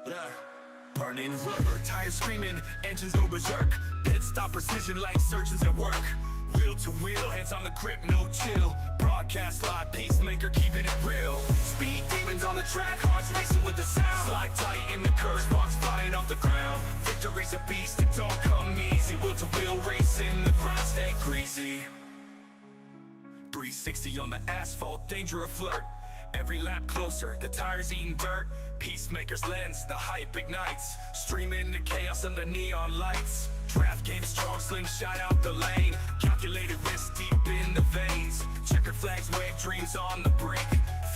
Yeah. Burning rubber, tires screaming, engines go berserk. Pit stop precision like surgeons at work. Wheel to wheel, hands on the grip, no chill. Broadcast live, PeaceMaker keeping it real. Speed demons on the track, hearts racing with the sound. Slide tight in the curves, sparks flying off the ground. Victory's a beast, it don't come easy. Wheel to wheel racing, the ground stay greasy. 360 on the asphalt, danger a flirt. Every lap closer, the tires eating dirt. PeaceMaker's lens, the hype ignites. Streaming the chaos under neon lights. Draft game strong, slingshot out the lane. Calculated risk deep in the veins. Checkered flags wave dreams on the brink.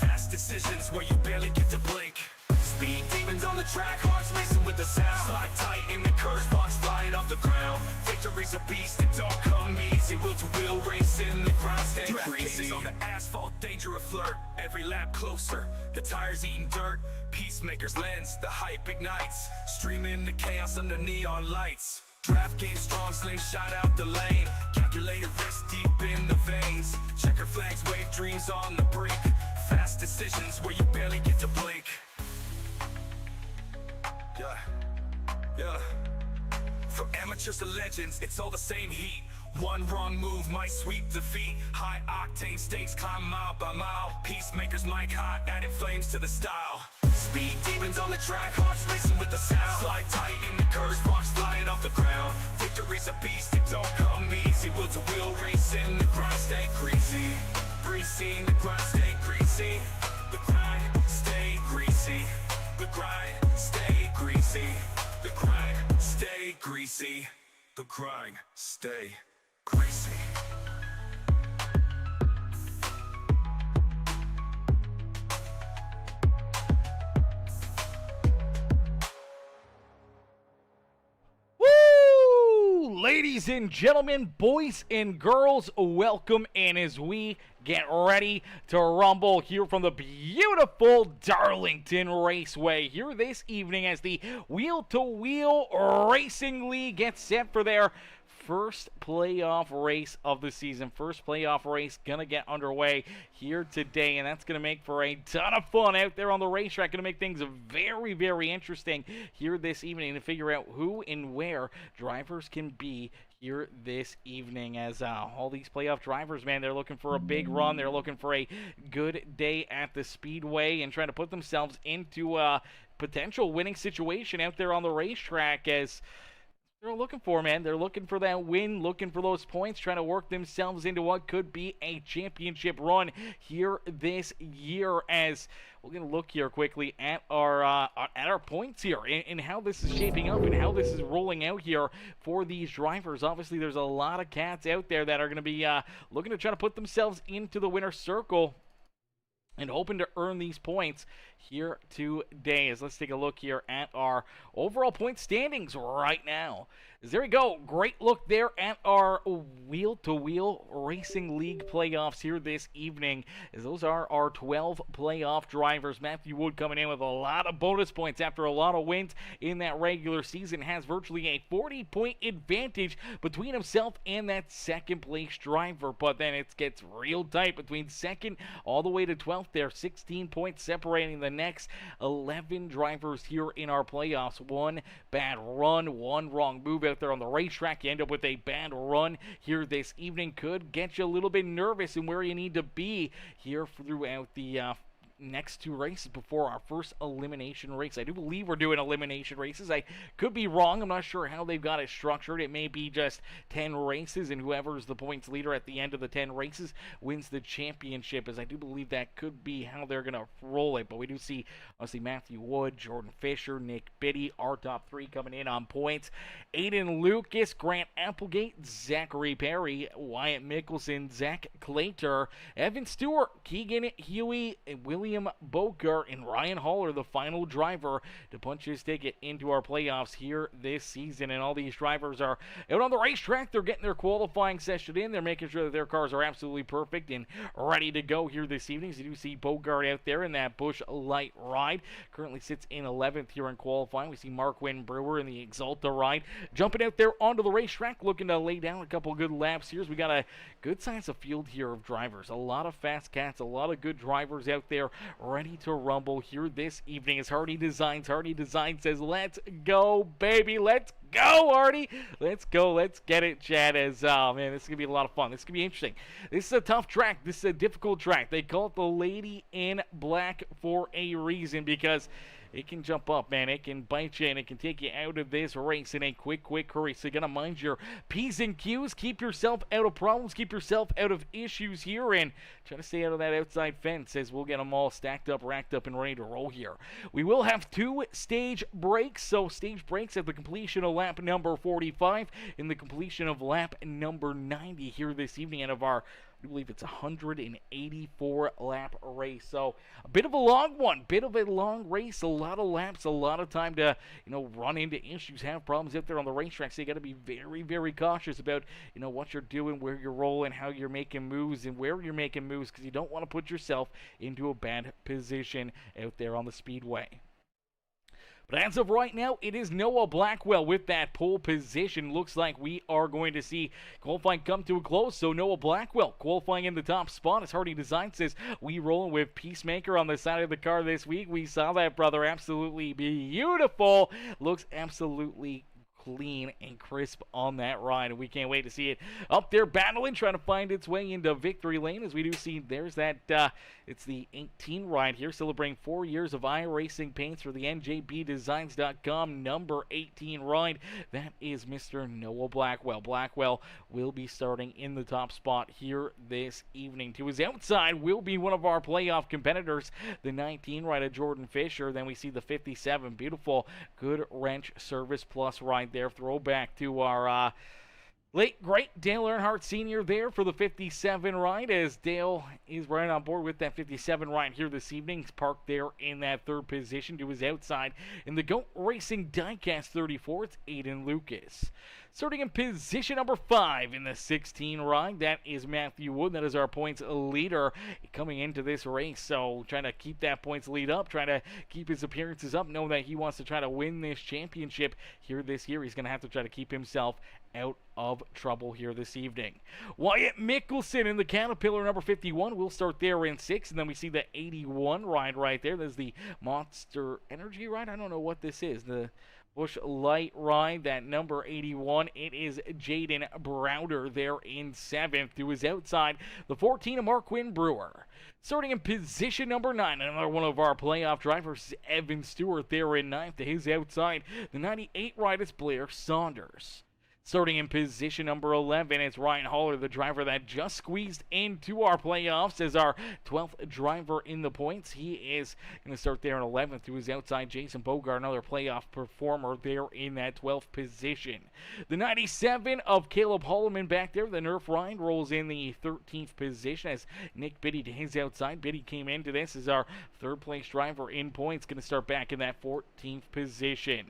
Fast decisions where you barely get to blink. Speed demons on the track, hearts racing with the sound. Slide tight in the curves, sparks flying off the ground. Victory's a beast, it don't come easy. Wheel to wheel racing, the ground stay greasy. On the asphalt, danger a flirt. Every lap closer, the tires eating dirt. PeaceMaker's lens, the hype ignites. Streaming the chaos under neon lights. Draft game strong, slingshot out the lane. Calculated risk deep in the veins. Checker flags wave dreams on the brink. Fast decisions where you barely get to blink. Yeah. From amateurs to legends, it's all the same heat. One wrong move might sweep defeat. High octane stakes climb mile by mile. PeaceMaker's mic hot, adding flames to the style. Speed demons on the track, hearts racing with the sound. Slide tight in the curves, sparks flying off the ground. Victory's a beast, it don't come easy. Wheel to wheel racing, the grind stay greasy. Greasy, the grind stay greasy. The grind stay greasy. The grind stay greasy. The grind stay greasy. The grind stay greasy. Ladies and gentlemen, boys and girls, welcome in as we get ready to rumble here from the beautiful Darlington Raceway here this evening as the Wheel to Wheel Racing League gets set for their first playoff race of the season. First playoff race gonna get underway here today, and that's gonna make for a ton of fun out there on the racetrack. Gonna make things very, very interesting here this evening to figure out who and where drivers can be here this evening, as all these playoff drivers, man, they're looking for a big run. They're looking for a good day at the speedway and trying to put themselves into a potential winning situation out there on the racetrack, as they're looking for, man. They're looking for that win, looking for those points, trying to work themselves into what could be a championship run here this year. As we're going to look here quickly at our points here and how this is shaping up and how this is rolling out here for these drivers. Obviously, there's a lot of cats out there that are going to be looking to try to put themselves into the winner's circle and hoping to earn these points here today. As let's take a look here at our overall point standings right now. There we go. Great look there at our wheel-to-wheel racing league playoffs here this evening, as those are our 12 playoff drivers. Matthew Wood coming in with a lot of bonus points after a lot of wins in that regular season, has virtually a 40-point advantage between himself and that second place driver, but then it gets real tight between second all the way to 12th there. 16 points separating the next 11 drivers here in our playoffs. One bad run, one wrong move out there on the racetrack, you end up with a bad run here this evening. Could get you a little bit nervous in where you need to be here throughout the next two races before our first elimination race. I do believe we're doing elimination races. I could be wrong. I'm not sure how they've got it structured. It may be just 10 races, and whoever's the points leader at the end of the 10 races wins the championship, as I do believe that could be how they're going to roll it. But we do see, obviously, Matthew Wood, Jordan Fisher, Nick Biddy, our top three coming in on points. Aiden Lucas, Grant Applegate, Zachary Perry, Wyatt Mickelson, Zach Claytor, Evan Stewart, Keegan Huey, and William Boker, and Ryan Haller, the final driver to punch his ticket into our playoffs here this season. And all these drivers are out on the racetrack. They're getting their qualifying session in. They're making sure that their cars are absolutely perfect and ready to go here this evening. So you do see Bogart out there in that Busch Light ride. Currently sits in 11th here in qualifying. We see Mark Wynn Brewer in the Exalta ride, jumping out there onto the racetrack, looking to lay down a couple good laps here. So we got a good size of field here of drivers. A lot of fast cats, a lot of good drivers out there ready to rumble here this evening as Hardy Designs says, let's go, baby, let's go, Hardy. Let's go. Let's get it, Chad. As, man, this is going to be a lot of fun. This is going to be interesting. This is a tough track. This is a difficult track. They call it the Lady in Black for a reason because it can jump up, man. It can bite you, and it can take you out of this race in a quick hurry. So you got to mind your P's and Q's. Keep yourself out of problems. Keep yourself out of issues here, and try to stay out of that outside fence as we'll get them all stacked up, racked up, and ready to roll here. We will have 2 stage breaks. So stage breaks at the completion of lap number 45 and the completion of lap number 90 here this evening out of our, I believe it's a 184 lap race. So a bit of a long one, bit of a long race, a lot of laps, a lot of time to, run into issues, have problems out there on the racetrack. So you got to be very cautious about, what you're doing, where you're rolling, how you're making moves, and where you're making moves, because you don't want to put yourself into a bad position out there on the speedway. But as of right now, it is Noah Blackwell with that pole position. Looks like we are going to see qualifying come to a close. So Noah Blackwell qualifying in the top spot as Hardy Design says we rolling with PeaceMaker on the side of the car this week. We saw that, brother. Absolutely beautiful. Looks absolutely clean and crisp on that ride, and we can't wait to see it up there battling, trying to find its way into victory lane. As we do see, there's that it's the 18 ride here, celebrating 4 years of iRacing paints for the NJBDesigns.com number 18 ride. That is Mr. Noah Blackwell. Blackwell will be starting in the top spot here this evening. To his outside will be one of our playoff competitors, the 19 ride of Jordan Fisher. Then we see the 57, beautiful good wrench service plus ride there. Throwback to our late great Dale Earnhardt Sr. there for the 57 ride, as Dale is right on board with that 57 ride here this evening. He's parked there in that 3rd position. To his outside in the GOAT Racing Diecast 34, it's Aiden Lucas. Starting in position number 5 in the 16 ride, that is Matthew Wood. That is our points leader coming into this race. So trying to keep that points lead up, trying to keep his appearances up, knowing that he wants to try to win this championship here this year. He's going to have to try to keep himself out of trouble here this evening. Wyatt Mickelson in the Caterpillar number 51. We'll start there in 6th, and then we see the 81 ride right there. There's the Monster Energy ride. I don't know what this is. The Busch Light ride, that number 81. It is Jaden Browder there in 7th. To his outside, the 14 of Marquin Brewer. Starting in position number 9, another one of our playoff drivers, Evan Stewart there in 9th. To his outside, the 98 ride is Blair Saunders. Starting in position number 11, it's Ryan Haller, the driver that just squeezed into our playoffs as our 12th driver in the points. He is going to start there in 11th. To his outside, Jason Bogart, another playoff performer there in that 12th position. The 97 of Caleb Holloman back there, the Nerf Ryan, rolls in the 13th position as Nick Biddy to his outside. Biddy came into this as our 3rd place driver in points, going to start back in that 14th position.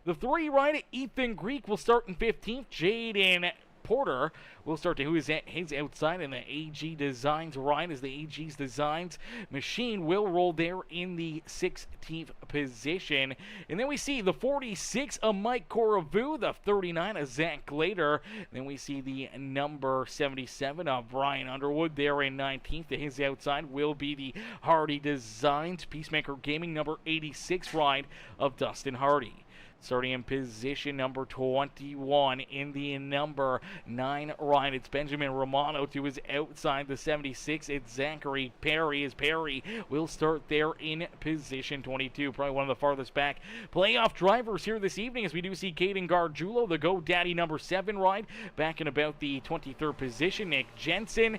The 3 rider, Ethan Greek, will start in 15th. Jaden Porter will start to who is at his outside, and the AG Designs ride as the AG's Designs machine will roll there in the 16th position. And then we see the 46 of Mike Coravu, the 39 of Zach Glader. Then we see the number 77 of Brian Underwood there in 19th. To his outside will be the Hardy Designs PeaceMaker Gaming number 86 ride of Dustin Hardy. Starting in position number 21 in the number 9 ride, it's Benjamin Romano. To his outside, the 76, it's Zachary Perry. As Perry will start there in position 22. Probably one of the farthest back playoff drivers here this evening, as we do see Caden Gargiulo, the GoDaddy number 7 ride, back in about the 23rd position. Nick Jensen,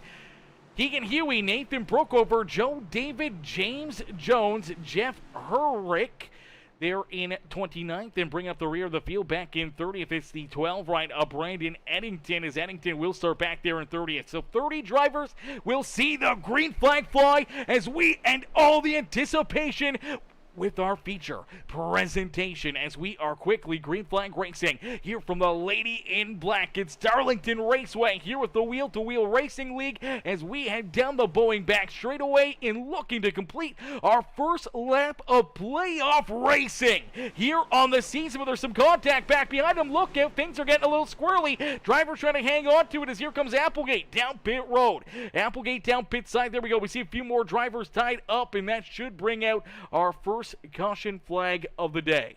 Keegan Huey, Nathan Brookover, Joe David, James Jones, Jeff Herrick, there in 29th, and bring up the rear of the field back in 30th. It's the 12 right of Brandon Eddington, as Eddington will start back there in 30th. So 30 drivers will see the green flag fly as we end all the anticipation with our feature presentation as we are quickly green flag racing here from the Lady in Black. It's Darlington Raceway here with the Wheel to Wheel Racing League as we head down the Boeing back straightaway in looking to complete our first lap of playoff racing here on the season. But there's some contact back behind them. Look out, things are getting a little squirrely. Drivers trying to hang on to it as here comes Applegate down pit road. Applegate down pit side. There we go. We see a few more drivers tied up, and that should bring out our first caution flag of the day.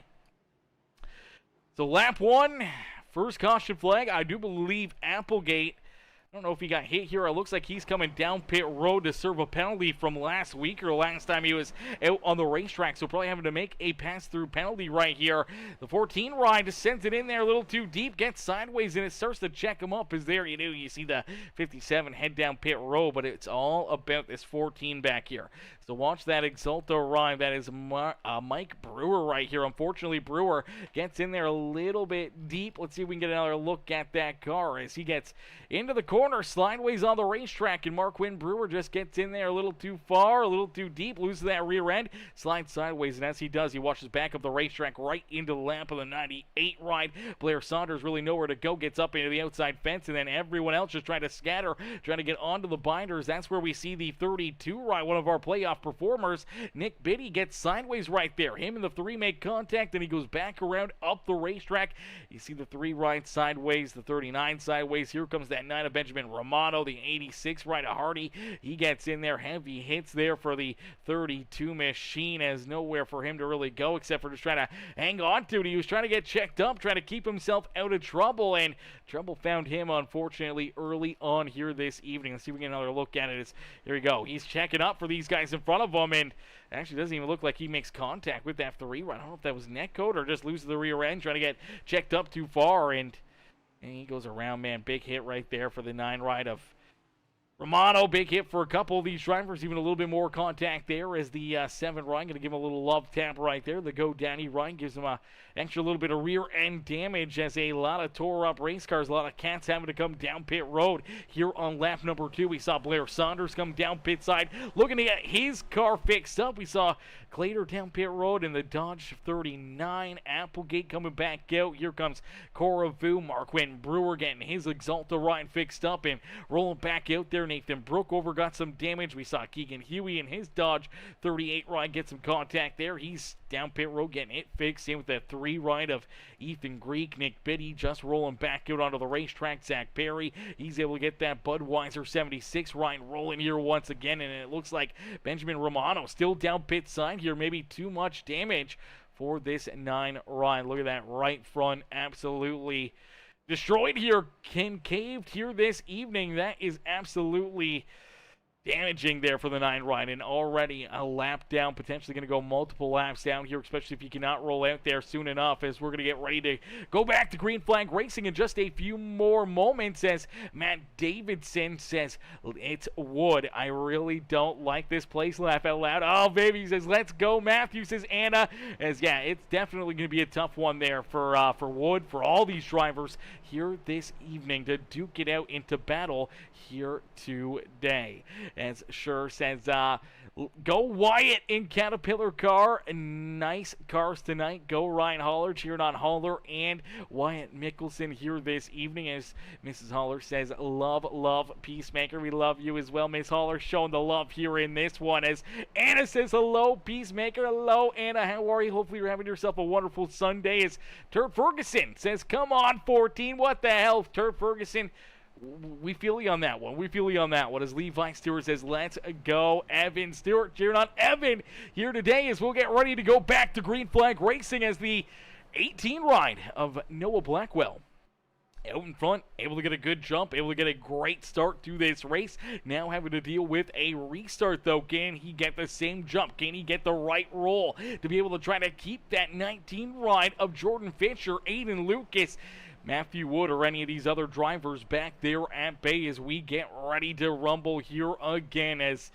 So lap one, first caution flag. I do believe Applegate, I don't know if he got hit here. It looks like he's coming down pit road to serve a penalty from last week or last time he was out on the racetrack. So probably having to make a pass-through penalty right here. The 14 ride sends it in there a little too deep, gets sideways, and it starts to check him up. As there you do, you see the 57 head down pit road, but it's all about this 14 back here. So watch that Exalta ride. That is Mike Brewer right here. Unfortunately, Brewer gets in there a little bit deep. Let's see if we can get another look at that car as he gets into the corner, sideways on the racetrack, and Marquin Brewer just gets in there a little too far, a little too deep, loses that rear end, slides sideways, and as he does, he washes back up the racetrack right into the lap of the 98 ride. Blair Saunders really nowhere to go, gets up into the outside fence, and then everyone else just trying to scatter, trying to get onto the binders. That's where we see the 32 ride, one of our playoff performers. Nick Biddy gets sideways right there. Him and the 3 make contact, and he goes back around up the racetrack. You see the 3 ride sideways, the 39 sideways. Here comes that 9 of Benjamin Romano, the 86 right of Hardy. He gets in there, heavy hits there for the 32 machine, as nowhere for him to really go except for just trying to hang on to it. He was trying to get checked up, trying to keep himself out of trouble, and trouble found him unfortunately early on here this evening. Let's see if we can get another look at it. Here we go. He's checking up for these guys in front of him, and actually doesn't even look like he makes contact with that 3 ride. I don't know if that was neck code or just loses the rear end, trying to get checked up too far, and he goes around, man. Big hit right there for the 9 ride of Romano. Big hit for a couple of these drivers. Even a little bit more contact there as the 7 ride. Going to give him a little love tap right there. The Go Danny ride gives him a extra little bit of rear end damage as a lot of tore up race cars, a lot of cats having to come down pit road here on lap number 2. We saw Blair Saunders come down pit side looking to get his car fixed up. We saw Clater down pit road in the Dodge 39. Applegate coming back out. Here comes Cora Vu. Marquin Brewer getting his Exalta ride fixed up and rolling back out there. Nathan Brookover got some damage. We saw Keegan Huey in his Dodge 38 ride get some contact there. He's down pit road getting it fixed. Same with that 3 ride of Ethan Greek. Nick Biddy just rolling back out onto the racetrack. Zach Perry, he's able to get that Budweiser 76 ride rolling here once again, and it looks like Benjamin Romano still down pit side here. Maybe too much damage for this 9 ride. Look at that right front, absolutely destroyed here, concaved here this evening. That is absolutely damaging there for the 9 ride, and already a lap down, potentially going to go multiple laps down here, especially if you cannot roll out there soon enough, as we're going to get ready to go back to green flag racing in just a few more moments. As Matt Davidson says, it's wood. I really don't like this place. Laugh out loud. Oh, baby, he says, let's go. Matthew says, Anna, as yeah, it's definitely going to be a tough one there for Wood, for all these drivers here this evening to duke it out into battle here today. As Sure says, go Wyatt in Caterpillar car. Nice cars tonight. Go Ryan Holler, cheering on Holler and Wyatt Mickelson here this evening. As Mrs. Holler says, love PeaceMaker. We love you as well, Miss Holler, showing the love here in this one. As Anna says, hello, PeaceMaker. Hello, Anna. How are you? Hopefully you're having yourself a wonderful Sunday. As Turd Ferguson says, come on, 14. What the hell, Turd Ferguson? We feel you on that one. We feel you on that one. As Levi Stewart says, let's go. Evan Stewart cheering on Evan here today as we'll get ready to go back to green flag racing as the 18 ride of Noah Blackwell out in front, able to get a good jump, able to get a great start to this race. Now having to deal with a restart, though. Can he get the same jump? Can he get the right roll to be able to try to keep that 19 ride of Jordan Fisher, Aiden Lucas, Matthew Wood, or any of these other drivers back there at bay as we get ready to rumble here again? As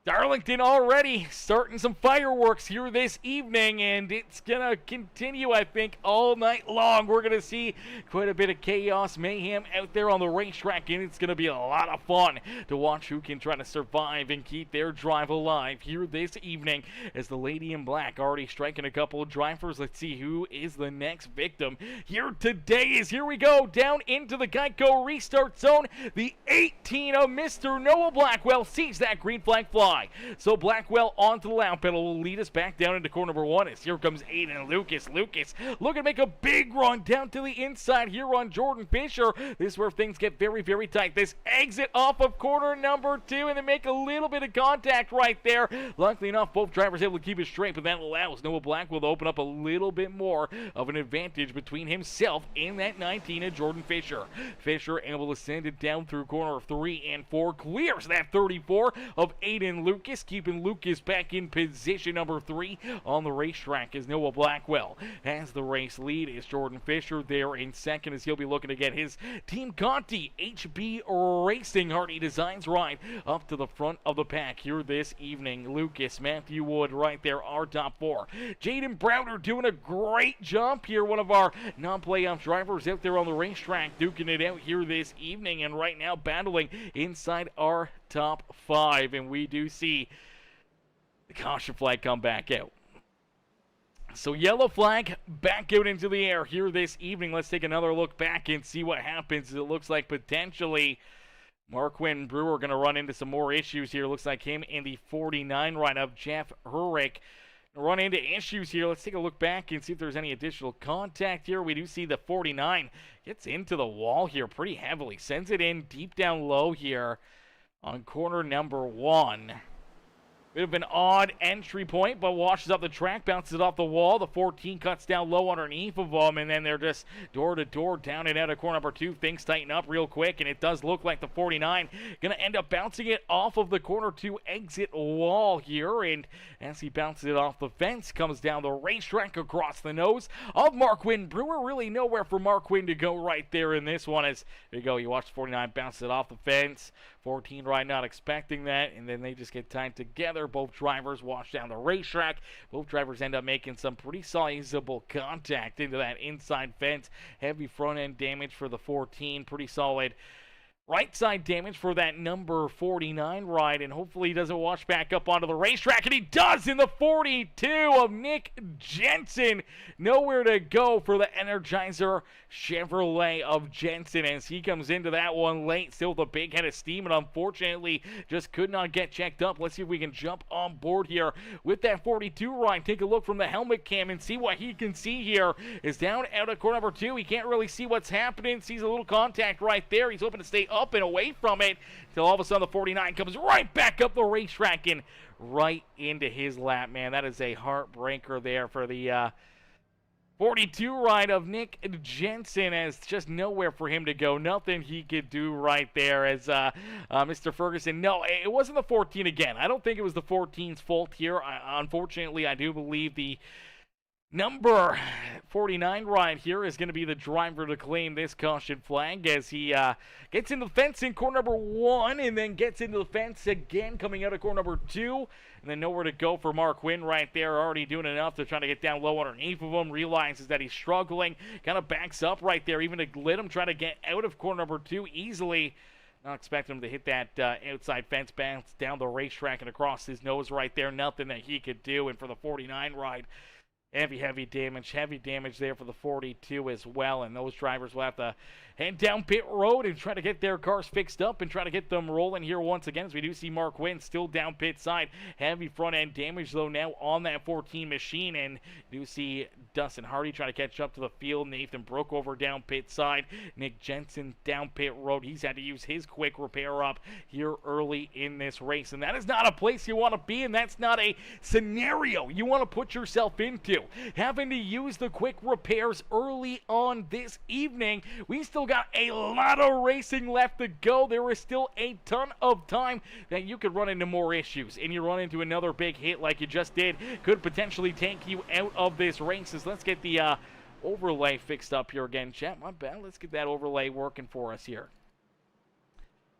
Darlington already starting some fireworks here this evening, and it's going to continue, I think, all night long. We're going to see quite a bit of chaos, mayhem out there on the racetrack, and it's going to be a lot of fun to watch who can try to survive and keep their drive alive here this evening as the Lady in Black already striking a couple of drivers. Let's see who is the next victim here today. Here we go, down into the Geico restart zone. The 18 of Mr. Noah Blackwell sees that green flag fly. So Blackwell onto the lap pedal will lead us back down into corner number 1 as here comes Aiden Lucas. Lucas looking to make a big run down to the inside here on Jordan Fisher. This is where things get very, very tight. This exit off of corner number 2 and they make a little bit of contact right there. Luckily enough, both drivers able to keep it straight, but that allows Noah Blackwell to open up a little bit more of an advantage between himself and that 19 of Jordan Fisher. Fisher able to send it down through corner 3 and 4. Clears that 34 of Aiden Lucas, keeping Lucas back in position number 3 on the racetrack as Noah Blackwell has the race lead. Is Jordan Fisher there in second as he'll be looking to get his Team Conti HB Racing Hardy Designs ride up to the front of the pack here this evening. Lucas, Matthew Wood right there, our top 4. Jaden Browder doing a great jump here, one of our non-playoff drivers out there on the racetrack duking it out here this evening, and right now battling inside our top 5, and we do see the caution flag come back out. So yellow flag back out into the air here this evening. Let's take another look back and see what happens. It looks like potentially Marquin Brewer going to run into some more issues here. Looks like him in the 49 ride of Jeff Hurrick run into issues here. Let's take a look back and see if there's any additional contact here. We do see the 49 gets into the wall here pretty heavily. Sends it in deep down low here on corner number 1. Bit of an odd entry point, but washes up the track, bounces it off the wall. The 14 cuts down low underneath of them, and then they're just door to door down and out of corner number 2. Things tighten up real quick, and it does look like the 49 going to end up bouncing it off of the corner 2 exit wall here, and as he bounces it off the fence, comes down the racetrack across the nose of Marquin Brewer. Really nowhere for Marquin to go right there in this one. As there you go, you watch the 49 bounce it off the fence. 14 right, not expecting that, and then they just get tied together. Both drivers wash down the racetrack. Both drivers end up making some pretty sizable contact into that inside fence. Heavy front end damage for the 14. Pretty solid right side damage for that number 49 ride, and hopefully he doesn't wash back up onto the racetrack, and he does in the 42 of Nick Jensen. Nowhere to go for the Energizer Chevrolet of Jensen as he comes into that one late, still with a big head of steam, and unfortunately just could not get checked up. Let's see if we can jump on board here with that 42 ride. Take a look from the helmet cam and see what he can see here. Is down out of corner number 2. He can't really see what's happening. Sees a little contact right there. He's hoping to stay up and away from it until all of a sudden the 49 comes right back up the racetrack and right into his lap. Man, that is a heartbreaker there for the 42 ride of Nick Jensen, as just nowhere for him to go. Nothing he could do right there as Mr. Ferguson. No, it wasn't the 14 again. I don't think it was the 14's fault here. Unfortunately, I do believe the number 49 ride here is going to be the driver to claim this caution flag as he gets into the fence in corner number 1 and then gets into the fence again coming out of corner number 2. And then nowhere to go for Mark Wynn right there, already doing enough to try to get down low underneath of him. Realizes that he's struggling, kind of backs up right there, even to let him try to get out of corner number 2 easily. Not expecting him to hit that outside fence, bounce down the racetrack and across his nose right there. Nothing that he could do. And for the 49 ride, heavy damage there for the 42 as well, and those drivers will have to head down pit road and try to get their cars fixed up and try to get them rolling here once again, as we do see Mark Wynn still down pit side. Heavy front end damage though now on that 14 machine, and do see Dustin Hardy trying to catch up to the field. Nathan Brook over down pit side. Nick Jensen down pit road. He's had to use his quick repair up here early in this race, and that is not a place you want to be, and that's not a scenario you want to put yourself into, having to use the quick repairs early on this evening. We still got a lot of racing left to go. There is still a ton of time that you could run into more issues, and you run into another big hit like you just did, could potentially take you out of this race. Let's get the overlay fixed up here again, chat. My bad. Let's get that overlay working for us here.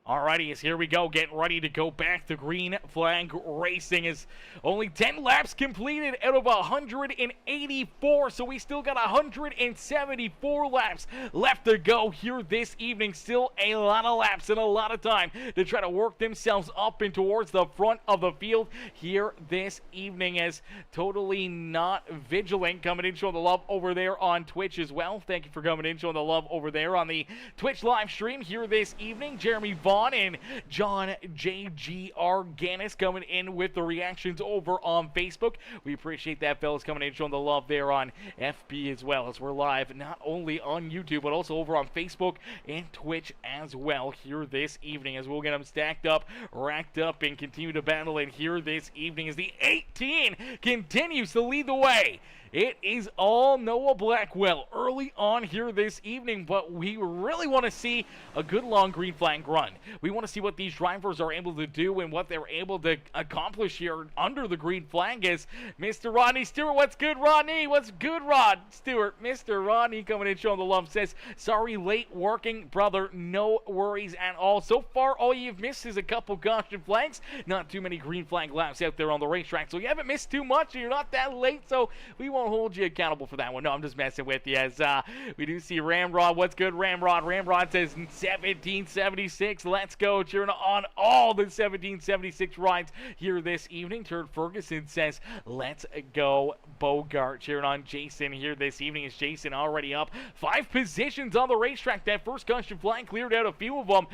Alrighty, as here we go, getting ready to go back to green flag racing. Is only 10 laps completed out of 184, so we still got 174 laps left to go here this evening. Still a lot of laps and a lot of time to try to work themselves up and towards the front of the field here this evening. As Totally Not Vigilant coming in, showing the love over there on Twitch as well. Thank you for coming in, showing the love over there on the Twitch live stream here this evening. Jeremy Vaughn and John J.G.R. Gannis coming in with the reactions over on Facebook. We appreciate that, fellas, coming in, showing the love there on FB as well, as we're live not only on YouTube, but also over on Facebook and Twitch as well here this evening, as we'll get them stacked up, racked up, and continue to battle it here this evening as the 18 continues to lead the way. It is all Noah Blackwell early on here this evening, but we really want to see a good long green flag run. We want to see what these drivers are able to do and what they're able to accomplish here under the green flag. Is Mr. Rodney Stewart. What's good, Rodney? What's good, Rod Stewart? Mr. Rodney coming in, showing the love, says, sorry, late working, brother. No worries at all. So far, all you've missed is a couple caution flags. Not too many green flag laps out there on the racetrack, so you haven't missed too much, and you're not that late, so we won't hold you accountable for that one. No, I'm just messing with you. As we do see Ramrod. What's good, Ramrod? Ramrod says 1776. Let's go. Cheering on all the 1776 rides here this evening. Turd Ferguson says, let's go, Bogart. Cheering on Jason here this evening. Is Jason already up 5 positions on the racetrack? That first caution flag cleared out a few of them,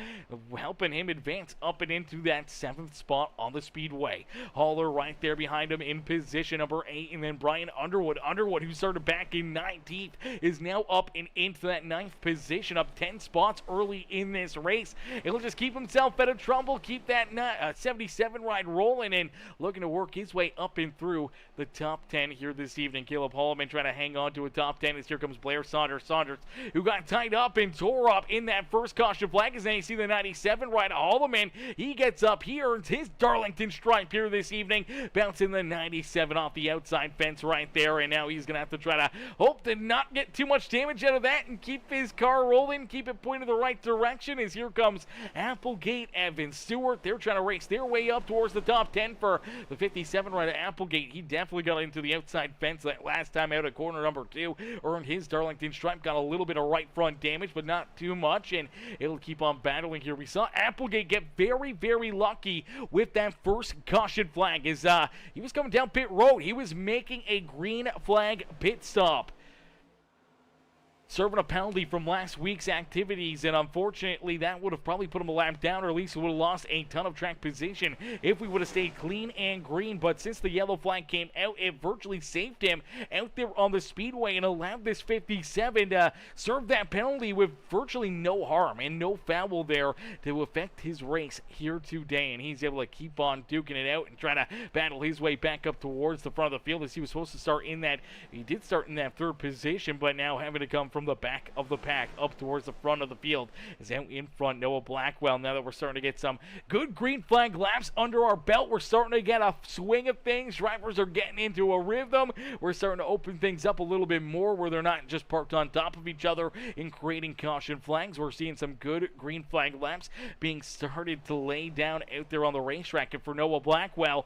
helping him advance up and into that 7th spot on the speedway. Haller right there behind him in position number 8, and then Brian Underwood, who started back in 19th, is now up and into that 9th position, up 10 spots early in this race. He'll just keep himself out of trouble, keep that 77 ride rolling, and looking to work his way up and through the top 10 here this evening. Caleb Holloman trying to hang on to a top 10 as here comes Blair Saunders, who got tied up and tore up in that first caution flag. As then you see the 97 ride Holloman, he gets up, he earns his Darlington stripe here this evening, bouncing the 97 off the outside fence right there, and now he's going to have to try to hope to not get too much damage out of that and keep his car rolling, keep it pointed the right direction. As here comes Applegate, Evan Stewart. They're trying to race their way up towards the top 10 for the 57 rider Applegate. He definitely got into the outside fence that last time out at corner number 2, earned his Darlington stripe, got a little bit of right front damage, but not too much, and it'll keep on battling here. We saw Applegate get very, very lucky with that first caution flag as he was coming down pit road. He was making a green flag pit stop, serving a penalty from last week's activities, and unfortunately that would have probably put him a lap down, or at least would have lost a ton of track position if we would have stayed clean and green. But since the yellow flag came out, it virtually saved him out there on the speedway and allowed this 57 to serve that penalty with virtually no harm and no foul there to affect his race here today. And he's able to keep on duking it out and try to battle his way back up towards the front of the field, as he was supposed to start in that, he did start in that 3rd position, but now having to come from the back of the pack up towards the front of the field. Is out in front Noah Blackwell. Now that we're starting to get some good green flag laps under our belt, we're starting to get a swing of things. Drivers are getting into a rhythm. We're starting to open things up a little bit more where they're not just parked on top of each other in creating caution flags. We're seeing some good green flag laps being started to lay down out there on the racetrack. And for Noah Blackwell,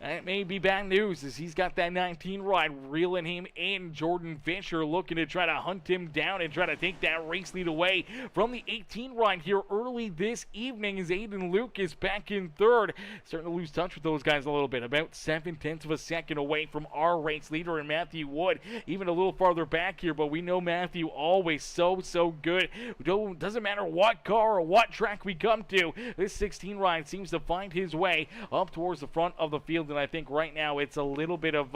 that may be bad news, as he's got that 19 ride reeling him in. Jordan Fisher looking to try to hunt him down and try to take that race lead away from the 18 ride here early this evening, as Aiden Luke is back in 3rd. Starting to lose touch with those guys a little bit, about 7/10 of a second away from our race leader and Matthew Wood, even a little farther back here, but we know Matthew always so good. Doesn't matter what car or what track we come to, this 16 ride seems to find his way up towards the front of the field. And I think right now it's a little bit of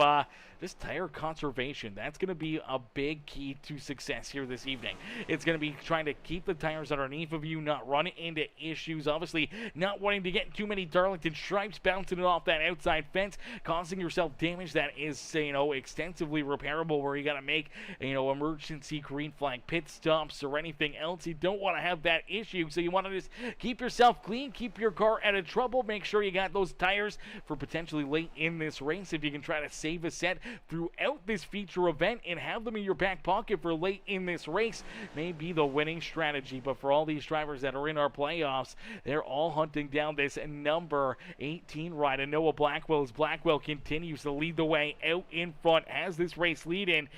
just tire conservation. That's going to be a big key to success here this evening. It's going to be trying to keep the tires underneath of you, not run into issues. Obviously, not wanting to get too many Darlington stripes, bouncing it off that outside fence, causing yourself damage that is, extensively repairable, where you got to make, emergency green flag pit stops or anything else. You don't want to have that issue, so you want to just keep yourself clean, keep your car out of trouble, make sure you got those tires for potentially late in this race. If you can try to save a set throughout this feature event and have them in your back pocket for late in this race, may be the winning strategy. But for all these drivers that are in our playoffs, they're all hunting down this number 18 ride. And Noah Blackwell continues to lead the way out in front as this race lead in.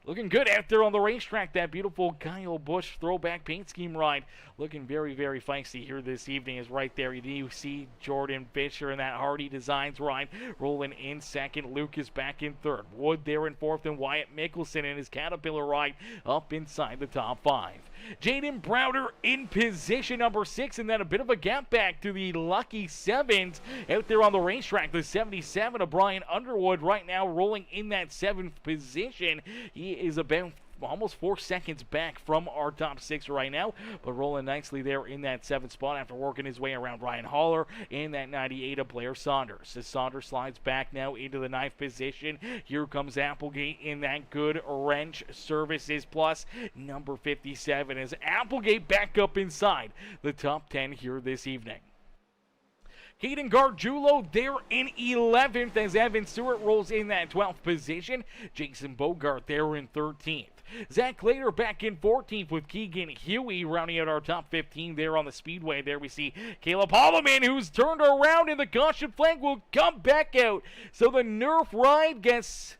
Looking good out there on the racetrack. That beautiful Kyle Busch throwback paint scheme ride. Looking very, very feisty here this evening is right there. You do see Jordan Fisher in that Hardy Designs ride rolling in second. Lucas back in third. Wood there in fourth, and Wyatt Mickelson in his Caterpillar ride up inside the top 5. Jaden Browder in position number 6, and then a bit of a gap back to the Lucky Sevens out there on the racetrack. The 77 of Brian Underwood right now rolling in that 7th position. He is about almost 4 seconds back from our top 6 right now, but rolling nicely there in that 7th spot after working his way around Ryan Haller and that 98 of Blair Saunders. As Saunders slides back now into the 9th position, here comes Applegate in that Good Wrench Services Plus number 57 as Applegate back up inside the top 10 here this evening. Hayden Gargiulo there in 11th as Evan Stewart rolls in that 12th position. Jason Bogart there in 13th. Zach Later back in 14th with Keegan Huey rounding out our top 15 there on the speedway. There we see Caleb Holloman, who's turned around in the caution flag, will come back out. So the Nerf ride gets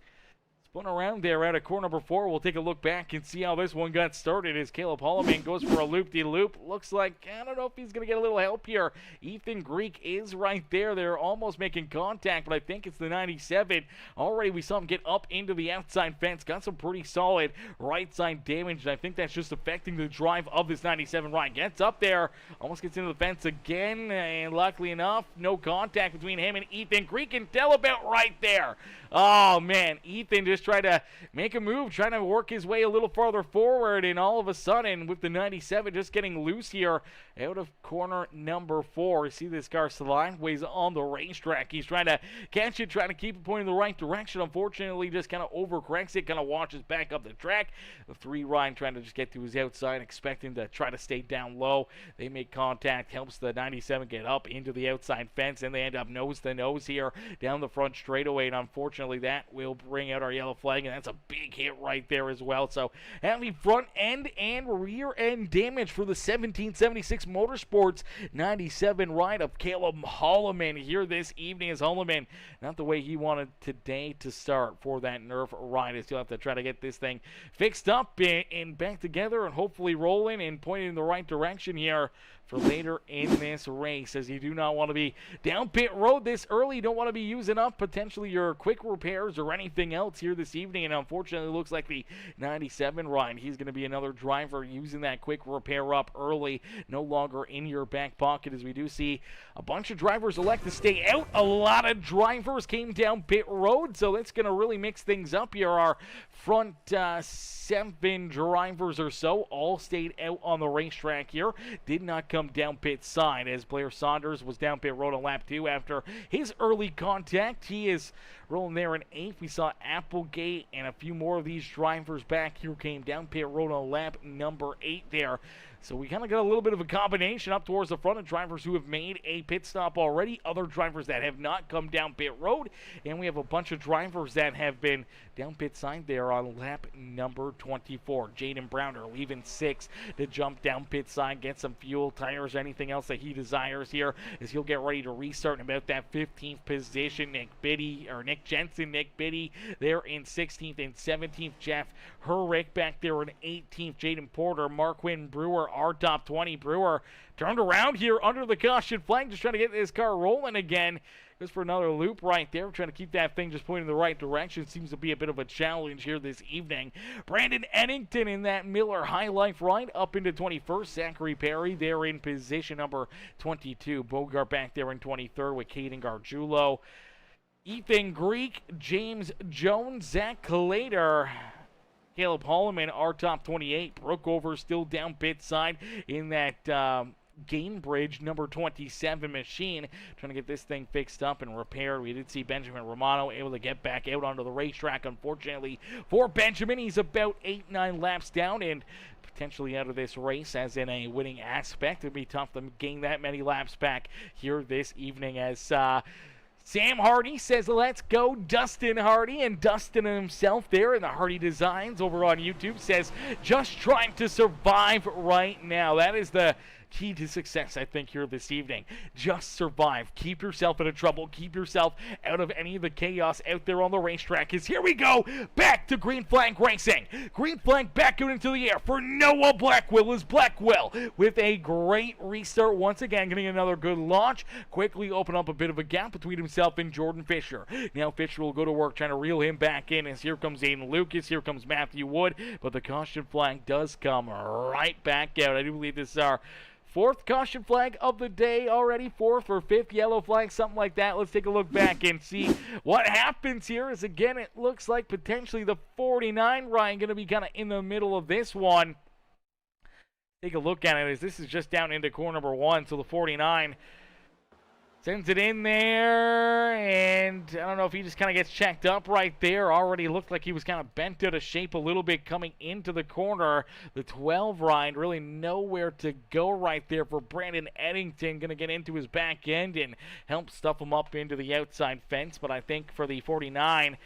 spun around there out of corner number 4. We'll take a look back and see how this one got started as Caleb Holloman goes for a loop-de-loop. Looks like, I don't know if he's going to get a little help here. Ethan Greek is right there. They're almost making contact, but I think it's the 97. Already we saw him get up into the outside fence. Got some pretty solid right side damage, and I think that's just affecting the drive of this 97 ride. Gets up there, almost gets into the fence again, and luckily enough, no contact between him and Ethan Greek, and tell about right there. Oh, man, Ethan just tried to make a move, trying to work his way a little farther forward, and all of a sudden, with the 97 just getting loose here out of corner number 4. You see this car sideways on the racetrack. He's trying to catch it, trying to keep it pointing in the right direction. Unfortunately, just kind of overcorrects it, kind of washes back up the track. The 3 Ryan trying to just get to his outside, expecting to try to stay down low. They make contact, helps the 97 get up into the outside fence, and they end up nose to nose here down the front straightaway, and unfortunately that will bring out our yellow flag, and that's a big hit right there as well. So having front end and rear end damage for the 1776 Motorsports 97 ride of Caleb Holloman here this evening, as Holloman not the way he wanted today to start for that Nerf ride. He'll have to try to get this thing fixed up and back together and hopefully rolling and pointing in the right direction here for later in this race, as you do not want to be down pit road this early. You don't want to be using up potentially your quick repairs or anything else here this evening, and unfortunately it looks like the 97 Ryan, he's going to be another driver using that quick repair up early, no longer in your back pocket, as we do see a bunch of drivers elect to stay out. A lot of drivers came down pit road, so that's going to really mix things up here. Our front 7 drivers or so all stayed out on the racetrack here, did not come down pit side, as Blair Saunders was down pit road on lap 2 after his early contact. He is rolling there in 8th. We saw Applegate and a few more of these drivers back here came down pit road on lap number 8 there. So we kind of got a little bit of a combination up towards the front of drivers who have made a pit stop already, other drivers that have not come down pit road, and we have a bunch of drivers that have been down pit side there on lap number 24. Jaden Browner leaving 6th to jump down pit side, get some fuel, tires, anything else that he desires here, as he'll get ready to restart in about that 15th position. Nick Biddy there in 16th, and 17th Jeff Herrick back there in 18th. Jaden Porter, Marquin Brewer, our top 20. Brewer turned around here under the caution flag, just trying to get this car rolling again. Goes for another loop right there, trying to keep that thing just pointing in the right direction. Seems to be a bit of a challenge here this evening. Brandon Ennington in that Miller High Life ride up into 21st. Zachary Perry there in position number 22. Bogart back there in 23rd with Caden Gargiulo. Ethan Greek, James Jones, Zach Calater, Caleb Holloman, our top 28. Brookover still down pit side in that Gainbridge number 27 machine, trying to get this thing fixed up and repaired. We did see Benjamin Romano able to get back out onto the racetrack. Unfortunately for Benjamin, he's about 8-9 laps down and potentially out of this race, as in a winning aspect. It'd be tough to gain that many laps back here this evening, as Sam Hardy says, let's go, Dustin Hardy. And Dustin himself there in the Hardy Designs over on YouTube says, just trying to survive right now. That is the key to success, I think, here this evening. Just survive. Keep yourself out of trouble. Keep yourself out of any of the chaos out there on the racetrack. Because here we go. Back to green flag racing. Green flag back out into the air for Noah Blackwell. Is Blackwell with a great restart once again, getting another good launch. Quickly open up a bit of a gap between himself and Jordan Fisher. Now Fisher will go to work trying to reel him back in as here comes Aiden Lucas. Here comes Matthew Wood. But the caution flag does come right back out. I do believe this is our fourth caution flag of the day already, fourth or fifth yellow flag, something like that. Let's take a look back and see what happens here. As again, it looks like potentially the 49 Ryan going to be kind of in the middle of this one. Take a look at it as this is just down into corner number 1, so the 49 sends it in there, and I don't know if he just kind of gets checked up right there. Already looked like he was kind of bent out of shape a little bit coming into the corner. The 12 Ryan really nowhere to go right there for Brandon Eddington. Going to get into his back end and help stuff him up into the outside fence. But I think for the 49,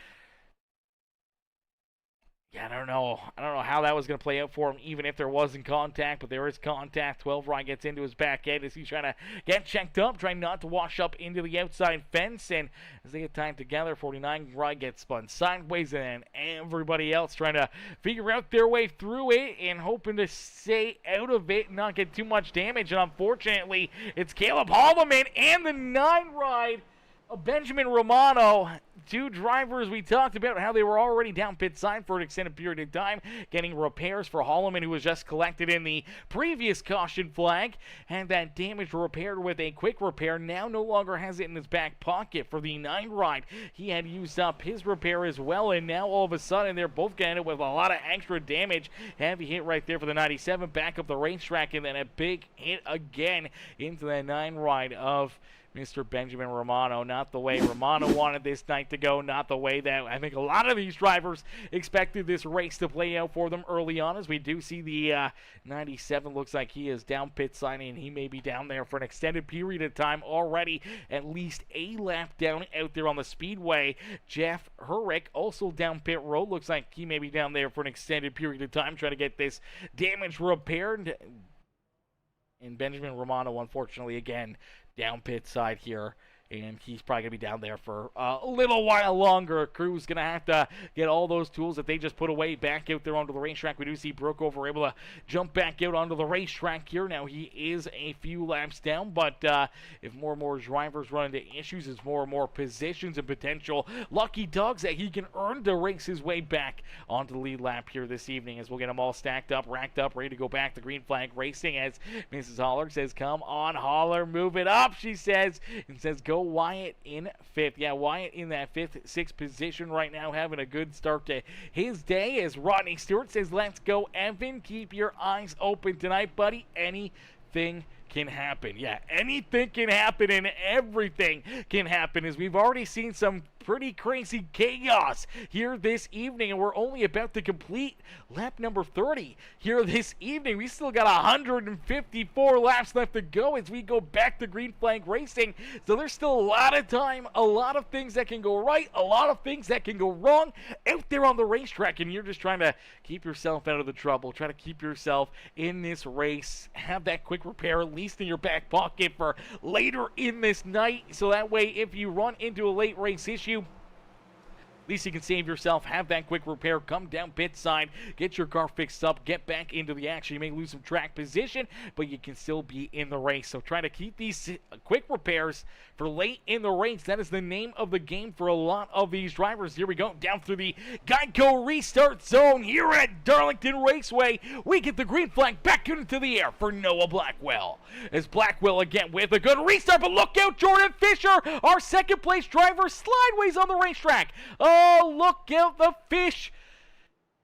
yeah, I don't know how that was going to play out for him, even if there wasn't contact, but there is contact. 12 Ryan gets into his back end as he's trying to get checked up, trying not to wash up into the outside fence, and as they get time together, 49 Ryan gets spun sideways, and everybody else trying to figure out their way through it and hoping to stay out of it and not get too much damage, and unfortunately, it's Caleb Holloman and the 9 Ride of Benjamin Romano. Two drivers we talked about how they were already down pit side for an extended period of time, getting repairs for Holloman, who was just collected in the previous caution flag, had that damage repaired with a quick repair. Now no longer has it in his back pocket for the 9 Ride. He had used up his repair as well, and now all of a sudden they're both getting it with a lot of extra damage. Heavy hit right there for the 97, back up the racetrack, and then a big hit again into that 9 Ride of Mr. Benjamin Romano. Not the way Romano wanted this night to go, not the way that I think a lot of these drivers expected this race to play out for them early on, as we do see the 97 looks like he is down pit side, and he may be down there for an extended period of time already, at least a lap down out there on the speedway. Jeff Herrick also down pit road, looks like he may be down there for an extended period of time trying to get this damage repaired. And Benjamin Romano, unfortunately, again, down pit side here, and he's probably going to be down there for a little while longer. Crew's going to have to get all those tools that they just put away back out there onto the racetrack. We do see Brookover able to jump back out onto the racetrack here. Now, he is a few laps down, but if more and more drivers run into issues, as more and more positions and potential lucky dogs that he can earn to race his way back onto the lead lap here this evening, as we'll get them all stacked up, racked up, ready to go back to green flag racing, as Mrs. Holler says, come on, Holler, move it up, she says, and says, go Wyatt in 5th. Yeah, Wyatt in that 5th, 6th position right now, having a good start to his day, as Rodney Stewart says, let's go, Evan. Keep your eyes open tonight, buddy. Anything can happen. Yeah, anything can happen, and everything can happen, as we've already seen some pretty crazy chaos here this evening, and we're only about to complete lap number 30 here this evening. We still got 154 laps left to go as we go back to green flag racing, so there's still a lot of time, a lot of things that can go right, a lot of things that can go wrong out there on the racetrack, and you're just trying to keep yourself out of the trouble, try to keep yourself in this race, have that quick repair at least in your back pocket for later in this night, so that way if you run into a late race issue, at least you can save yourself, have that quick repair, come down pit side, get your car fixed up, get back into the action. You may lose some track position, but you can still be in the race. So try to keep these quick repairs for late in the race. That is the name of the game for a lot of these drivers. Here we go, down through the Geico restart zone here at Darlington Raceway. We get the green flag back into the air for Noah Blackwell. As Blackwell again with a good restart, but look out, Jordan Fisher, our second place driver, slideways on the racetrack. Oh, look out, the fish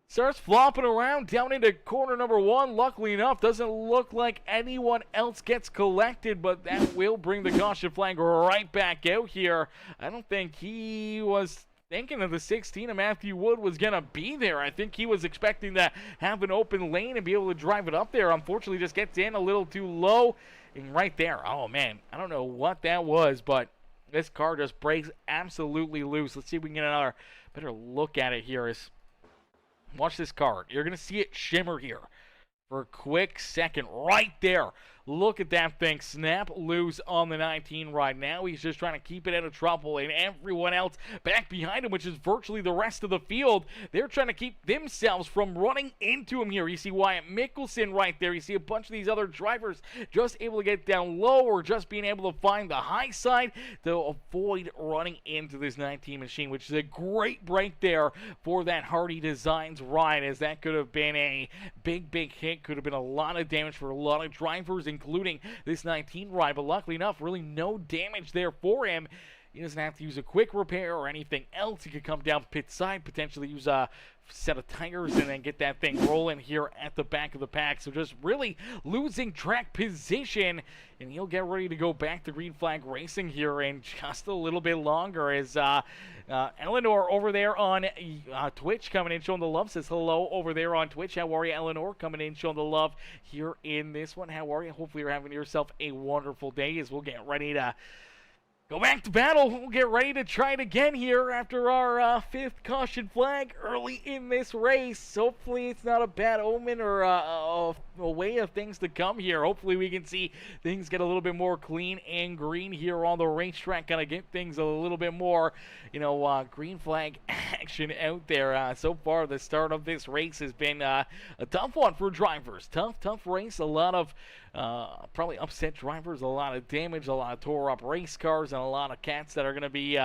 starts flopping around down into corner number 1. Luckily enough, doesn't look like anyone else gets collected, but that will bring the caution flag right back out here. I don't think he was thinking of the 16 of Matthew Wood was going to be there. I think he was expecting to have an open lane and be able to drive it up there. Unfortunately, just gets in a little too low. And right there, oh man, I don't know what that was, but This car just breaks absolutely loose. Let's see if we can get another better look at it here. Watch this car. You're going to see it shimmer here for a quick second right there. Look at that thing snap loose on the 19 right now. He's just trying to keep it out of trouble, and everyone else back behind him, which is virtually the rest of the field, they're trying to keep themselves from running into him here. You see Wyatt Mickelson right there. You see a bunch of these other drivers just able to get down low or just being able to find the high side to avoid running into this 19 machine, which is a great break there for that Hardy Designs ride, as that could have been a big hit, could have been a lot of damage for a lot of drivers, including this 19 ride, but luckily enough, really no damage there for him. He doesn't have to use a quick repair or anything else. He could come down pit side, potentially use a set of tires, and then get that thing rolling here at the back of the pack. So just really losing track position, and he'll get ready to go back to green flag racing here in just a little bit longer, as Eleanor over there on Twitch coming in showing the love says hello over there on Twitch. How are you, Eleanor? Coming in showing the love here in this one. How are you? Hopefully you're having yourself a wonderful day, as we'll get ready to go back to battle. We'll get ready to try it again here after our fifth caution flag early in this race. Hopefully it's not a bad omen or a way of things to come here. Hopefully we can see things get a little bit more clean and green here on the racetrack. Kind of get things a little bit more, green flag action out there. So far, the start of this race has been a tough one for drivers. Tough race. A lot of probably upset drivers, a lot of damage, a lot of tore up race cars, and a lot of cats that are going to be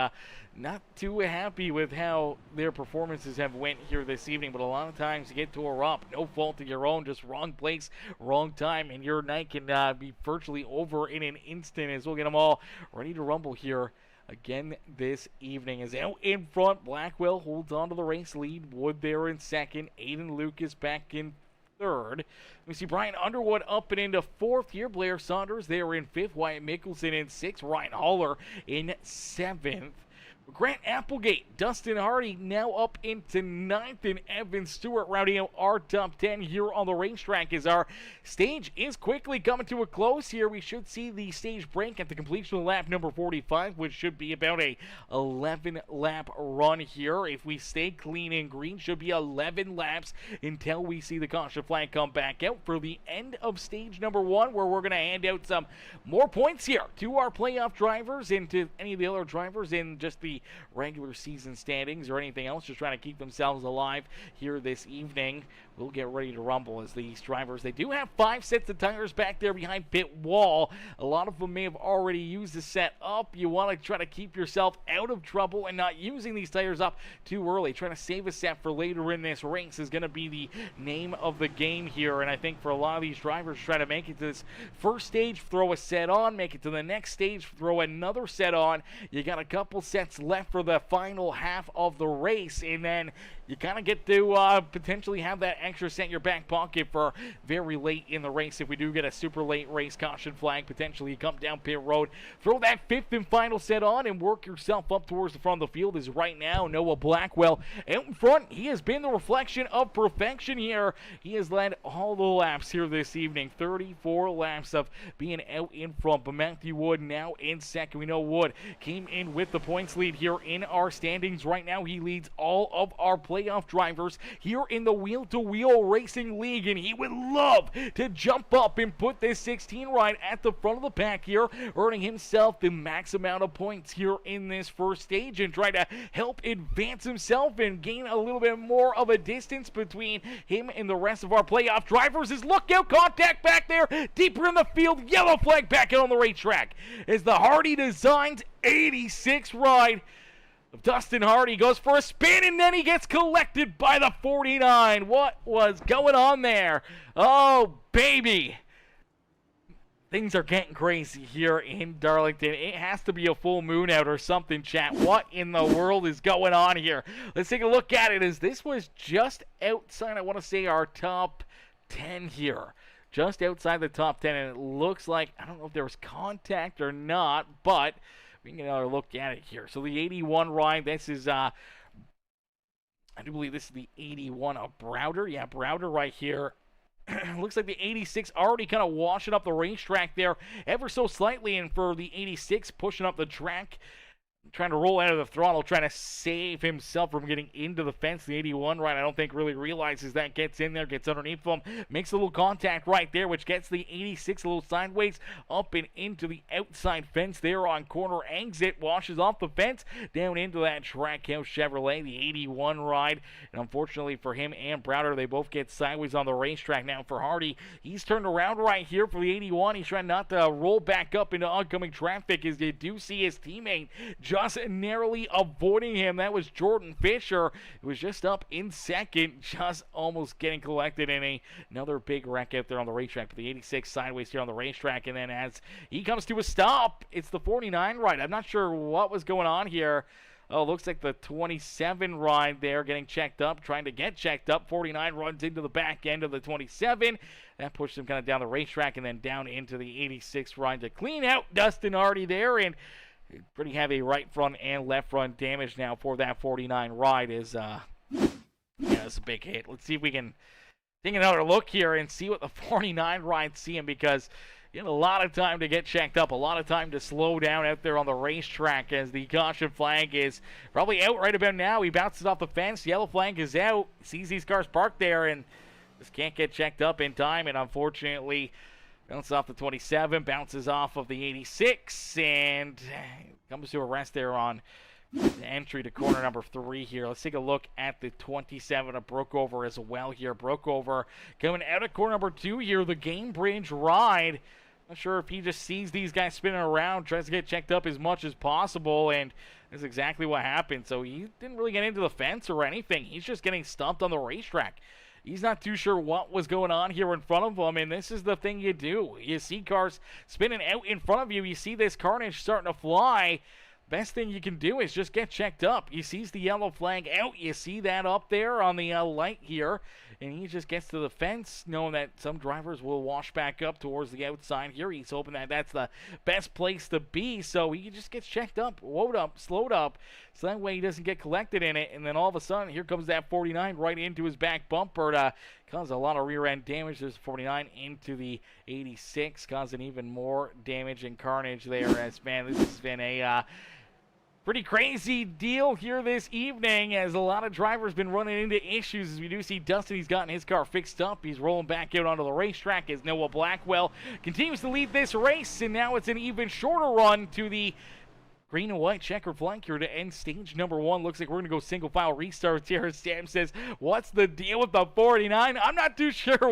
not too happy with how their performances have went here this evening. But a lot of times you get tore up, no fault of your own, just wrong place, wrong time, and your night can be virtually over in an instant, as we'll get them all ready to rumble here again this evening. As out in front, Blackwell holds on to the race lead. Wood there in second, Aiden Lucas back in third. We see Brian Underwood up and into fourth here. Blair Saunders there in fifth. Wyatt Mickelson in sixth. Ryan Haller in seventh. Grant Applegate, Dustin Hardy now up into ninth, and Evan Stewart rounding out our top 10 here on the racetrack, as our stage is quickly coming to a close here. We should see the stage break at the completion of lap number 45, which should be about a 11-lap run here. If we stay clean and green, should be 11 laps until we see the caution flag come back out for the end of stage number 1, where we're going to hand out some more points here to our playoff drivers and to any of the other drivers in just the regular season standings or anything else, just trying to keep themselves alive here this evening. We'll get ready to rumble as these drivers, they do have 5 sets of tires back there behind pit wall. A lot of them may have already used the set up. You want to try to keep yourself out of trouble and not using these tires up too early. Trying to save a set for later in this race is going to be the name of the game here, and I think for a lot of these drivers, try to make it to this first stage, throw a set on, make it to the next stage, throw another set on. You got a couple sets left for the final half of the race, and then you kind of get to potentially have that extra set in your back pocket for very late in the race. If we do get a super late race caution flag, potentially you come down pit road, throw that fifth and final set on, and work yourself up towards the front of the field. Is right now Noah Blackwell out in front. He has been the reflection of perfection here. He has led all the laps here this evening, 34 laps of being out in front. But Matthew Wood now in second. We know Wood came in with the points lead here in our standings. Right now he leads all of our playoff drivers here in the wheel-to-wheel racing league, and he would love to jump up and put this 16 ride at the front of the pack here, earning himself the max amount of points here in this first stage, and try to help advance himself and gain a little bit more of a distance between him and the rest of our playoff drivers. Is look out, contact back there deeper in the field, yellow flag back out on the racetrack as the Hardy Designs 86 ride of Dustin Hardy goes for a spin, and then he gets collected by the 49. What was going on there? Oh, baby. Things are getting crazy here in Darlington. It has to be a full moon out or something, chat. What in the world is going on here? Let's take a look at it, as this was just outside, I want to say, our top 10 here. Just outside the top 10, and it looks like, I don't know if there was contact or not, but we can get another look at it here. So the 81 ride, this is, I do believe this is the 81 of Browder. Yeah, Browder right here looks like the 86 already kind of washing up the racetrack there ever so slightly, and for the 86 pushing up the track, trying to roll out of the throttle, trying to save himself from getting into the fence. The 81 right, I don't think really realizes that, gets in there, gets underneath him, makes a little contact right there, which gets the 86 a little sideways up and into the outside fence there on corner exit, washes off the fence, down into that Trackhouse Chevrolet, the 81 ride, and unfortunately for him and Browder, they both get sideways on the racetrack. Now for Hardy, he's turned around right here for the 81. He's trying not to roll back up into oncoming traffic, as you do see his teammate just narrowly avoiding him. That was Jordan Fisher. It was just up in second, just almost getting collected in another big wreck out there on the racetrack. But the 86 sideways here on the racetrack, and then as he comes to a stop, it's the 49 ride. I'm not sure what was going on here. Oh, looks like the 27 ride there getting checked up, trying to get checked up. 49 runs into the back end of the 27. That pushed him kind of down the racetrack and then down into the 86 ride to clean out Dustin Hardy there, and pretty heavy right front and left front damage now for that 49 ride. Is yeah, it's a big hit. Let's see if we can take another look here and see what the 49 ride's seeing, because you had a lot of time to get checked up, a lot of time to slow down out there on the racetrack, as the caution flag is probably out right about now. He bounces off the fence, yellow flag is out, sees these cars parked there, and just can't get checked up in time, and unfortunately bounces off the 27, bounces off of the 86, and comes to a rest there on the entry to corner number 3 here. Let's take a look at the 27 of Brookover as well here. Brookover coming out of corner number 2 here, the Game Bridge ride. Not sure if he just sees these guys spinning around, tries to get checked up as much as possible, and that's exactly what happened. So he didn't really get into the fence or anything. He's just getting stumped on the racetrack. He's not too sure what was going on here in front of him, and this is the thing you do. You see cars spinning out in front of you. You see this carnage starting to fly. Best thing you can do is just get checked up. He sees the yellow flag out. You see that up there on the light here, and he just gets to the fence, knowing that some drivers will wash back up towards the outside here. He's hoping that that's the best place to be, so he just gets checked up, slowed up, so that way he doesn't get collected in it. And then all of a sudden, here comes that 49 right into his back bumper to cause a lot of rear-end damage. There's 49 into the 86, causing even more damage and carnage there. As, man, this has been a pretty crazy deal here this evening, as a lot of drivers been running into issues. As we do see Dustin, he's gotten his car fixed up. He's rolling back out onto the racetrack as Noah Blackwell continues to lead this race, and now it's an even shorter run to the green and white checkered flag here to end stage number 1. Looks like we're going to go single file restarts here. Sam says, what's the deal with the 49? I'm not too sure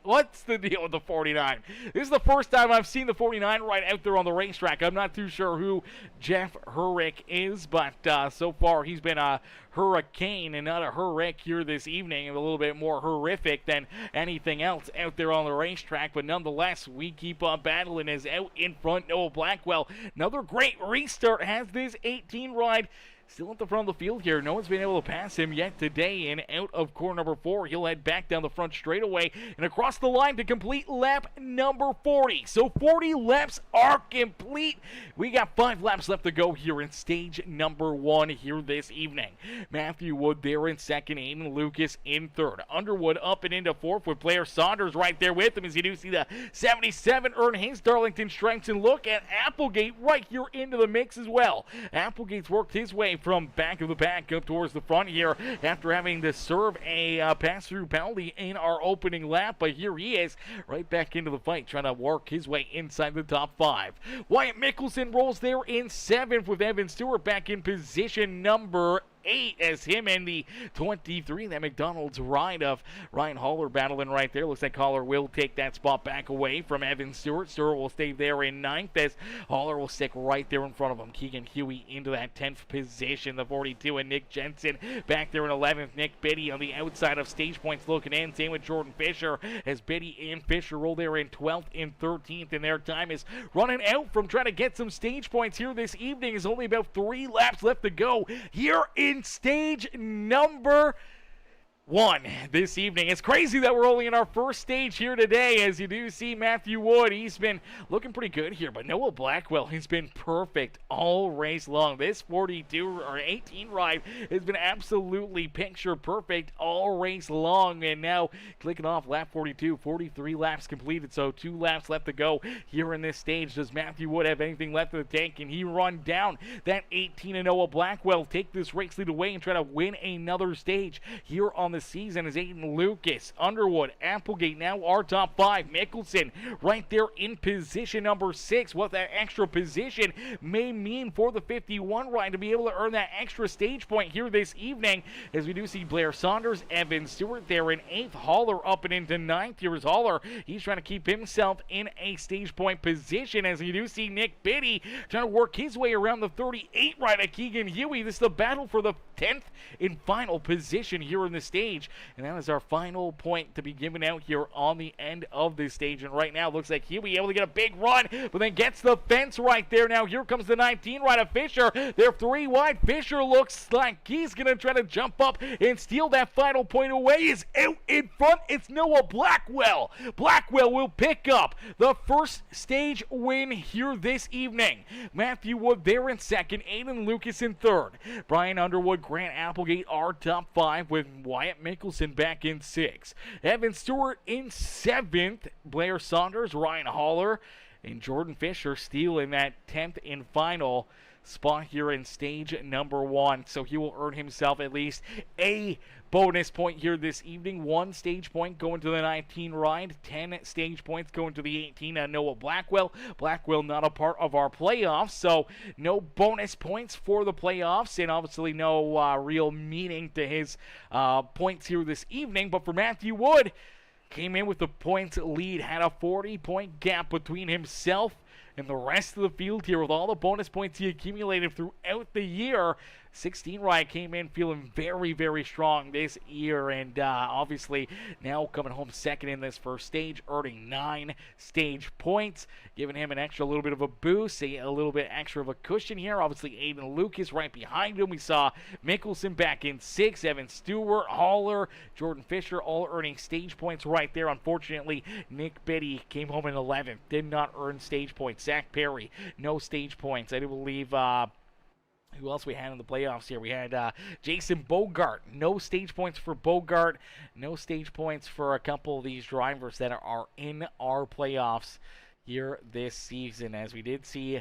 what's the deal with the 49? This is the first time I've seen the 49 right out there on the racetrack. I'm not too sure who Jeff Hurrick is, but so far he's been a hurricane and not a Hurrick here this evening. A little bit more horrific than anything else out there on the racetrack, but nonetheless, we keep on battling. As out in front, Noah Blackwell. Another great restart has this 18 ride. Still at the front of the field here. No one's been able to pass him yet today. And out of corner number 4, he'll head back down the front straightaway and across the line to complete lap number 40. So 40 laps are complete. We got 5 laps left to go here in stage number 1 here this evening. Matthew Wood there in second, Aiden Lucas in third. Underwood up and into fourth with Blair Saunders right there with him, as you do see the 77 earn his Darlington stripes. And look at Applegate right here into the mix as well. Applegate's worked his way from back of the pack up towards the front here after having to serve a pass-through penalty in our opening lap, but here he is right back into the fight, trying to work his way inside the top 5. Wyatt Mickelson rolls there in 7th with Evan Stewart back in position number 8 as him and the 23, that McDonald's ride of Ryan Haller battling right there. Looks like Haller will take that spot back away from Evan Stewart. Stewart will stay there in 9th as Haller will stick right there in front of him. Keegan Huey into that 10th position, the 42, and Nick Jensen back there in 11th. Nick Biddy on the outside of stage points looking in. Same with Jordan Fisher as Biddy and Fisher roll there in 12th and 13th, and their time is running out from trying to get some stage points here this evening. There's only about 3 laps left to go here in stage number one this evening. It's crazy that we're only in our first stage here today, as you do see Matthew Wood. He's been looking pretty good here, but Noah Blackwell, he's been perfect all race long. This 42 or 18 ride has been absolutely picture perfect all race long, and now clicking off lap 42, 43 laps completed, so 2 laps left to go here in this stage. Does Matthew Wood have anything left in the tank? Can he run down that 18 and Noah Blackwell, take this race lead away and try to win another stage here on the season? As Aiden Lucas, Underwood, Applegate now our top 5. Mickelson right there in position number 6. What that extra position may mean for the 51 ride to be able to earn that extra stage point here this evening, as we do see Blair Saunders, Evan Stewart there in 8th, Haller up and into 9th. Here's Haller, he's trying to keep himself in a stage point position, as you do see Nick Biddy trying to work his way around the 38 ride at Keegan Huey. This is the battle for the 10th and final position here in the stage. And that is our final point to be given out here on the end of this stage. And right now, looks like Huey able to get a big run, but then gets the fence right there. Now here comes the 19 right of Fisher. They're 3 wide. Fisher looks like he's going to try to jump up and steal that final point away. Is out in front. It's Noah Blackwell. Blackwell will pick up the first stage win here this evening. Matthew Wood there in second. Aiden Lucas in third. Brian Underwood, Grant Applegate are top 5, with Wyatt Mickelson back in 6th. Evan Stewart in 7th. Blair Saunders, Ryan Haller, and Jordan Fisher stealing that 10th and final spot here in stage number 1. So he will earn himself at least a bonus point here this evening. 1 stage point going to the 19 ride, 10 stage points going to the 18 on Noah Blackwell. Blackwell not a part of our playoffs, so no bonus points for the playoffs, and obviously no real meaning to his points here this evening. But for Matthew Wood, came in with the points lead, had a 40-point gap between himself and the rest of the field here with all the bonus points he accumulated throughout the year. 16 ride came in feeling very, very strong this year, and obviously now coming home second in this first stage, earning 9 stage points, giving him an extra little bit of a boost, a little bit extra of a cushion here. Obviously Aiden Lucas right behind him. We saw Mickelson back in 6th, Evan Stewart, Haller, Jordan Fisher all earning stage points right there. Unfortunately, Nick Biddy came home in 11th, did not earn stage points. Zach Perry, no stage points. I do believe who else we had in the playoffs here? We had Jason Bogart. No stage points for Bogart. No stage points for a couple of these drivers that are in our playoffs here this season, as we did see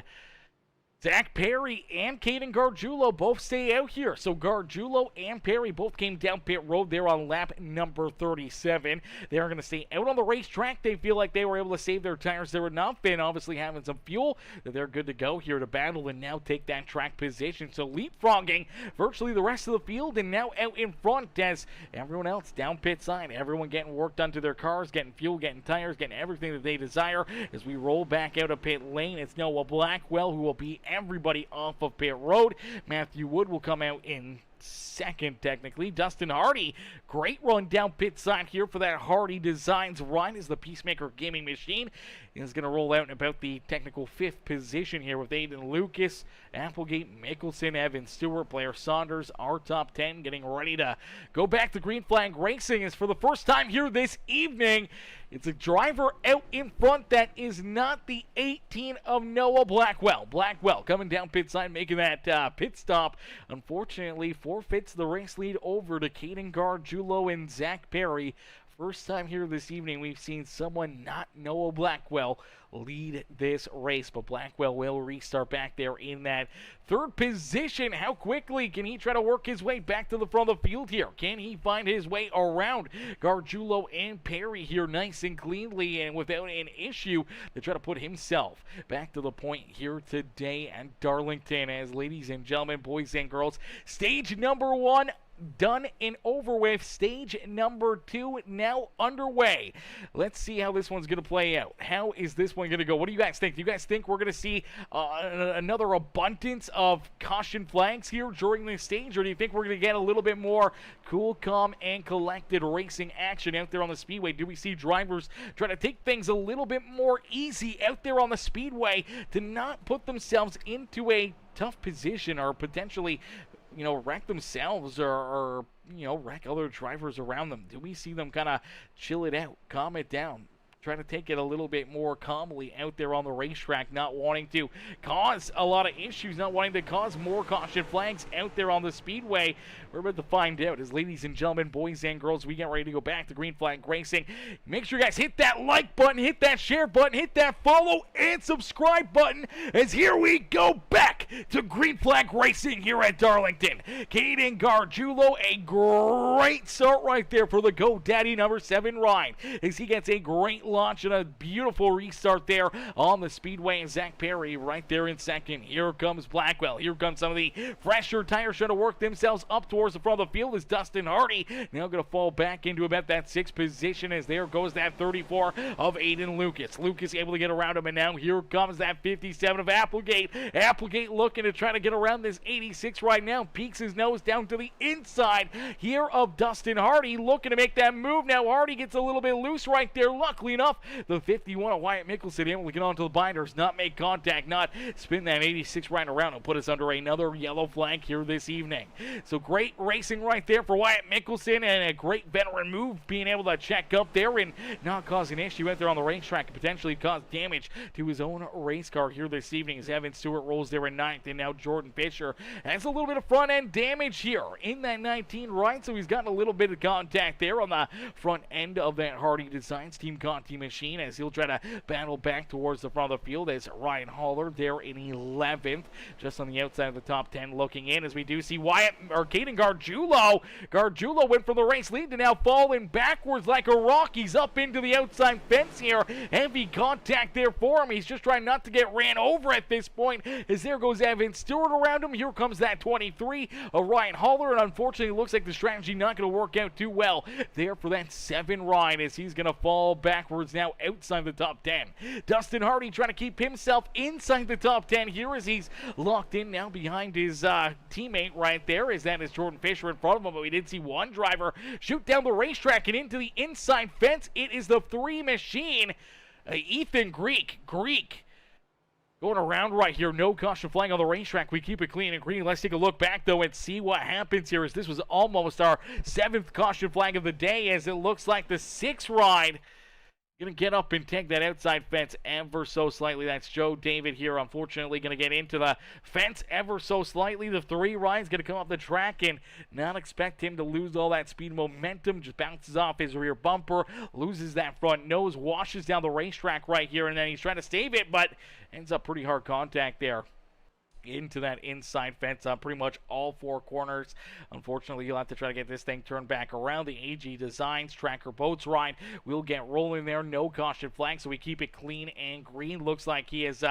Zach Perry and Caden Gargiulo both stay out here. So Gargiulo and Perry both came down pit road there on lap number 37. They are going to stay out on the racetrack. They feel like they were able to save their tires there enough, and obviously having some fuel, that they're good to go here to battle and now take that track position. So leapfrogging virtually the rest of the field, and now out in front as everyone else down pit side. Everyone getting work done to their cars, getting fuel, getting tires, getting everything that they desire. As we roll back out of pit lane, it's Noah Blackwell who will be everybody off of pit road. Matthew Wood will come out in second, technically. Dustin Hardy, great run down pit side here for that Hardy Designs ride as the PeaceMaker Gaming Machine is going to roll out in about the technical 5th position here with Aiden Lucas, Applegate, Mickelson, Evan Stewart, Blair Saunders, our top 10 getting ready to go back to green flag racing. As for the first time here this evening, it's a driver out in front that is not the 18 of Noah Blackwell. Blackwell coming down pit side, making that pit stop. Unfortunately, forfeits the race lead over to Caden Gargiulo and Zach Perry. First time here this evening we've seen someone not Noah Blackwell lead this race, but Blackwell will restart back there in that 3rd position. How quickly can he try to work his way back to the front of the field here? Can he find his way around Gargiulo and Perry here nice and cleanly and without an issue to try to put himself back to the point here today at Darlington? As ladies and gentlemen, boys and girls, stage number 1 done and over with. Stage number 2 now underway. Let's see how this one's going to play out. How is this one going to go? What do you guys think? Do you guys think we're going to see another abundance of caution flags here during this stage, or do you think we're going to get a little bit more cool, calm, and collected racing action out there on the speedway? Do we see drivers try to take things a little bit more easy out there on the speedway to not put themselves into a tough position or potentially wreck themselves or wreck other drivers around them? Do we see them kind of chill it out, calm it down, try to take it a little bit more calmly out there on the racetrack, not wanting to cause a lot of issues, not wanting to cause more caution flags out there on the speedway? We're about to find out as, ladies and gentlemen, boys and girls, we get ready to go back to green flag racing. Make sure you guys hit that like button, hit that share button, hit that follow and subscribe button, as here we go back to green flag racing here at Darlington. Caden Gargiulo, a great start right there for the GoDaddy number 7 ride, as he gets a great launch and a beautiful restart there on the speedway. And Zach Perry right there in second. Here comes Blackwell. Here comes some of the fresher tires trying to work themselves up towards the front of the field, is Dustin Hardy now going to fall back into about that 6th position, as there goes that 34 of Aiden Lucas. Lucas able to get around him, and now here comes that 57 of Applegate. Applegate looking to try to get around this 86 right now. Peeks his nose down to the inside here of Dustin Hardy, looking to make that move. Now Hardy gets a little bit loose right there. Luckily enough, the 51 of Wyatt Mickelson able to get onto the binders, not make contact, not spin that 86 right around, and put us under another yellow flag here this evening. So great racing right there for Wyatt Mickelson, and a great veteran move, being able to check up there and not cause an issue out there on the racetrack and potentially cause damage to his own race car here this evening, as Evan Stewart rolls there in 9th, and now Jordan Fisher has a little bit of front end damage here in that 19 right, so he's gotten a little bit of contact there on the front end of that Hardy Designs Team Conti machine, as he'll try to battle back towards the front of the field, as Ryan Haller there in 11th, just on the outside of the top 10 looking in, as we do see Caden Gargiulo. Gargiulo went from the race lead to now falling backwards like a rock. He's up into the outside fence here. Heavy contact there for him. He's just trying not to get ran over at this point, as there goes Evan Stewart around him. Here comes that 23 of Ryan Haller, and unfortunately it looks like the strategy not going to work out too well there for that 7 ride, as he's going to fall backwards now outside the top 10. Dustin Hardy trying to keep himself inside the top 10 here, as he's locked in now behind his teammate right there, as that is Jordan Fisher in front of him. But we did see one driver shoot down the racetrack and into the inside fence. It is the 3 machine, Ethan Greek going around right here. No caution flag on the racetrack. We keep it clean and green. Let's take a look back, though, and see what happens here, as this was almost our 7th caution flag of the day, as it looks like the 6 ride going to get up and take that outside fence ever so slightly. That's Joe David here, unfortunately, going to get into the fence ever so slightly. The 3 ride's going to come up the track, and not expect him to lose all that speed momentum. Just bounces off his rear bumper, loses that front nose, washes down the racetrack right here, and then he's trying to save it, but ends up pretty hard contact there into that inside fence on pretty much all 4 corners. Unfortunately, you'll have to try to get this thing turned back around. The AG Designs Tracker Boats ride will get rolling there. No caution flag, so we keep it clean and green. Looks like he has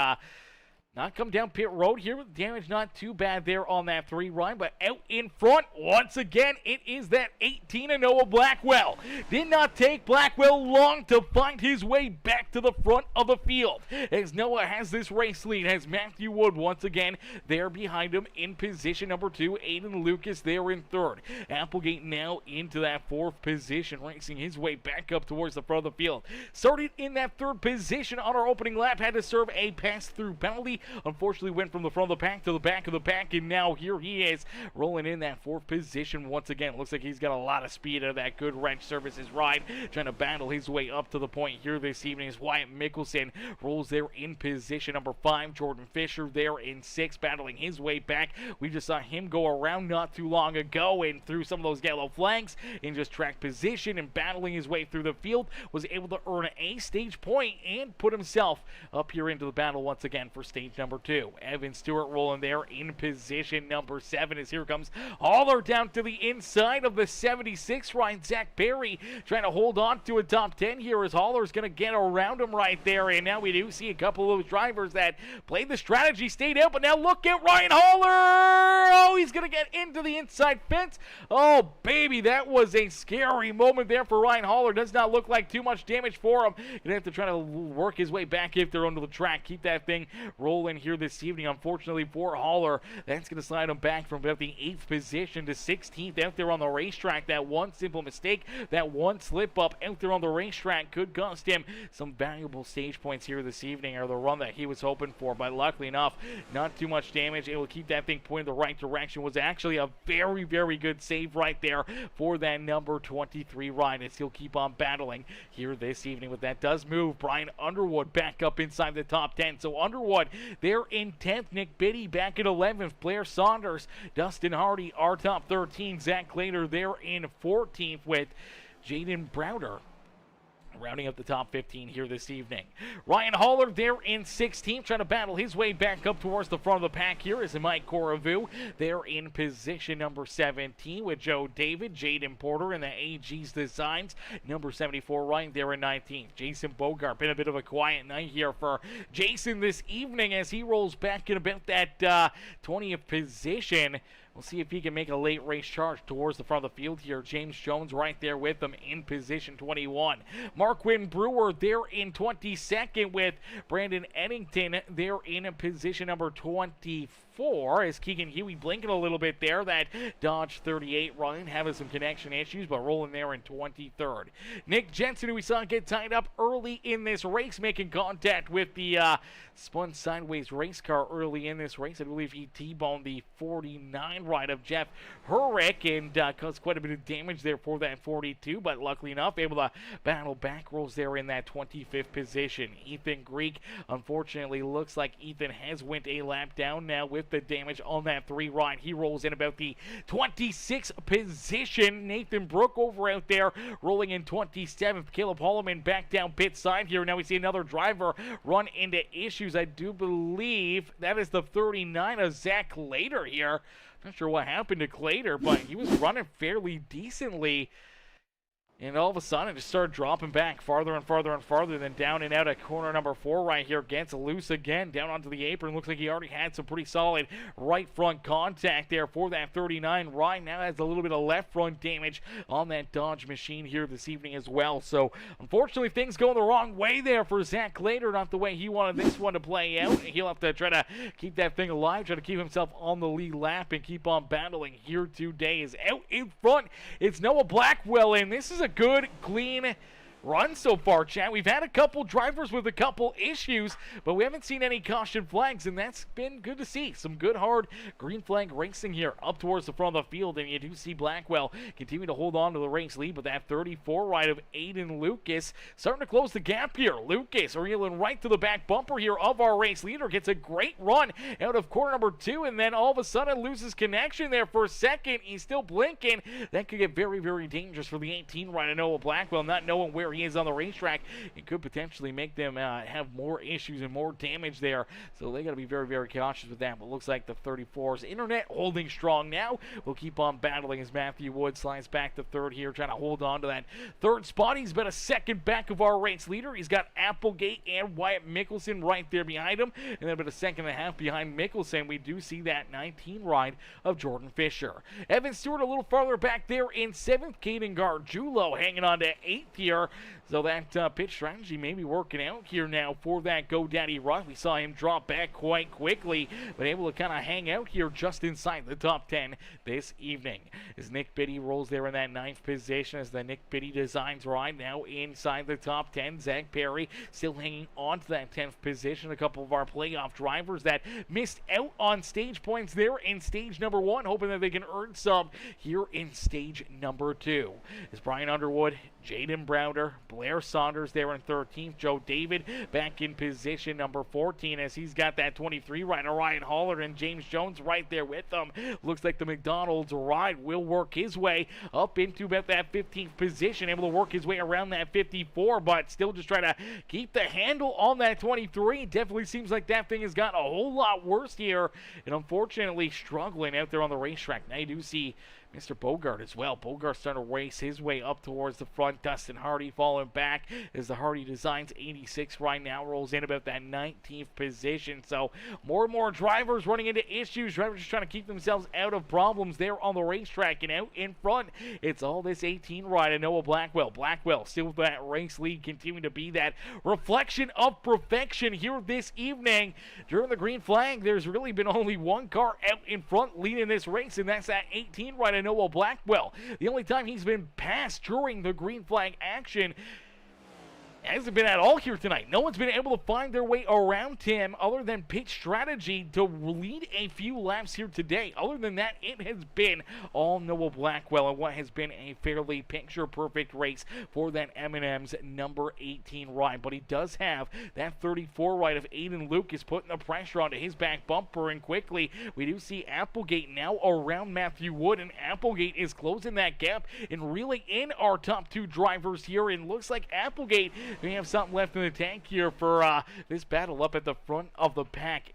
not come down pit road here with damage. Not too bad there on that 3 ride, but out in front once again, it is that 18 of Noah Blackwell. Did not take Blackwell long to find his way back to the front of the field, as Noah has this race lead, has Matthew Wood once again there behind him in position number 2. Aiden Lucas there in 3rd. Applegate now into that 4th position, racing his way back up towards the front of the field. Started in that 3rd position on our opening lap, had to serve a pass-through penalty. Unfortunately went from the front of the pack to the back of the pack, and now here he is rolling in that 4th position once again. Looks like he's got a lot of speed out of that good wrench services ride, trying to battle his way up to the point here this evening, as Wyatt Mickelson rolls there in position number 5. Jordan Fisher there in 6, battling his way back. We just saw him go around not too long ago and through some of those yellow flags in just track position, and battling his way through the field was able to earn a stage point and put himself up here into the battle once again for stage number 2. Evan Stewart rolling there in position number 7, as here comes Haller down to the inside of the 76 ride. Zach Perry trying to hold on to a top 10 here, as Haller's going to get around him right there, and now we do see a couple of those drivers that played the strategy, stayed out, but now look at Ryan Haller! Oh, he's going to get into the inside fence. Oh, baby, that was a scary moment there for Ryan Haller. Does not look like too much damage for him. Going to have to try to work his way back if they're onto the track, keep that thing rolling roll in here this evening. Unfortunately for Haller, that's going to slide him back from about the 8th position to 16th out there on the racetrack. That one simple mistake, that one slip up out there on the racetrack could cost him some valuable stage points here this evening, or the run that he was hoping for. But luckily enough, not too much damage, able to keep that thing pointed the right direction. Was actually a very, very good save right there for that number 23 ride, as he'll keep on battling here this evening. But that does move Brian Underwood back up inside the top 10. So Underwood, they're in 10th. Nick Biddy back at 11th. Blair Saunders, Dustin Hardy are top 13. Zach Glader, they're in 14th with Jaden Browder rounding up the top 15 here this evening. Ryan Haller there in 16th, trying to battle his way back up towards the front of the pack here is Mike Coravu. They're in position number 17 with Joe David, Jaden Porter, and the AG's Designs. Number 74 right there in 19th. Jason Bogart, been a bit of a quiet night here for Jason this evening as he rolls back in about that 20th position. We'll see if he can make a late race charge towards the front of the field here. James Jones right there with him in position 21. Marquin Brewer there in 22nd with Brandon Eddington there in position number 24. As Keegan Huey blinking a little bit there. That Dodge 38 Ryan having some connection issues, but rolling there in 23rd. Nick Jensen, who we saw get tied up early in this race, making contact with the spun sideways race car early in this race. I believe he T-boned the 49 ride of Jeff Hurrick and caused quite a bit of damage there for that 42, but luckily enough able to battle back rolls there in that 25th position. Ethan Greek, unfortunately, looks like Ethan has went a lap down now with the damage on that 3 ride. He rolls in about the 26th position. Nathan Brook over out there rolling in 27th. Caleb Holloman back down pit side here. Now we see another driver run into issues. I do believe that is the 39 of Zach Glader here. Not sure what happened to Glader, but he was running fairly decently. And all of a sudden, it just started dropping back farther and farther and farther, then down and out at corner number 4 right here. Gets loose again, down onto the apron. Looks like he already had some pretty solid right front contact there for that 39. Ryan now has a little bit of left front damage on that Dodge machine here this evening as well. So, unfortunately, things going the wrong way there for Zach Glader, not the way he wanted this one to play out. He'll have to try to keep that thing alive, try to keep himself on the lead lap and keep on battling here today. Is out in front. It's Noah Blackwell, and this is a good, clean run so far, Chad. We've had a couple drivers with a couple issues, but we haven't seen any caution flags, and that's been good to see. Some good, hard green flag racing here up towards the front of the field, and you do see Blackwell continue to hold on to the race lead, but that 34 ride of Aiden Lucas starting to close the gap here. Lucas reeling right to the back bumper here of our race leader, gets a great run out of corner number 2, and then all of a sudden loses connection there for a second. He's still blinking. That could get very, very dangerous for the 18 ride of Noah Blackwell, not knowing where he is on the racetrack. It could potentially make them have more issues and more damage there, so they got to be very, very cautious with that. But looks like the 34's internet holding strong now. We'll keep on battling as Matthew Wood slides back to 3rd here, trying to hold on to that 3rd spot. He's been a second back of our race leader. He's got Applegate and Wyatt Mickelson right there behind him, and then about a second and a half behind Mickelson. We do see that 19 ride of Jordan Fisher. Evan Stewart a little farther back there in 7th. Caden Gargiulo hanging on to 8th here. So that pitch strategy may be working out here now for that GoDaddy Rush. We saw him drop back quite quickly, but able to kind of hang out here just inside the top 10 this evening. As Nick Biddy rolls there in that 9th position as the Nick Biddy Designs ride now inside the top 10. Zach Perry still hanging on to that 10th position. A couple of our playoff drivers that missed out on stage points there in stage number 1, hoping that they can earn some here in stage number 2. As Brian Underwood, Jaden Browder, Blair Saunders there in 13th. Joe David back in position number 14 as he's got that 23 rider. Ryan Haller and James Jones right there with them. Looks like the McDonald's ride will work his way up into about that 15th position. Able to work his way around that 54, but still just trying to keep the handle on that 23. Definitely seems like that thing has gotten a whole lot worse here, and unfortunately struggling out there on the racetrack. Now you do see Mr. Bogart as well. Bogart starting to race his way up towards the front. Dustin Hardy falling back as the Hardy Designs 86 right now rolls in about that 19th position. So more and more drivers running into issues. Drivers just trying to keep themselves out of problems there on the racetrack. And out in front, it's all this 18 ride of Noah Blackwell. Blackwell still with that race lead, continuing to be that reflection of perfection here this evening. During the green flag, there's really been only one car out in front leading this race, and that's that 18 ride of Noah Blackwell. The only time he's been passed during the green flag action hasn't been at all here tonight. No one's been able to find their way around him other than pit strategy to lead a few laps here today. Other than that, it has been all Noah Blackwell and what has been a fairly picture-perfect race for that M&M's number 18 ride. But he does have that 34 ride of Aiden Lucas putting the pressure onto his back bumper, and quickly we do see Applegate now around Matthew Wood, and Applegate is closing that gap and really in our top two drivers here, and looks like Applegate we have something left in the tank here for this battle up at the front of the pack.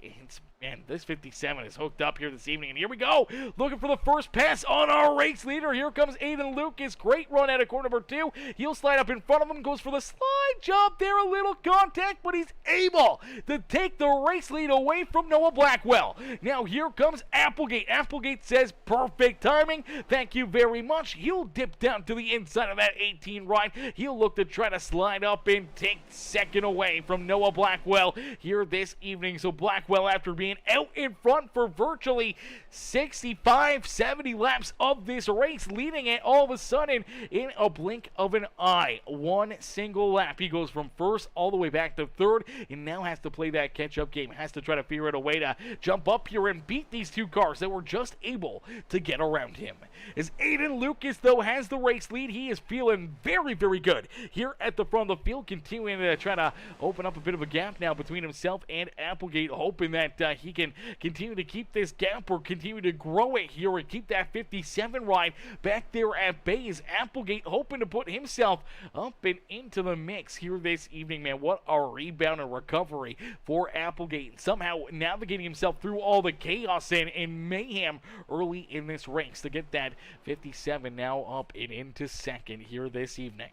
Man, this 57 is hooked up here this evening. And here we go. Looking for the first pass on our race leader. Here comes Aiden Lucas. Great run out of corner number 2. He'll slide up in front of him. Goes for the slide job there. A little contact, but he's able to take the race lead away from Noah Blackwell. Now here comes Applegate. Applegate says perfect timing. Thank you very much. He'll dip down to the inside of that 18 ride. He'll look to try to slide up and take second away from Noah Blackwell here this evening. So Blackwell, after being out in front for virtually 65, 70 laps of this race, leading it all of a sudden in a blink of an eye. One single lap. He goes from first all the way back to third and now has to play that catch-up game. Has to try to figure out a way to jump up here and beat these two cars that were just able to get around him. As Aiden Lucas, though, has the race lead, he is feeling very, very good here at the front of the field, continuing to try to open up a bit of a gap now between himself and Applegate, hoping that he can continue to keep this gap or continue to grow it here and keep that 57 ride back there at bay. As Applegate hoping to put himself up and into the mix here this evening. Man, what a rebound and recovery for Applegate, somehow navigating himself through all the chaos and mayhem early in this race to get that 57 now up and into second here this evening.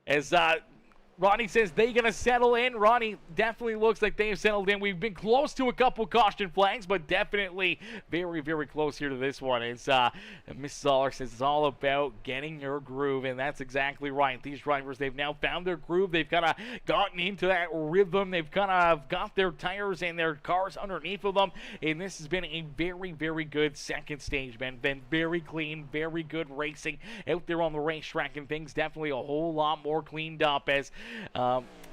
As Ronnie says they're going to settle in. Ronnie definitely looks like they've settled in. We've been close to a couple caution flags, but definitely very, very close here to this one. It's Miss Zoller says it's all about getting your groove, and that's exactly right. These drivers, they've now found their groove. They've kind of gotten into that rhythm. They've kind of got their tires and their cars underneath of them, and this has been a very, very good second stage, man. Been very clean, very good racing out there on the racetrack, and things definitely a whole lot more cleaned up. As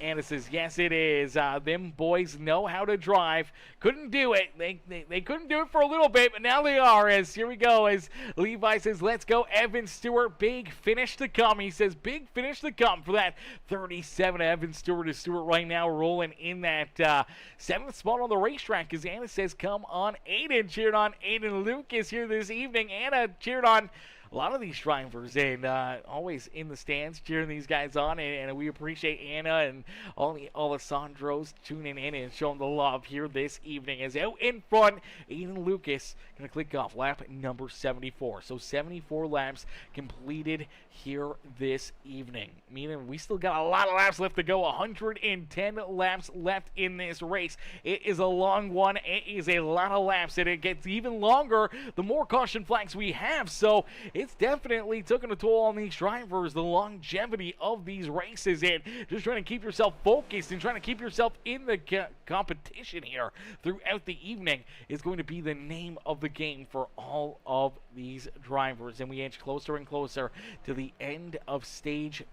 Anna says, yes, it is. Them boys know how to drive. Couldn't do it. They couldn't do it for a little bit, but now they are. As here we go. As Levi says, let's go, Evan Stewart. Big finish to come. He says, big finish to come for that 37. Evan Stewart is Stewart right now rolling in that 7th spot on the racetrack. As Anna says, come on, Aiden. Cheered on Aiden Lucas here this evening. Anna cheered on a lot of these drivers, and always in the stands cheering these guys on, and we appreciate Anna and all the Alessandros tuning in and showing the love here this evening. As out in front, Aiden Lucas going to click off lap number 74. So 74 laps completed here this evening, meaning we still got a lot of laps left to go. 110 laps left in this race. It is a long one. It is a lot of laps, and it gets even longer the more caution flags we have. So it's definitely taking a toll on these drivers, the longevity of these races, and just trying to keep yourself focused and trying to keep yourself in the competition here throughout the evening is going to be the name of the game for all of these drivers. And we inch closer and closer to the end of stage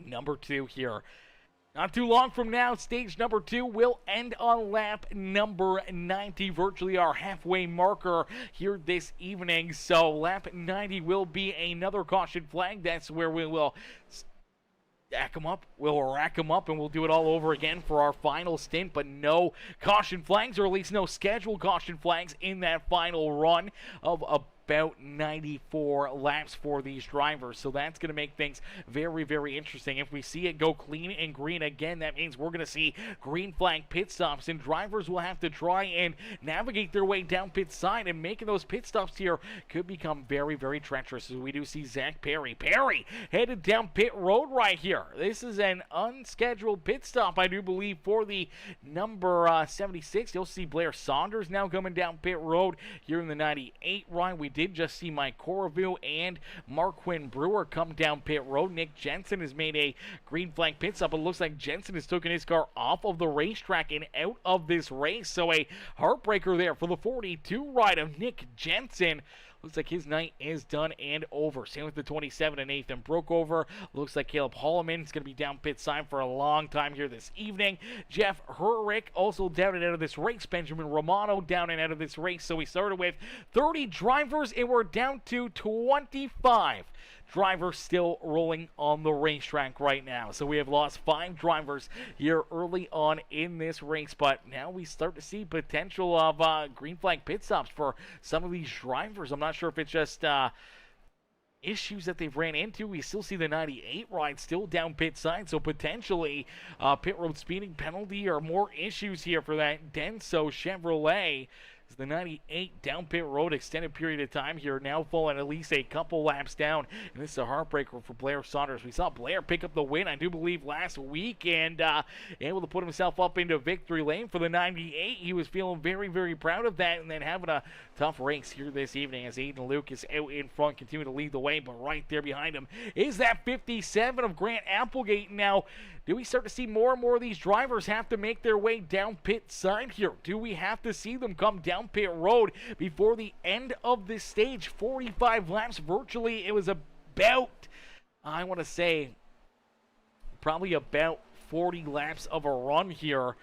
number 2 here. Not too long from now, stage number 2 will end on lap number 90, virtually our halfway marker here this evening. So lap 90 will be another caution flag. That's where we will stack them up. We'll rack them up, and we'll do it all over again for our final stint, but no caution flags, or at least no scheduled caution flags in that final run of a about 94 laps for these drivers. So that's going to make things very, very interesting. If we see it go clean and green again, that means we're going to see green flag pit stops, and drivers will have to try and navigate their way down pit side, and making those pit stops here could become very, very treacherous. So we do see Zach Perry headed down pit road right here. This is an unscheduled pit stop, I do believe, for the number 76. You'll see Blair Saunders now coming down pit road here in the 98 run. We did just see Mike Corriveau and Marquin Brewer come down pit road. Nick Jensen has made a green flag pit stop. It looks like Jensen has taken his car off of the racetrack and out of this race. So a heartbreaker there for the 42 ride of Nick Jensen. Looks like his night is done and over. Same with the 27 and Nathan Brookover. Looks like Caleb Holloman is going to be down pit side for a long time here this evening. Jeff Herrick also down and out of this race. Benjamin Romano down and out of this race. So we started with 30 drivers and we're down to 25 drivers still rolling on the racetrack right now. So we have lost 5 drivers here early on in this race, but now we start to see potential of green flag pit stops for some of these drivers. I'm not sure if it's just issues that they've ran into. We still see the 98 ride still down pit side, so potentially pit road speeding penalty or more issues here for that Denso Chevrolet. The 98 down pit road extended period of time here, now falling at least a couple laps down, and this is a heartbreaker for Blair Saunders. We saw Blair pick up the win, I do believe, last week, and able to put himself up into victory lane for the 98. He was feeling very, very proud of that, and then having a tough race here this evening as Aiden Lucas out in front, continue to lead the way, but right there behind him is that 57 of Grant Applegate. Now, do we start to see more and more of these drivers have to make their way down pit side here? Do we have to see them come down pit road before the end of this stage? 45 laps virtually. It was about, I want to say, probably about 40 laps of a run here.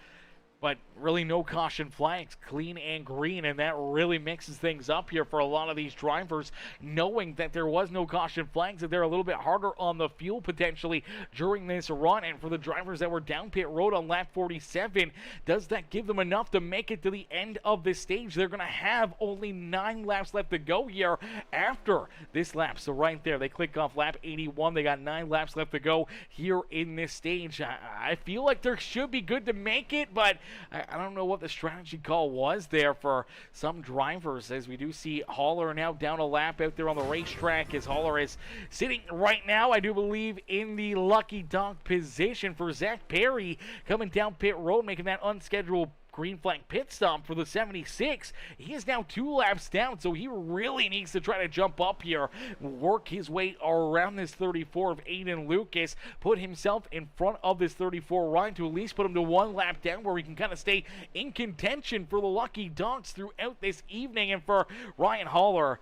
But really no caution flags, clean and green, and that really mixes things up here for a lot of these drivers, knowing that there was no caution flags, that they're a little bit harder on the fuel potentially during this run. And for the drivers that were down pit road on lap 47, does that give them enough to make it to the end of this stage? They're going to have only 9 laps left to go here after this lap. So right there, they click off lap 81. They got 9 laps left to go here in this stage. I feel like they should be good to make it, but I don't know what the strategy call was there for some drivers, as we do see Haller now down a lap out there on the racetrack, as Haller is sitting right now, I do believe, in the lucky dog position for Zach Perry coming down pit road, making that unscheduled green flag pit stop for the 76. He is now 2 laps down, so he really needs to try to jump up here, work his way around this 34 of Aiden Lucas, put himself in front of this 34 ride to at least put him to 1 lap down, where he can kind of stay in contention for the lucky dogs throughout this evening. And for Ryan Haller,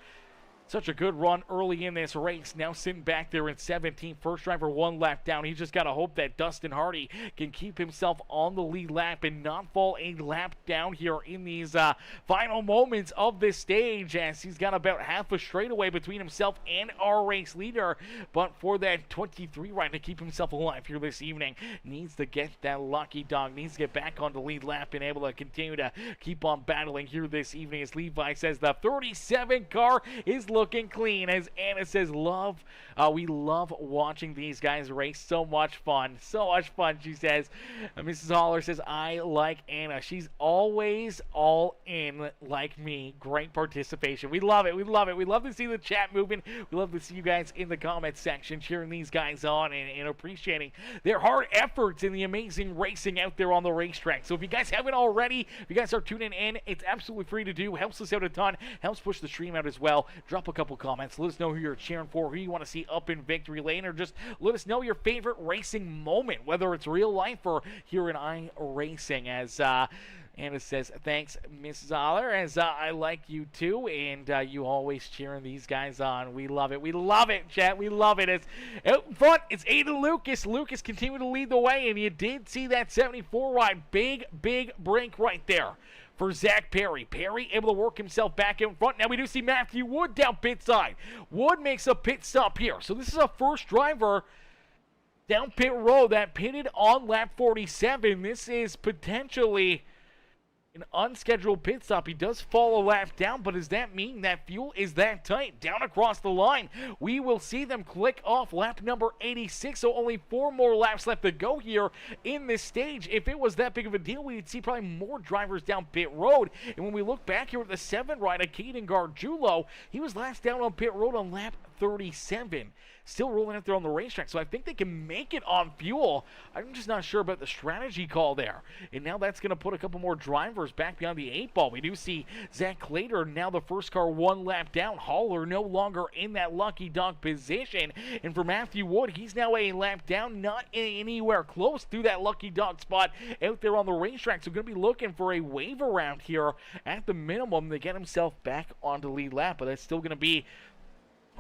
such a good run early in this race. Now sitting back there in 17th. First driver 1 lap down. He's just got to hope that Dustin Hardy can keep himself on the lead lap and not fall a lap down here in these final moments of this stage, as he's got about half a straightaway between himself and our race leader. But for that 23 ride to keep himself alive here this evening, needs to get that lucky dog, needs to get back on the lead lap and able to continue to keep on battling here this evening, as Levi says the 37 car is looking clean. As Anna says, we love watching these guys race. So much fun, she says. Mrs. Haller says, I like Anna, she's always all in like me. Great participation. We love it. We love to see the chat moving. We love to see you guys in the comment section cheering these guys on and appreciating their hard efforts in the amazing racing out there on the racetrack. So if you guys haven't already, if you guys are tuning in, it's absolutely free to do. Helps us out a ton, helps push the stream out as well. Drop a couple comments, let us know who you're cheering for, who you want to see up in victory lane, or just let us know your favorite racing moment, whether it's real life or here in iRacing. As Anna says, thanks, Mrs. Aller, as I like you too, and you always cheering these guys on. We love it, chat, we love it. As out in front, it's Aiden Lucas. Lucas continued to lead the way, and you did see that 74 ride. Big break right there for Zach Perry. Perry able to work himself back in front. Now we do see Matthew Wood down pit side. Wood makes a pit stop here. So this is a first driver down pit road that pitted on lap 47. This is potentially an unscheduled pit stop. He does fall a lap down, but does that mean that fuel is that tight down across the line? We will see them click off lap number 86, so only 4 more laps left to go here in this stage. If it was that big of a deal, we'd see probably more drivers down pit road. And when we look back here at the 7 rider, Caden Gargiulo, he was last down on pit road on lap 37. Still rolling out there on the racetrack, so I think they can make it on fuel. I'm just not sure about the strategy call there. And now that's going to put a couple more drivers back behind the 8 ball. We do see Zach Clater, now the first car 1 lap down. Haller no longer in that lucky dog position. And for Matthew Wood, he's now a lap down, not anywhere close to that lucky dog spot out there on the racetrack. So going to be looking for a wave around here at the minimum to get himself back onto lead lap. But that's still going to be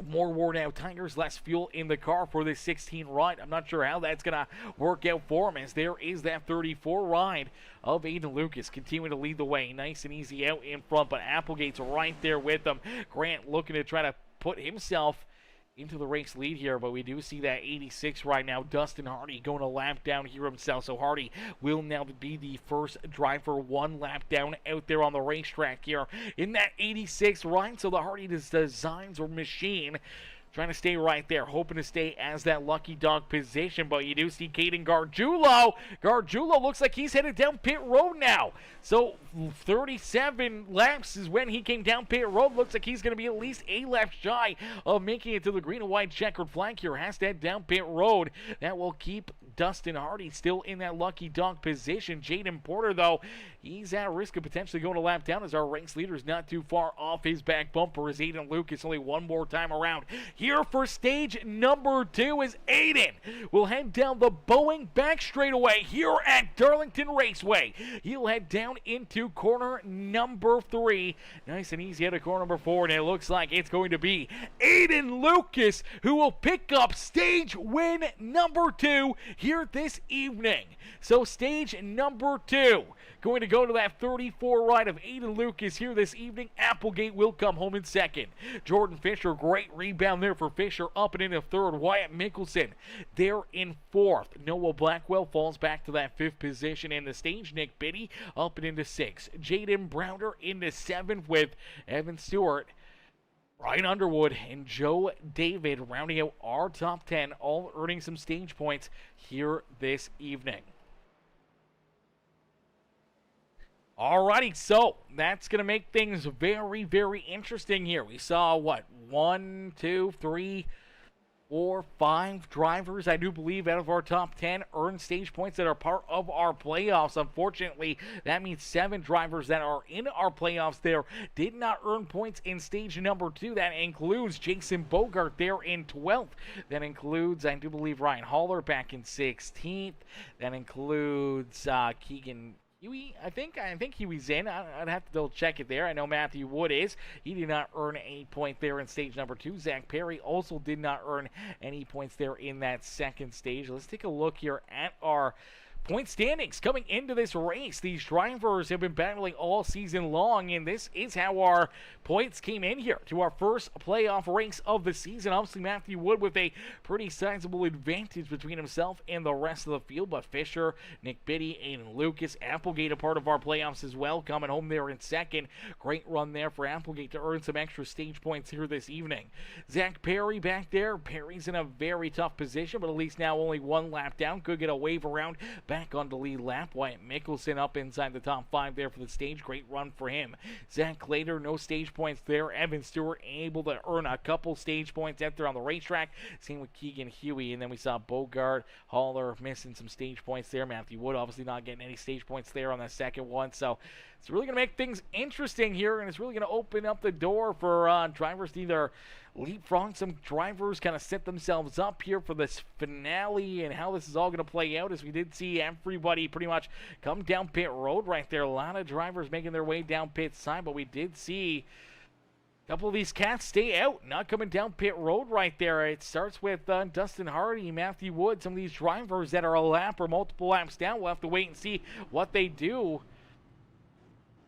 more worn out tires, less fuel in the car for this 16 ride. I'm not sure how that's going to work out for him, as there is that 34 ride of Aiden Lucas continuing to lead the way. Nice and easy out in front, but Applegate's right there with them. Grant looking to try to put himself into the race lead here, but we do see that 86 right now. Dustin Hardy going a lap down here himself, so Hardy will now be the first driver 1 lap down out there on the racetrack here in that 86 ride. So the Hardy designs or machine trying to stay right there, hoping to stay as that lucky dog position. But you do see Caden Gargiulo. Gargiulo looks like he's headed down pit road now. So 37 laps is when he came down pit road. Looks like he's going to be at least 8 laps shy of making it to the green and white checkered flag here. Has to head down pit road. That will keep Dustin Hardy still in that lucky dog position. Jaden Porter, though, he's at risk of potentially going a lap down, as our race leader is not too far off his back bumper as Aiden Lucas only one more time around. Here for stage number 2 is Aiden. We'll head down the Boeing back straightaway here at Darlington Raceway. He'll head down into corner number 3. Nice and easy out of corner number 4, and it looks like it's going to be Aiden Lucas who will pick up stage win number 2 here this evening. So stage number 2 going to go to that 34 ride of Aiden Lucas here this evening. Applegate will come home in second. Jordan Fisher, great rebound there for Fisher, up and into third. Wyatt Mickelson there in fourth. Noah Blackwell falls back to that 5th position in the stage. Nick Biddy up and into 6th. Jaden Browner into 7th with Evan Stewart, Ryan Underwood, and Joe David rounding out our top 10, all earning some stage points here this evening. Alrighty, so that's going to make things very, very interesting here. We saw, 1, 2, 3, 4, 5 drivers, I do believe, out of our top 10 earn stage points that are part of our playoffs. Unfortunately, that means 7 drivers that are in our playoffs there did not earn points in stage number 2. That includes Jason Bogart there in 12th. That includes, I do believe, Ryan Haller back in 16th. That includes Keegan Huey, I think Huey's in. I'd have to double check it there. I know Matthew Wood is. He did not earn a point there in stage number 2. Zach Perry also did not earn any points there in that second stage. Let's take a look here at our point standings coming into this race. These drivers have been battling all season long, and this is how our points came in here to our first playoff race of the season. Obviously, Matthew Wood with a pretty sizable advantage between himself and the rest of the field, but Fisher, Nick Biddy, Aiden Lucas, Applegate a part of our playoffs as well, coming home there in second. Great run there for Applegate to earn some extra stage points here this evening. Zach Perry back there. Perry's in a very tough position, but at least now only 1 lap down. Could get a wave around back on the lead lap. Wyatt Mickelson up inside the top 5 there for the stage. Great run for him. Zach Clater, no stage points there. Evan Stewart able to earn a couple stage points out there on the racetrack. Same with Keegan Huey. And then we saw Bogart, Haller missing some stage points there. Matthew Wood obviously not getting any stage points there on that second one. So it's really going to make things interesting here, and it's really going to open up the door for drivers to either leapfrog some drivers, kind of set themselves up here for this finale, and how this is all going to play out, as we did see everybody pretty much come down pit road right there. A lot of drivers making their way down pit side, but we did see a couple of these cats stay out, not coming down pit road right there. It starts with Dustin Hardy, Matthew Wood, some of these drivers that are a lap or multiple laps down. We'll have to wait and see what they do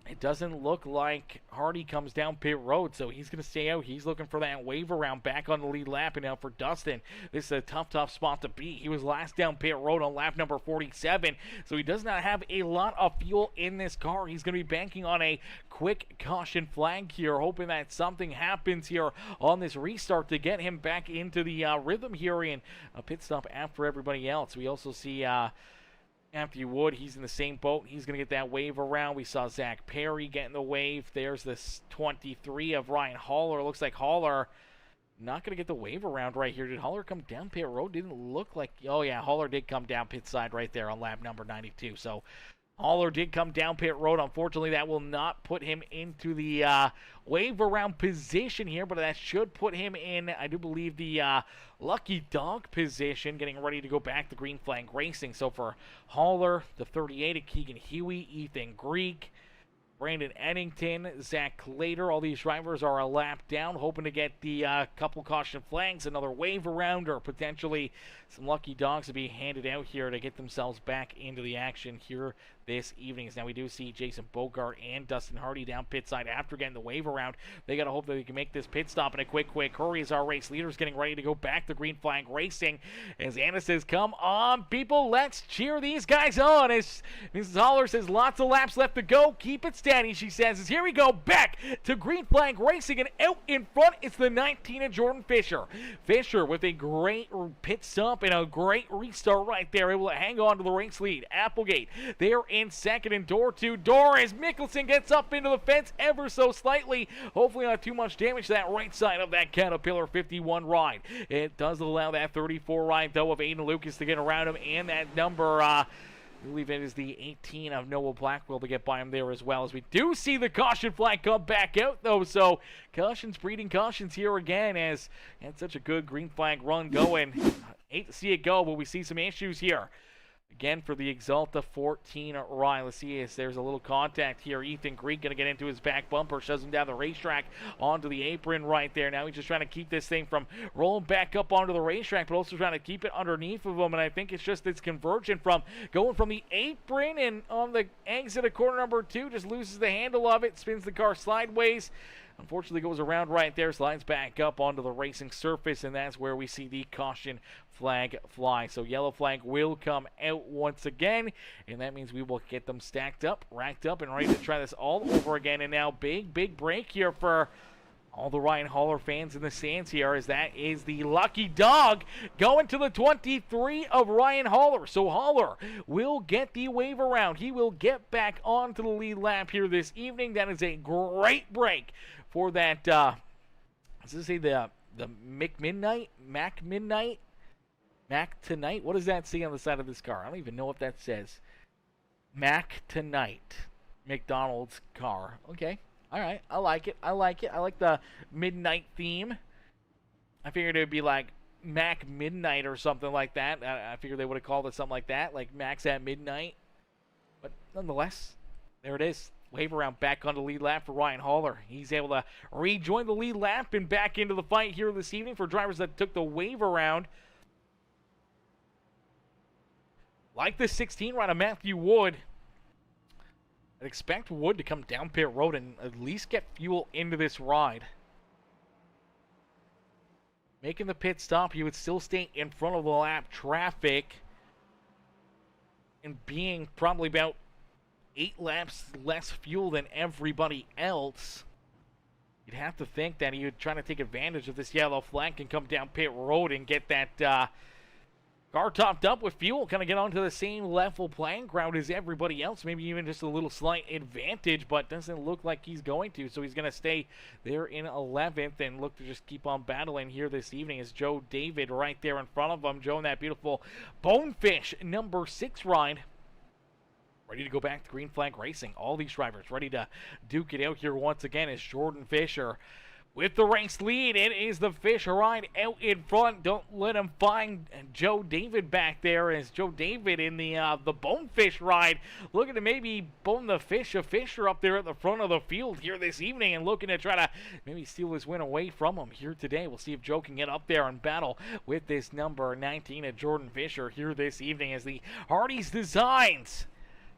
it doesn't look like Hardy comes down pit road, so he's going to stay out. He's looking for that wave around back on the lead lap. And now for Dustin, this is a tough spot to be. He was last down pit road on lap number 47, so he does not have a lot of fuel in this car. He's going to be banking on a quick caution flag here, hoping that something happens here on this restart to get him back into the rhythm here in a pit stop after everybody else. We also see Matthew Wood, he's in the same boat. He's going to get that wave around. We saw Zach Perry getting the wave. There's this 23 of Ryan Haller. Looks like Haller not going to get the wave around right here. Did Haller come down pit road? Didn't look like... Oh, yeah, Haller did come down pit side right there on lap number 92. So Haller did come down pit road. Unfortunately, that will not put him into the wave around position here, but that should put him in, I do believe, the lucky dog position, getting ready to go back to Green Flag Racing. So for Haller, the 38 of Keegan Huey, Ethan Greek, Brandon Eddington, Zach Clater, all these drivers are a lap down, hoping to get the couple caution flags, another wave around, or potentially some lucky dogs to be handed out here to get themselves back into the action here this evening. Now we do see Jason Bogart and Dustin Hardy down pit side after getting the wave around. They got to hope that they can make this pit stop in a quick hurry as our race leaders getting ready to go back to Green Flag Racing. As Anna says, come on, people, let's cheer these guys on. As Mrs. Holler says, lots of laps left to go. Keep it steady, she says, as here we go back to Green Flag Racing, and out in front, it's the 19 of Jordan Fisher. Fisher with a great pit stop and a great restart right there, able to hang on to the race lead. Applegate, they're in second, and door to door as Mickelson gets up into the fence ever so slightly. Hopefully not too much damage to that right side of that Caterpillar 51 ride. It does allow that 34 ride, though, of Aiden Lucas to get around him, and that number, I believe it is the 18 of Noah Blackwell to get by him there as well. As we do see the caution flag come back out, though, so cautions breeding cautions here again, as had such a good green flag run going. Hate to see it go, but we see some issues here. Again, for the Exalta 14 ride, let's see if there's a little contact here. Ethan Greek going to get into his back bumper, shoves him down the racetrack onto the apron right there. Now he's just trying to keep this thing from rolling back up onto the racetrack, but also trying to keep it underneath of him. And I think it's just this conversion from going from the apron and on the exit of corner number 2, just loses the handle of it, spins the car sideways. Unfortunately, goes around right there, slides back up onto the racing surface, and that's where we see the caution flag fly. So yellow flag will come out once again, and that means we will get them stacked up, racked up, and ready to try this all over again. And now big break here for all the Ryan Haller fans in the stands here, as that is the lucky dog going to the 23 of Ryan Haller. So Haller will get the wave around. He will get back onto the lead lap here this evening. That is a great break for that, does this say the Mac Tonight? What does that say on the side of this car? I don't even know what that says. Mac Tonight. McDonald's car. Okay. All right. I like it. I like the midnight theme. I figured it would be like Mac Midnight or something like that. I figured they would have called it something like that, like Max at Midnight. But nonetheless, there it is. Wave around back on the lead lap for Ryan Haller. He's able to rejoin the lead lap and back into the fight here this evening for drivers that took the wave around. Like the 16 ride of Matthew Wood, I'd expect Wood to come down pit road and at least get fuel into this ride. Making the pit stop, he would still stay in front of the lap traffic and being probably about 8 laps less fuel than everybody else. You'd have to think that he would try to take advantage of this yellow flag and come down pit road and get that car topped up with fuel, kind of get onto the same level playing ground as everybody else, maybe even just a little slight advantage, but doesn't look like he's going to, so he's going to stay there in 11th and look to just keep on battling here this evening as Joe David right there in front of him. Joe in that beautiful Bonefish number 6 ride. Ready to go back to Green Flag Racing. All these drivers ready to duke it out here once again as Jordan Fisher with the race lead. It is the Fisher ride out in front. Don't let him find Joe David back there, as Joe David in the Bonefish ride looking to maybe bone the fish of Fisher up there at the front of the field here this evening and looking to try to maybe steal this win away from him here today. We'll see if Joe can get up there and battle with this number 19 of Jordan Fisher here this evening as the Hardy's Designs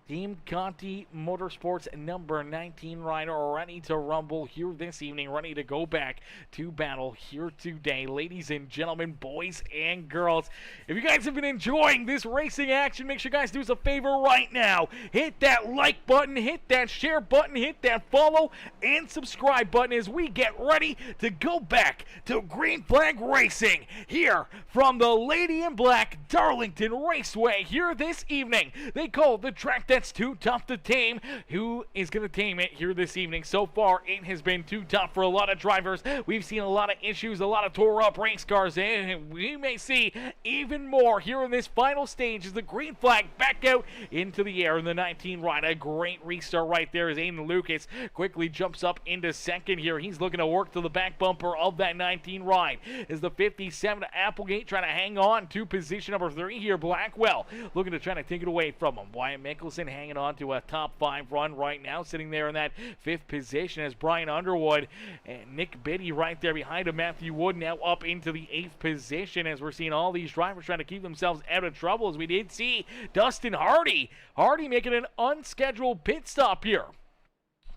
Team Conti Motorsports number 19 rider ready to rumble here this evening, ready to go back to battle here today. Ladies and gentlemen, boys and girls, if you guys have been enjoying this racing action, make sure you guys do us a favor right now. Hit that like button, hit that share button, hit that follow and subscribe button as we get ready to go back to Green Flag Racing here from the Lady in Black Darlington Raceway here this evening. They call the track that's too tough to tame. Who is going to tame it here this evening? So far, it has been too tough for a lot of drivers. We've seen a lot of issues, a lot of tore up race cars, and we may see even more here in this final stage as the green flag back out into the air in the 19 ride. A great restart right there as Aiden Lucas quickly jumps up into second here. He's looking to work to the back bumper of that 19 ride as the 57 Applegate trying to hang on to position number 3 here. Blackwell looking to try to take it away from him. Wyatt Mickelson hanging on to a top 5 run right now, sitting there in that 5th position as Brian Underwood and Nick Biddy right there behind him. Matthew Wood now up into the 8th position as we're seeing all these drivers trying to keep themselves out of trouble, as we did see Dustin Hardy making an unscheduled pit stop here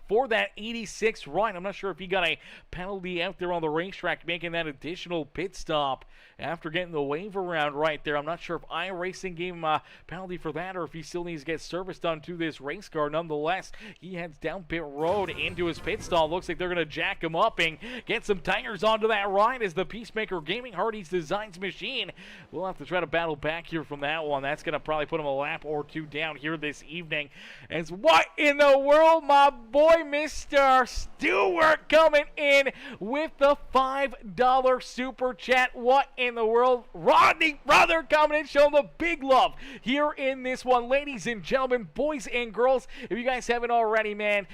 for that 86 run. I'm not sure if he got a penalty out there on the racetrack making that additional pit stop after getting the wave around right there. I'm not sure if iRacing gave him a penalty for that or if he still needs to get service done to this race car. Nonetheless, he heads down pit road into his pit stall. Looks like they're going to jack him up and get some tires onto that ride as the PeaceMaker Gaming Hardy's Designs machine. We'll have to try to battle back here from that one. That's going to probably put him a lap or two down here this evening. As what in the world, my boy Mr. Stewart coming in with the $5 super chat. What in the world? Rodney brother coming in, showing the big love here in this one. Ladies and gentlemen, boys and girls, if you guys haven't already, man,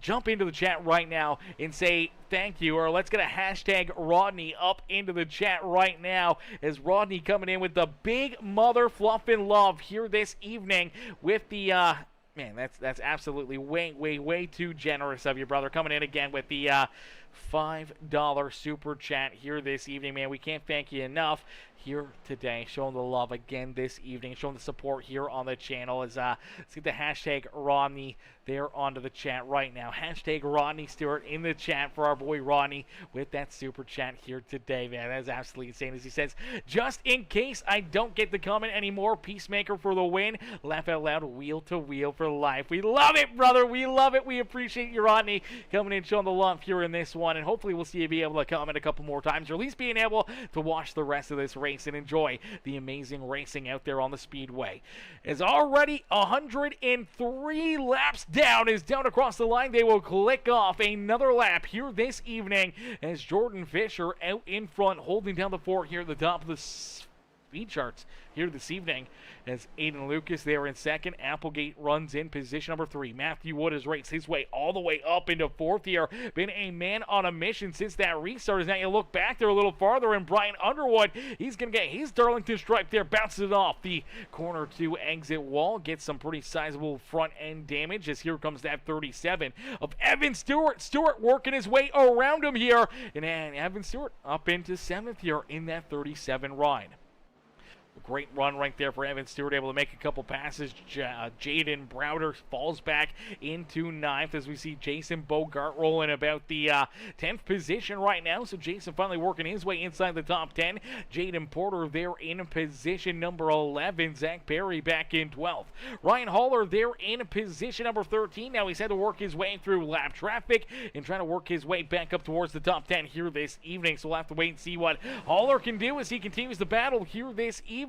jump into the chat right now and say thank you, or let's get a hashtag Rodney up into the chat right now as Rodney coming in with the big mother fluffin' love here this evening with the man, that's absolutely way too generous of you, brother. Coming in again with the $5 super chat here this evening, man. We can't thank you enough here today, showing the love again this evening, showing the support here on the channel. As let's get the hashtag Rodney there onto the chat right now. Hashtag Rodney Stewart in the chat for our boy Rodney with that super chat here today, man. That is absolutely insane. As he says, just in case I don't get the comment anymore, PeaceMaker for the win. Laugh out loud, wheel to wheel for life. We love it, brother. We love it. We appreciate you, Rodney, coming in showing the love here in this one. And hopefully we'll see you be able to comment a couple more times, or at least being able to watch the rest of this race and enjoy the amazing racing out there on the speedway. As already 103 laps down is down across the line. They will click off another lap here this evening as Jordan Fisher out in front, holding down the fort here at the top of the speed charts here this evening as Aiden Lucas there in second. Applegate runs in position number 3. Matthew Wood has raced his way all the way up into 4th here. Been a man on a mission since that restart. As now you look back there a little farther, and Brian Underwood, he's going to get his Darlington stripe there, bounces it off the corner 2 exit wall, gets some pretty sizable front end damage as here comes that 37 of Evan Stewart. Stewart working his way around him here, and Evan Stewart up into 7th here in that 37 ride. A great run right there for Evan Stewart, able to make a couple passes. Jaden Browder falls back into 9th as we see Jason Bogart rolling about the 10th position right now. So Jason finally working his way inside the top 10. Jaden Porter there in position number 11. Zach Perry back in 12th. Ryan Haller there in position number 13. Now he's had to work his way through lap traffic and trying to work his way back up towards the top 10 here this evening. So we'll have to wait and see what Haller can do as he continues the battle here this evening.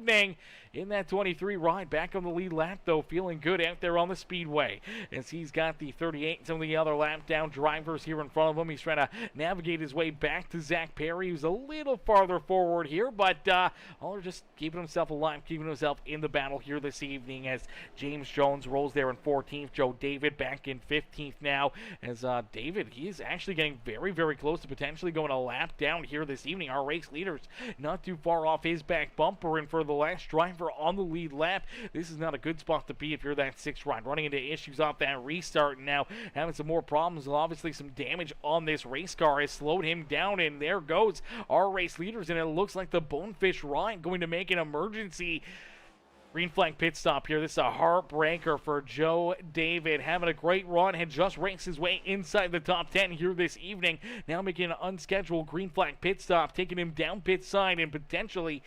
In that 23 ride, back on the lead lap though, feeling good out there on the speedway as he's got the 38 and some of the other lap down drivers here in front of him. He's trying to navigate his way back to Zach Perry, who's a little farther forward here, but Haller just keeping himself alive, keeping himself in the battle here this evening as James Jones rolls there in 14th. Joe David back in 15th now as David, he is actually getting very close to potentially going a lap down here this evening. Our race leaders not too far off his back bumper, and for the last driver on the lead lap, this is not a good spot to be if you're that 6th ride. Running into issues off that restart and now having some more problems. Obviously some damage on this race car has slowed him down, and there goes our race leaders, and it looks like the Bonefish ride going to make an emergency Green flag pit stop here. This is a heartbreaker for Joe David. Having a great run, had just raced his way inside the top 10 here this evening. Now making an unscheduled green flag pit stop, taking him down pit side and potentially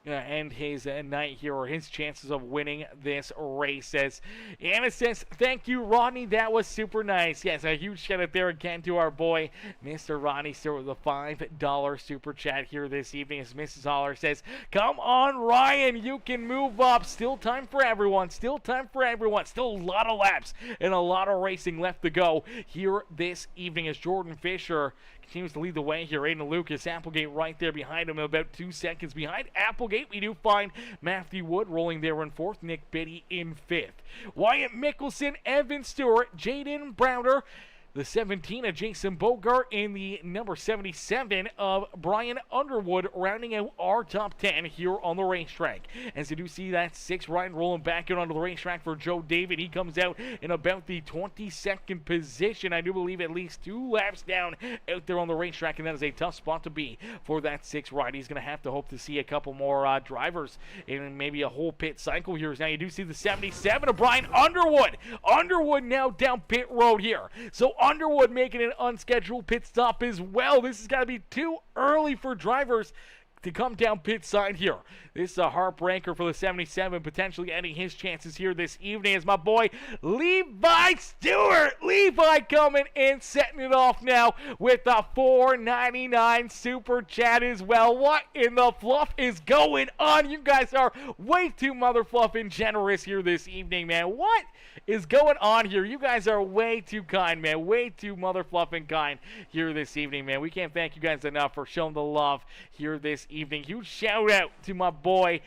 end his night here, or his chances of winning this race. As Anna says, thank you, Rodney. That was super nice. Yes, a huge shout out there again to our boy, Mr. Rodney Stewart, with a $5 super chat here this evening. As Mrs. Holler says, come on, Ryan, you can move up. Still time for everyone. Still time for everyone. Still a lot of laps and a lot of racing left to go here this evening as Jordan Fisher continues to lead the way here. Aiden Lucas, Applegate right there behind him, about 2 seconds behind Applegate. We do find Matthew Wood rolling there in 4th, Nick Biddy in 5th. Wyatt Mickelson, Evan Stewart, Jaden Browner, the 17 of Jason Bogart, and the number 77 of Brian Underwood, rounding out our top 10 here on the racetrack. As you do see that 6 Ryan rolling back in onto the racetrack for Joe David. He comes out in about the 22nd position. I do believe at least 2 laps down out there on the racetrack, and that is a tough spot to be for that 6 ride. He's going to have to hope to see a couple more drivers and maybe a whole pit cycle here. Now you do see the 77 of Brian Underwood. Underwood now down pit road here. So Underwood making an unscheduled pit stop as well. This has got to be too early for drivers to come down pit side here. This is a heartbreaker for the 77, potentially ending his chances here this evening as my boy Levi Stewart. Levi coming in, setting it off now with a $4.99 super chat as well. What in the fluff is going on? You guys are way too mother fluffing generous here this evening, man. What is going on here? You guys are way too kind, man. Way too mother fluffing kind here this evening, man. We can't thank you guys enough for showing the love here this evening. Huge shout out to my boy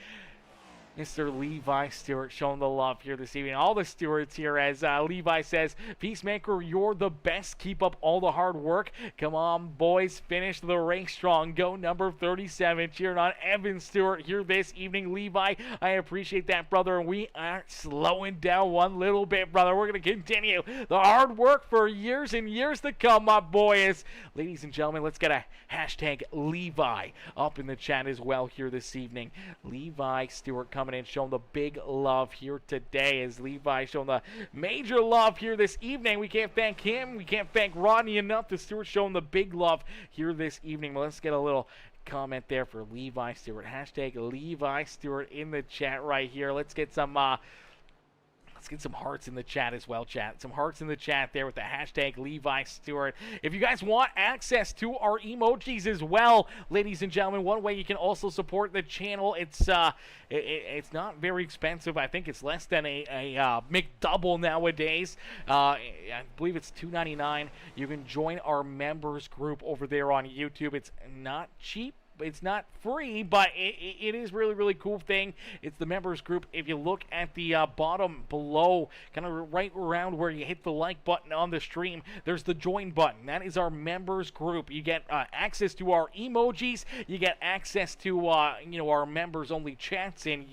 Mr. Levi Stewart, showing the love here this evening. All the Stewarts here, as Levi says, Peacemaker, you're the best. Keep up all the hard work. Come on, boys, finish the race strong. Go number 37, cheering on Evan Stewart here this evening. Levi, I appreciate that, brother. We aren't slowing down one little bit, brother. We're going to continue the hard work for years and years to come, my boys. Ladies and gentlemen, let's get a hashtag Levi up in the chat as well here this evening. Levi Stewart coming in, showing the big love here today, as Levi showing the major love here this evening. We can't thank him. We can't thank Rodney enough. The Stewart showing the big love here this evening. Well, let's get a little comment there for Levi Stewart. Hashtag Levi Stewart in the chat right here. Let's get some hearts in the chat as well, chat. Some hearts in the chat there with the hashtag Levi Stewart. If you guys want access to our emojis as well, ladies and gentlemen, one way you can also support the channel, it's not very expensive. I think it's less than a McDouble nowadays. I believe it's $2.99. You can join our members group over there on YouTube. It's not cheap. It's not free, but it is really, really cool thing. It's the members group. If you look at the bottom below, kind of right around where you hit the like button on the stream, there's the join button. That is our members group. You get access to our emojis. You get access to our members only chats and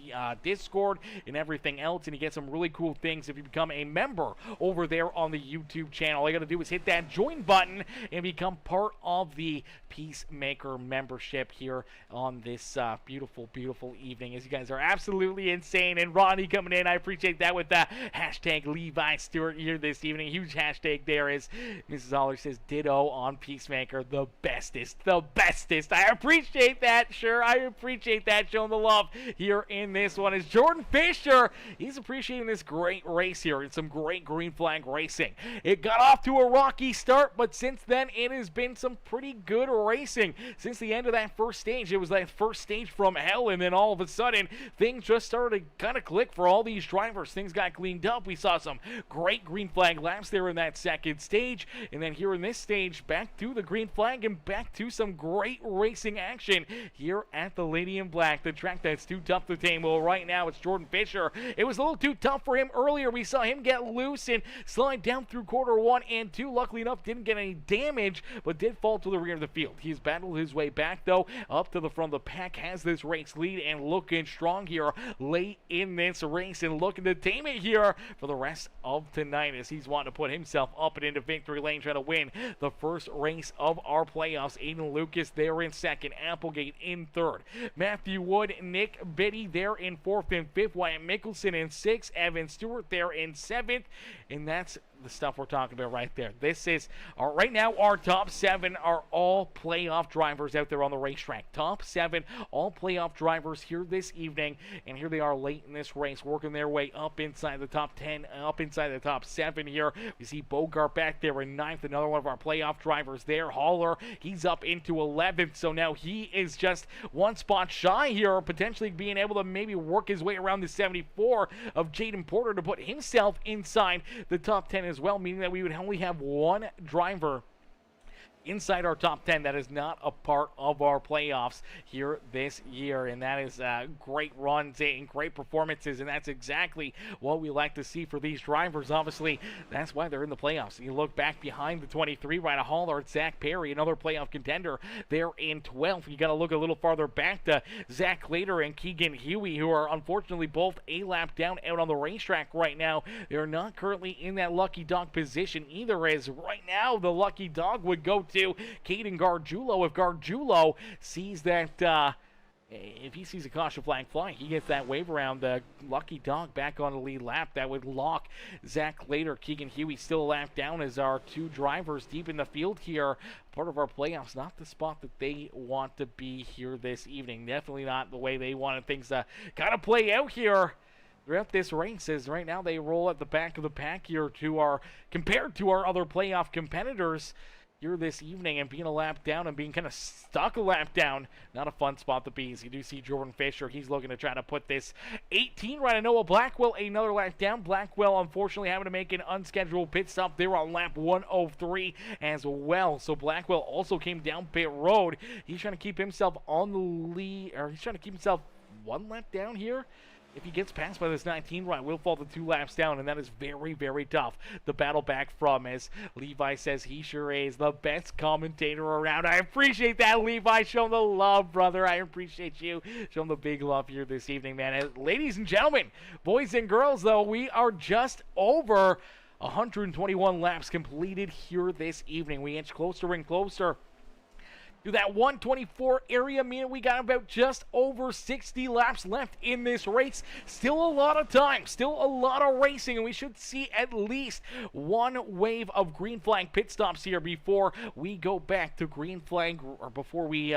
Discord and everything else, and you get some really cool things if you become a member over there on the YouTube channel. All you got to do is hit that join button and become part of the Peacemaker membership here on this beautiful, beautiful evening, as you guys are absolutely insane. And Ronnie coming in, I appreciate that, with the hashtag Levi Stewart here this evening. Huge hashtag there, as Mrs. Aller says, ditto on Peacemaker, the bestest, the bestest. I appreciate that, sure, I appreciate that, showing the love here in this one. Is Jordan Fisher, he's appreciating this great race here and some great green flag racing. It got off to a rocky start, but since then it has been some pretty good racing. Since the end of that first stage, it was that first stage from hell, and then all of a sudden things just started to kind of click for all these drivers. Things got cleaned up. We saw some great green flag laps there in that second stage, and then here in this stage, back to the green flag and back to some great racing action here at the Lady in Black, the track that's too tough to tame. Well, right now it's Jordan Fisher. It was a little too tough for him earlier. We saw him get loose and slide down through quarter 1 and 2. Luckily enough, didn't get any damage, but did fall to the rear of the field. He's battled his way back though, up to the front of the pack, has this race lead and looking strong here late in this race and looking to tame it here for the rest of tonight as he's wanting to put himself up and into victory lane, trying to win the first race of our playoffs. Aiden Lucas there in second, Applegate in third, Matthew Wood, Nick Biddy there in fourth and fifth, Wyatt Mickelson in sixth, Evan Stewart there in seventh, and that's the stuff we're talking about right there. This is right now our top 7 are all playoff drivers out there on the racetrack. Top 7 all playoff drivers here this evening, and here they are late in this race, working their way up inside the top 10, up inside the top 7 here. We see Bogart back there in 9th, another one of our playoff drivers there. Haller, he's up into 11th, so now he is just one spot shy here, potentially being able to maybe work his way around the 74 of Jaden Porter to put himself inside the top 10 as well, meaning that we would only have one driver inside our top 10 that is not a part of our playoffs here this year, and that is great runs and great performances, and that's exactly what we like to see for these drivers. Obviously, that's why they're in the playoffs. You look back behind the 23, Ryder Haller at Zach Perry, another playoff contender there in 12th. You got to look a little farther back to Zach Clater and Keegan Huey, who are unfortunately both a lap down out on the racetrack right now. They're not currently in that lucky dog position either, as right now the lucky dog would go to Caden Gargiulo. If Gargiulo sees that, if he sees a caution flag flying, he gets that wave around the lucky dog back on the lead lap. That would lock Zach Later. Keegan Huey still a lap down as our two drivers deep in the field here. Part of our playoffs, not the spot that they want to be here this evening. Definitely not the way they wanted things to kind of play out here throughout this race, as right now they roll at the back of the pack here compared to our other playoff competitors here this evening, and being a lap down and being kind of stuck a lap down, not a fun spot to be. As you do see Jordan Fisher, he's looking to try to put this 18 right. Noah Blackwell another lap down. Blackwell unfortunately having to make an unscheduled pit stop there on lap 103 as well. So Blackwell also came down pit road. He's trying to keep himself on the lead, or he's trying to keep himself one lap down here. If he gets passed by this 19 right, we'll fall to 2 laps down, and that is very, very tough. The battle back from, as Levi says, he sure is the best commentator around. I appreciate that, Levi. Show him the love, brother. I appreciate you. Show him the big love here this evening, man. And ladies and gentlemen, boys and girls, though, we are just over 121 laps completed here this evening. We inch closer and closer to that 124 area, meaning we got about just over 60 laps left in this race. Still a lot of time, still a lot of racing, and we should see at least one wave of green flag pit stops here before we go back to green flag, or before we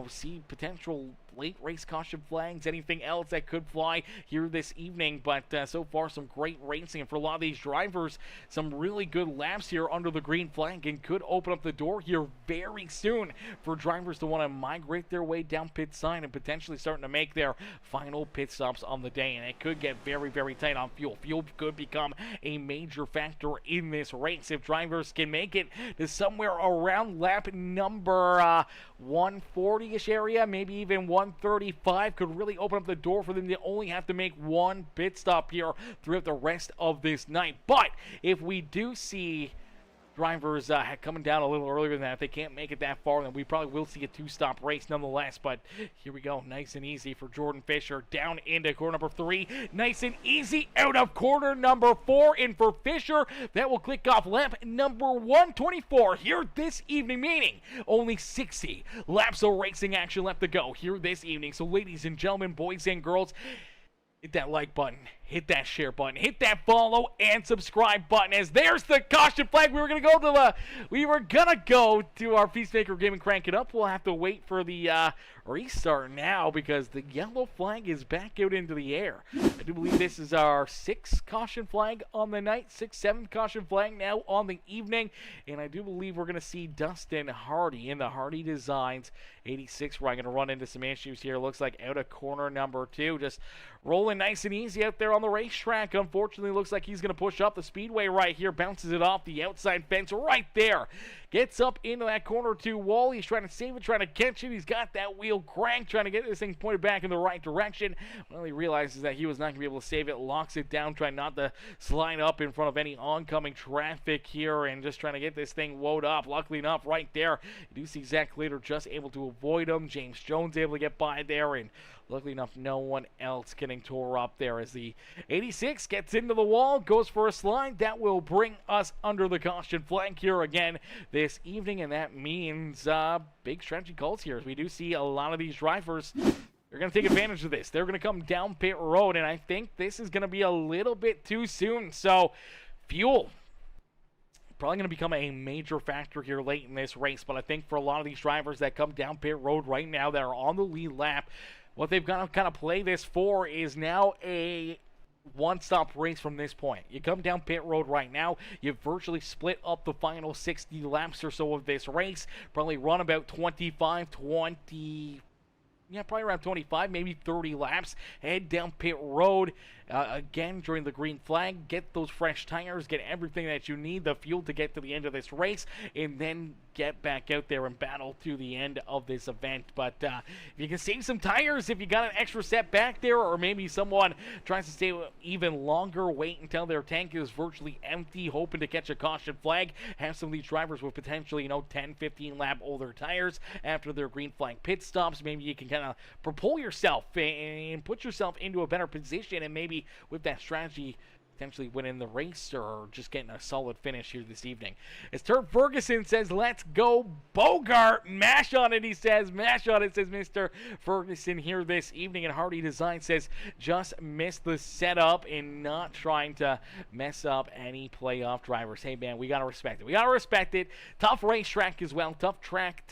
see potential late race caution flags, anything else that could fly here this evening. But so far, some great racing, and for a lot of these drivers, some really good laps here under the green flag, and could open up the door here very soon for drivers to want to migrate their way down pit side and potentially starting to make their final pit stops on the day. And it could get very, very tight on fuel. Fuel could become a major factor in this race if drivers can make it to somewhere around lap number 140-ish area, maybe even 135, could really open up the door for them to only have to make one pit stop here throughout the rest of this night. But if we do see drivers coming down a little earlier than that, if they can't make it that far, then we probably will see a 2-stop race nonetheless. But here we go, nice and easy for Jordan Fisher down into corner number 3, nice and easy out of corner number 4, and for Fisher that will click off lap number 124 here this evening, meaning only 60 laps of racing action left to go here this evening. So ladies and gentlemen, boys and girls, hit that like button, hit that share button, hit that follow and subscribe button, as there's the caution flag. We were gonna go to our PeaceMaker game and crank it up. We'll have to wait for the restart now because the yellow flag is back out into the air. I do believe this is our 6th caution flag on the night, 6th, 7th caution flag now on the evening, and I do believe we're gonna see Dustin Hardy in the Hardy Designs 86 where I'm gonna run into some issues here. Looks like out of corner number 2, just rolling nice and easy out there on the racetrack. Unfortunately, looks like he's going to push up the speedway right here, bounces it off the outside fence right there. gets up into that corner 2 wall. He's trying to save it, trying to catch it. He's got that wheel cranked, trying to get this thing pointed back in the right direction. Well, he realizes that he was not going to be able to save it, locks it down, trying not to slide up in front of any oncoming traffic here, and just trying to get this thing woed up. Luckily enough, right there, you do see Zach Clater just able to avoid him. James Jones able to get by there, and luckily enough, no one else getting tore up there as the 86 gets into the wall, goes for a slide. That will bring us under the caution flag here again this evening, and that means big strategy calls here, as we do see a lot of these drivers. They're going to take advantage of this. They're going to come down pit road, and I think this is going to be a little bit too soon. So, fuel probably going to become a major factor here late in this race, but I think for a lot of these drivers that come down pit road right now that are on the lead lap, what they've got to kind of play this for is now a one-stop race from this point. You come down pit road right now, you've virtually split up the final 60 laps or so of this race, probably run about 25, 20... yeah, probably around 25, maybe 30 laps. Head down pit road again during the green flag. Get those fresh tires, get everything that you need, the fuel to get to the end of this race, and then get back out there and battle to the end of this event. But if you can save some tires, if you got an extra set back there, or maybe someone tries to stay even longer, wait until their tank is virtually empty, hoping to catch a caution flag, have some of these drivers with potentially, 10, 15 lap older tires after their green flag pit stops. Maybe you can kind of propel yourself and put yourself into a better position, and maybe with that strategy potentially winning the race or just getting a solid finish here this evening. As Turf Ferguson says, let's go Bogart. Mash on it, he says. Mash on it, says Mr. Ferguson here this evening. And Hardy Design says, just missed the setup and not trying to mess up any playoff drivers. Hey, man, we got to respect it. We got to respect it. Tough racetrack as well. Tough track.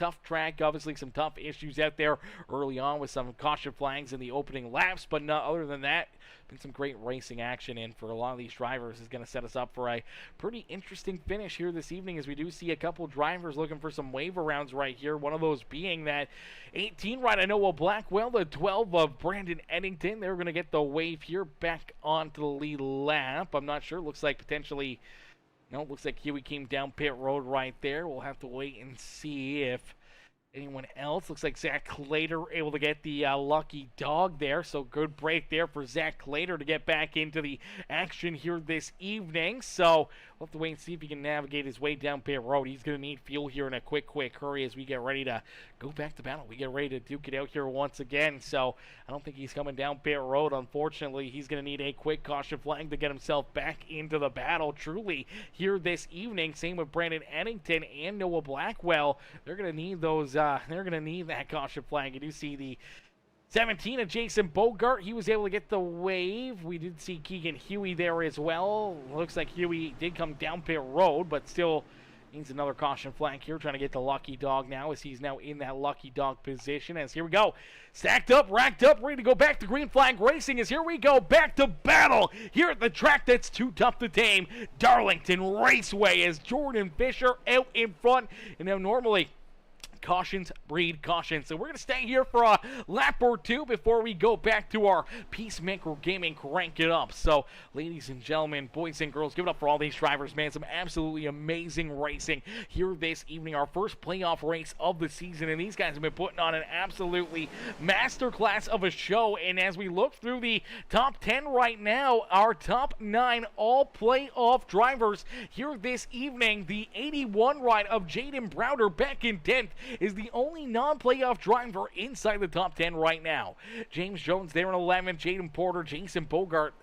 Obviously, some tough issues out there early on with some caution flags in the opening laps. But not other than that, been some great racing action, and for a lot of these drivers is going to set us up for a pretty interesting finish here this evening, as we do see a couple drivers looking for some waiver rounds right here. One of those being that 18 right, I know, Noah Blackwell, the 12 of Brandon Eddington. They're going to get the wave here back onto the lead lap. I'm not sure. Looks like potentially, no, looks like Huey came down pit road right there. We'll have to wait and see if anyone else. Looks like Zach Clater able to get the lucky dog there. So good break there for Zach Clater to get back into the action here this evening. So we'll have to wait and see if he can navigate his way down pit road. He's going to need fuel here in a quick hurry as we get ready to go back to battle. We get ready to duke it out here once again. So I don't think he's coming down pit road. Unfortunately, he's going to need a quick caution flag to get himself back into the battle truly here this evening. Same with Brandon Eddington and Noah Blackwell. They're going to need those they're going to need that caution flag. You do see the 17 of Jason Bogart. He was able to get the wave. We did see Keegan Huey there as well. Looks like Huey did come down pit road, but still needs another caution flag here. Trying to get the lucky dog now, as he's now in that lucky dog position. As here we go. Stacked up, racked up, ready to go back to green flag racing. As here we go back to battle here at the track that's too tough to tame, Darlington Raceway, as Jordan Fisher out in front. And now normally cautions breed caution. So we're going to stay here for a lap or two before we go back to our PeaceMaker Gaming Crank It Up. So, ladies and gentlemen, boys and girls, give it up for all these drivers, man. Some absolutely amazing racing here this evening. Our first playoff race of the season, and these guys have been putting on an absolutely masterclass of a show. And as we look through the top 10 right now, our top 9 all playoff drivers here this evening, the 81 ride of Jaden Browder back in 10th is the only non-playoff driver inside the top 10 right now. James Jones there in 11th, Jaden Porter, Jason Bogart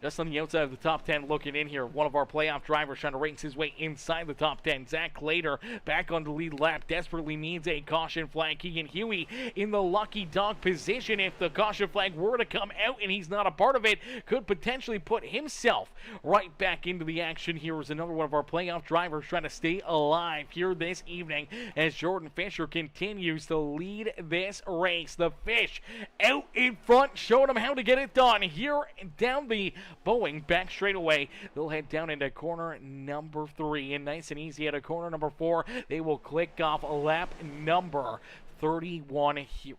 just on the outside of the top 10 looking in here. One of our playoff drivers trying to race his way inside the top 10. Zach Clater back on the lead lap. Desperately needs a caution flag. Keegan Huey in the lucky dog position. If the caution flag were to come out and he's not a part of it, could potentially put himself right back into the action. Here is another one of our playoff drivers trying to stay alive here this evening as Jordan Fisher continues to lead this race. The Fish out in front, showing him how to get it done. Here down the Boeing back straight away. They'll head down into corner number 3, and nice and easy at a corner number 4. They will click off lap number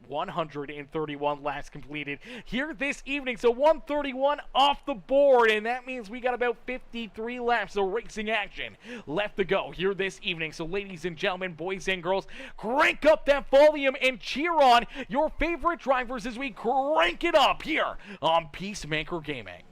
131 laps completed here this evening. So 131 off the board, and that means we got about 53 laps of racing action left to go here this evening. So ladies and gentlemen, boys and girls, crank up that volume and cheer on your favorite drivers as we crank it up here on PeaceMaker Gaming.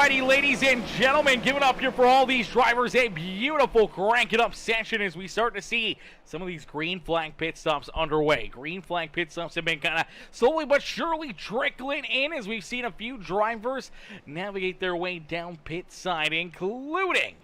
Alrighty, ladies and gentlemen, giving up here for all these drivers a beautiful crank it up session as we start to see some of these green flag pit stops underway. Green flag pit stops have been kind of slowly but surely trickling in as we've seen a few drivers navigate their way down pit side, including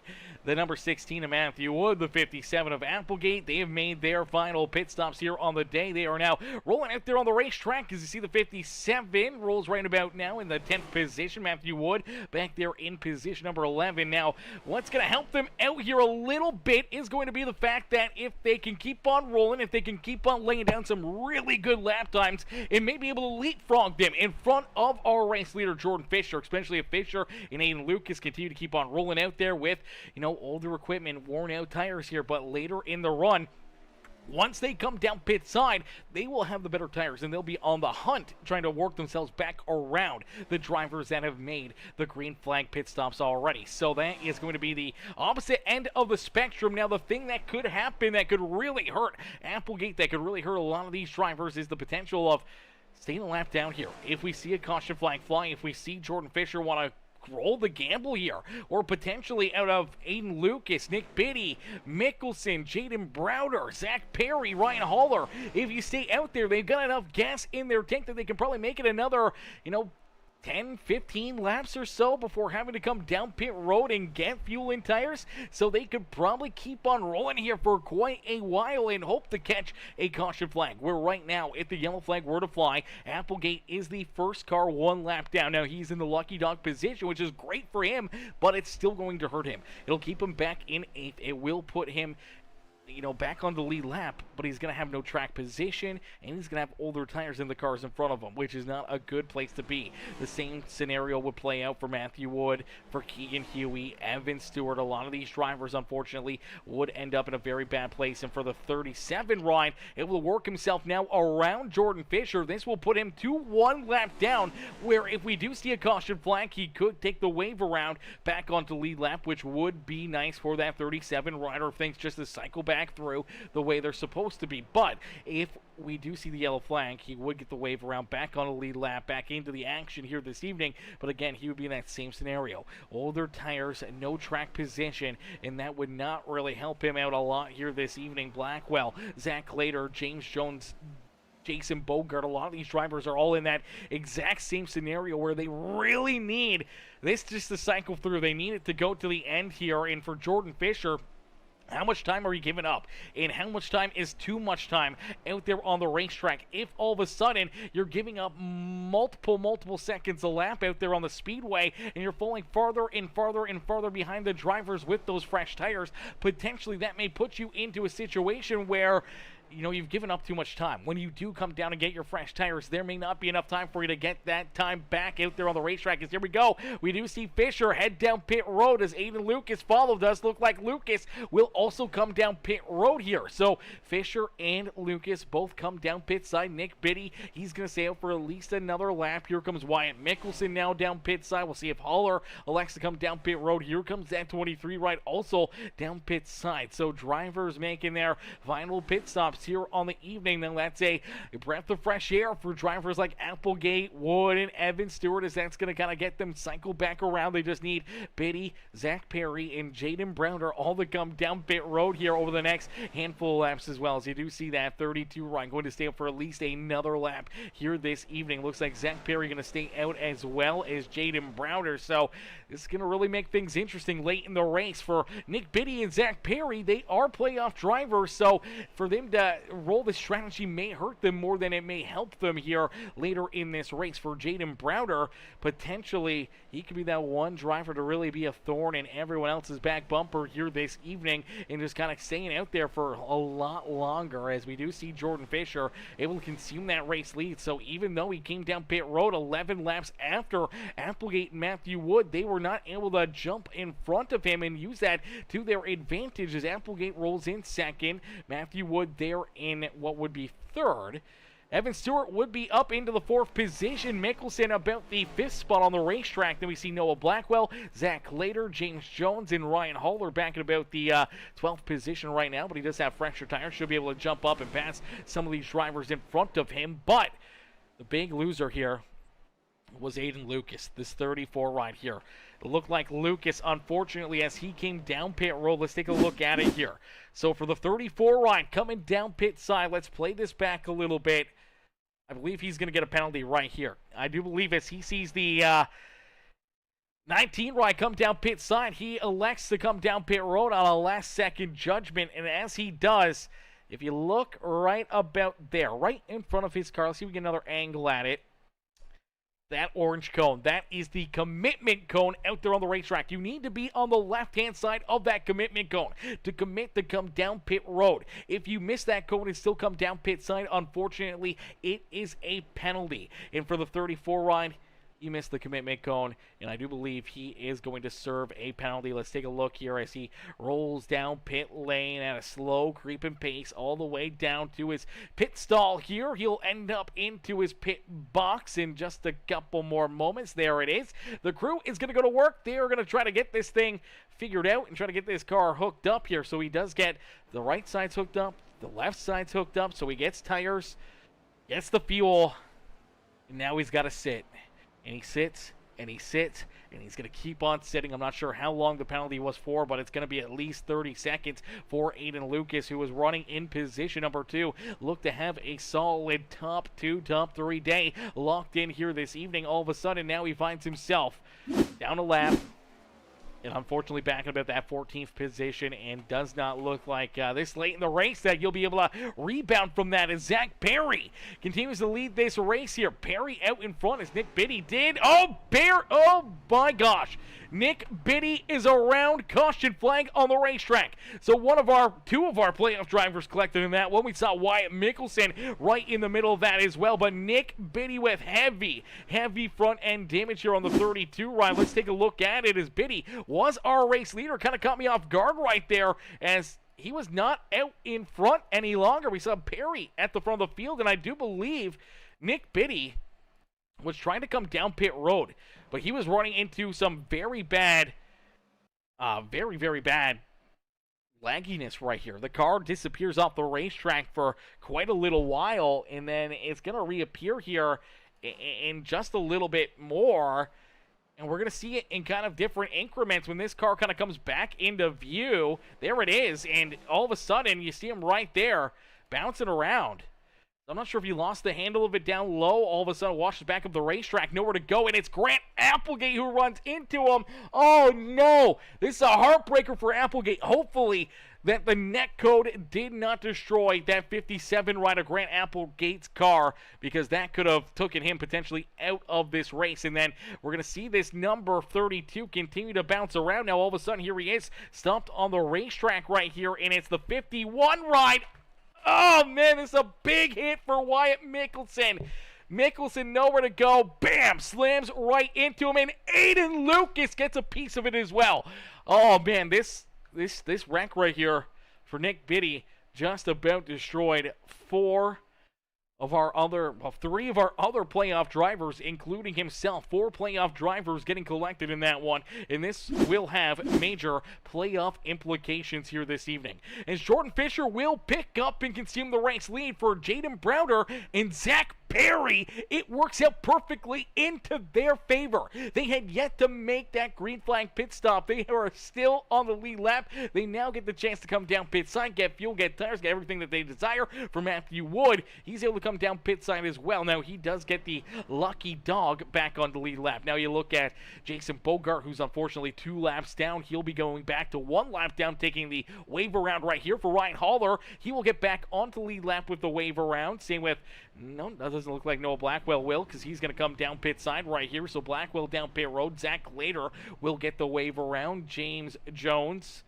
the number 16 of Matthew Wood, the 57 of Applegate. They have made their final pit stops here on the day. They are now rolling out there on the racetrack as you see the 57 rolls right about now in the 10th position. Matthew Wood back there in position number 11. Now, what's going to help them out here a little bit is going to be the fact that if they can keep on rolling, if they can keep on laying down some really good lap times, and may be able to leapfrog them in front of our race leader, Jordan Fisher, especially if Fisher and Aiden Lucas continue to keep on rolling out there with, older equipment, worn out tires here, but later in the run, once they come down pit side, they will have the better tires and they'll be on the hunt trying to work themselves back around the drivers that have made the green flag pit stops already. So that is going to be the opposite end of the spectrum. Now, the thing that could happen that could really hurt Applegate, that could really hurt a lot of these drivers, is the potential of staying a lap down here. If we see a caution flag fly, if we see Jordan Fisher want to roll the gamble here, or potentially out of Aiden Lucas, Nick Biddy, Mickelson, Jaden Browder, Zach Perry, Ryan Haller, if you stay out there, they've got enough gas in their tank that they can probably make it another, 10, 15 laps or so before having to come down pit road and get fuel and tires. So they could probably keep on rolling here for quite a while and hope to catch a caution flag. Where right now, if the yellow flag were to fly, Applegate is the first car one lap down. Now, he's in the lucky dog position, which is great for him, but it's still going to hurt him. It'll keep him back in 8th. It will put him back on the lead lap, but he's going to have no track position, and he's going to have older tires in the cars in front of him, which is not a good place to be. The same scenario would play out for Matthew Wood, for Keegan Huey, Evan Stewart. A lot of these drivers, unfortunately, would end up in a very bad place, and for the 37 Ryan, it will work himself now around Jordan Fisher. This will put him to one lap down, where if we do see a caution flag, he could take the wave around back onto lead lap, which would be nice for that 37 rider if things just to cycle back through the way they're supposed to be. But if we do see the yellow flag, he would get the wave around back on a lead lap, back into the action here this evening. But again, he would be in that same scenario. Older tires, no track position, and that would not really help him out a lot here this evening. Blackwell, Zach Lader, James Jones, Jason Bogart, a lot of these drivers are all in that exact same scenario where they really need this just to cycle through. They need it to go to the end here. And for Jordan Fisher, how much time are you giving up? And how much time is too much time out there on the racetrack? If all of a sudden you're giving up multiple seconds a lap out there on the speedway and you're falling farther and farther and farther behind the drivers with those fresh tires, potentially that may put you into a situation where you've given up too much time. When you do come down and get your fresh tires, there may not be enough time for you to get that time back out there on the racetrack. As here we go. We do see Fisher head down pit road as Aiden Lucas followed. Does look like Lucas will also come down pit road here. So Fisher and Lucas both come down pit side. Nick Biddy, he's going to stay out for at least another lap. Here comes Wyatt Mickelson now down pit side. We'll see if Haller elects to come down pit road. Here comes that 23 right also down pit side. So drivers making their final pit stops here on the evening. Now that's a breath of fresh air for drivers like Applegate, Wood, and Evan Stewart, as that's going to kind of get them cycle back around. They just need Biddy, Zach Perry, and Jaden Browner all to come down pit road here over the next handful of laps as well. As you do see that 32 Ryan going to stay up for at least another lap here this evening. Looks like Zach Perry going to stay out as well as Jaden Browner. So this is going to really make things interesting late in the race for Nick Biddy and Zach Perry. They are playoff drivers, so for them to roll this strategy may hurt them more than it may help them here later in this race. For Jaden Browder, potentially he could be that one driver to really be a thorn in everyone else's back bumper here this evening and just kind of staying out there for a lot longer, as we do see Jordan Fisher able to consume that race lead. So even though he came down pit road 11 laps after Applegate and Matthew Wood, they were not able to jump in front of him and use that to their advantage as Applegate rolls in second, Matthew Wood there in what would be third. Evan Stewart would be up into the 4th position. Mickelson about the 5th spot on the racetrack. Then we see Noah Blackwell, Zach Lader, James Jones, and Ryan Haller back at about the 12th position right now. But he does have fresher tires. Should be able to jump up and pass some of these drivers in front of him. But the big loser here was Aiden Lucas, this 34 right here. It looked like Lucas, unfortunately, as he came down pit road. Let's take a look at it here. So for the 34 ride coming down pit side, let's play this back a little bit. I believe he's going to get a penalty right here. I do believe as he sees the 19 ride come down pit side, he elects to come down pit road on a last-second judgment, and as he does, if you look right about there, right in front of his car, let's see if we get another angle at it. That orange cone, that is the commitment cone out there on the racetrack. You need to be on the left-hand side of that commitment cone to commit to come down pit road. If you miss that cone and still come down pit side, unfortunately, it is a penalty. And for the 34 ride, you missed the commitment cone, and I do believe he is going to serve a penalty. Let's take a look here as he rolls down pit lane at a slow creeping pace all the way down to his pit stall here. He'll end up into his pit box in just a couple more moments. There it is. The crew is going to go to work. They are going to try to get this thing figured out and try to get this car hooked up here. So he does get the right side's hooked up, the left side's hooked up, so he gets tires, gets the fuel, and now he's got to sit. And he sits, and he sits, and he's going to keep on sitting. I'm not sure how long the penalty was for, but it's going to be at least 30 seconds for Aiden Lucas, who was running in position number 2. Look to have a solid top 2, top 3 day locked in here this evening. All of a sudden, now he finds himself down a lap, and unfortunately back in about that 14th position, and does not look like this late in the race that you'll be able to rebound from that as Zach Perry continues to lead this race here. Perry out in front as Nick Biddy did. Oh, my gosh. Nick Biddy is around, caution flag on the racetrack. So two of our playoff drivers collected in that one. We saw Wyatt Mickelson right in the middle of that as well. But Nick Biddy with heavy front end damage here on the 32 ride. Let's take a look at it as Biddy was our race leader. Kind of caught me off guard right there as he was not out in front any longer. We saw Perry at the front of the field, and I do believe Nick Biddy was trying to come down pit road, but he was running into some very bad lagginess right here. The car disappears off the racetrack for quite a little while, and then it's going to reappear here in just a little bit more, and we're going to see it in kind of different increments when this car kind of comes back into view. There it is, and all of a sudden, you see him right there bouncing around. I'm not sure if he lost the handle of it down low. All of a sudden, washes back up the racetrack, nowhere to go, and it's Grant Applegate who runs into him. Oh, no. This is a heartbreaker for Applegate. Hopefully that the net code did not destroy that 57 ride of Grant Applegate's car, because that could have taken him potentially out of this race. And then we're going to see this number 32 continue to bounce around. Now, all of a sudden, here he is, stumped on the racetrack right here, and it's the 51 ride. Oh, man, this is a big hit for Wyatt Mickelson. Mickelson nowhere to go. Bam! Slams right into him, and Aiden Lucas gets a piece of it as well. Oh, man, this wreck right here for Nick Biddy just about destroyed three of our other playoff drivers, including himself. 4 playoff drivers getting collected in that one, and this will have major playoff implications here this evening, as Jordan Fisher will pick up and consume the race lead for Jaden Browder and Zach Perry. It works out perfectly into their favor. They had yet to make that green flag pit stop. They are still on the lead lap. They now get the chance to come down pit side, get fuel, get tires, get everything that they desire. For Matthew Wood, he's able to come down pit side as well. Now he does get the lucky dog back on the lead lap. Now you look at Jason Bogart, who's unfortunately 2 laps down. He'll be going back to 1 lap down, taking the wave around right here for Ryan Haller. He will get back onto the lead lap with the wave around. Same with, no, that doesn't look like Noah Blackwell will, because he's going to come down pit side right here. So Blackwell down pit road. Zach Later will get the wave around. James Jones.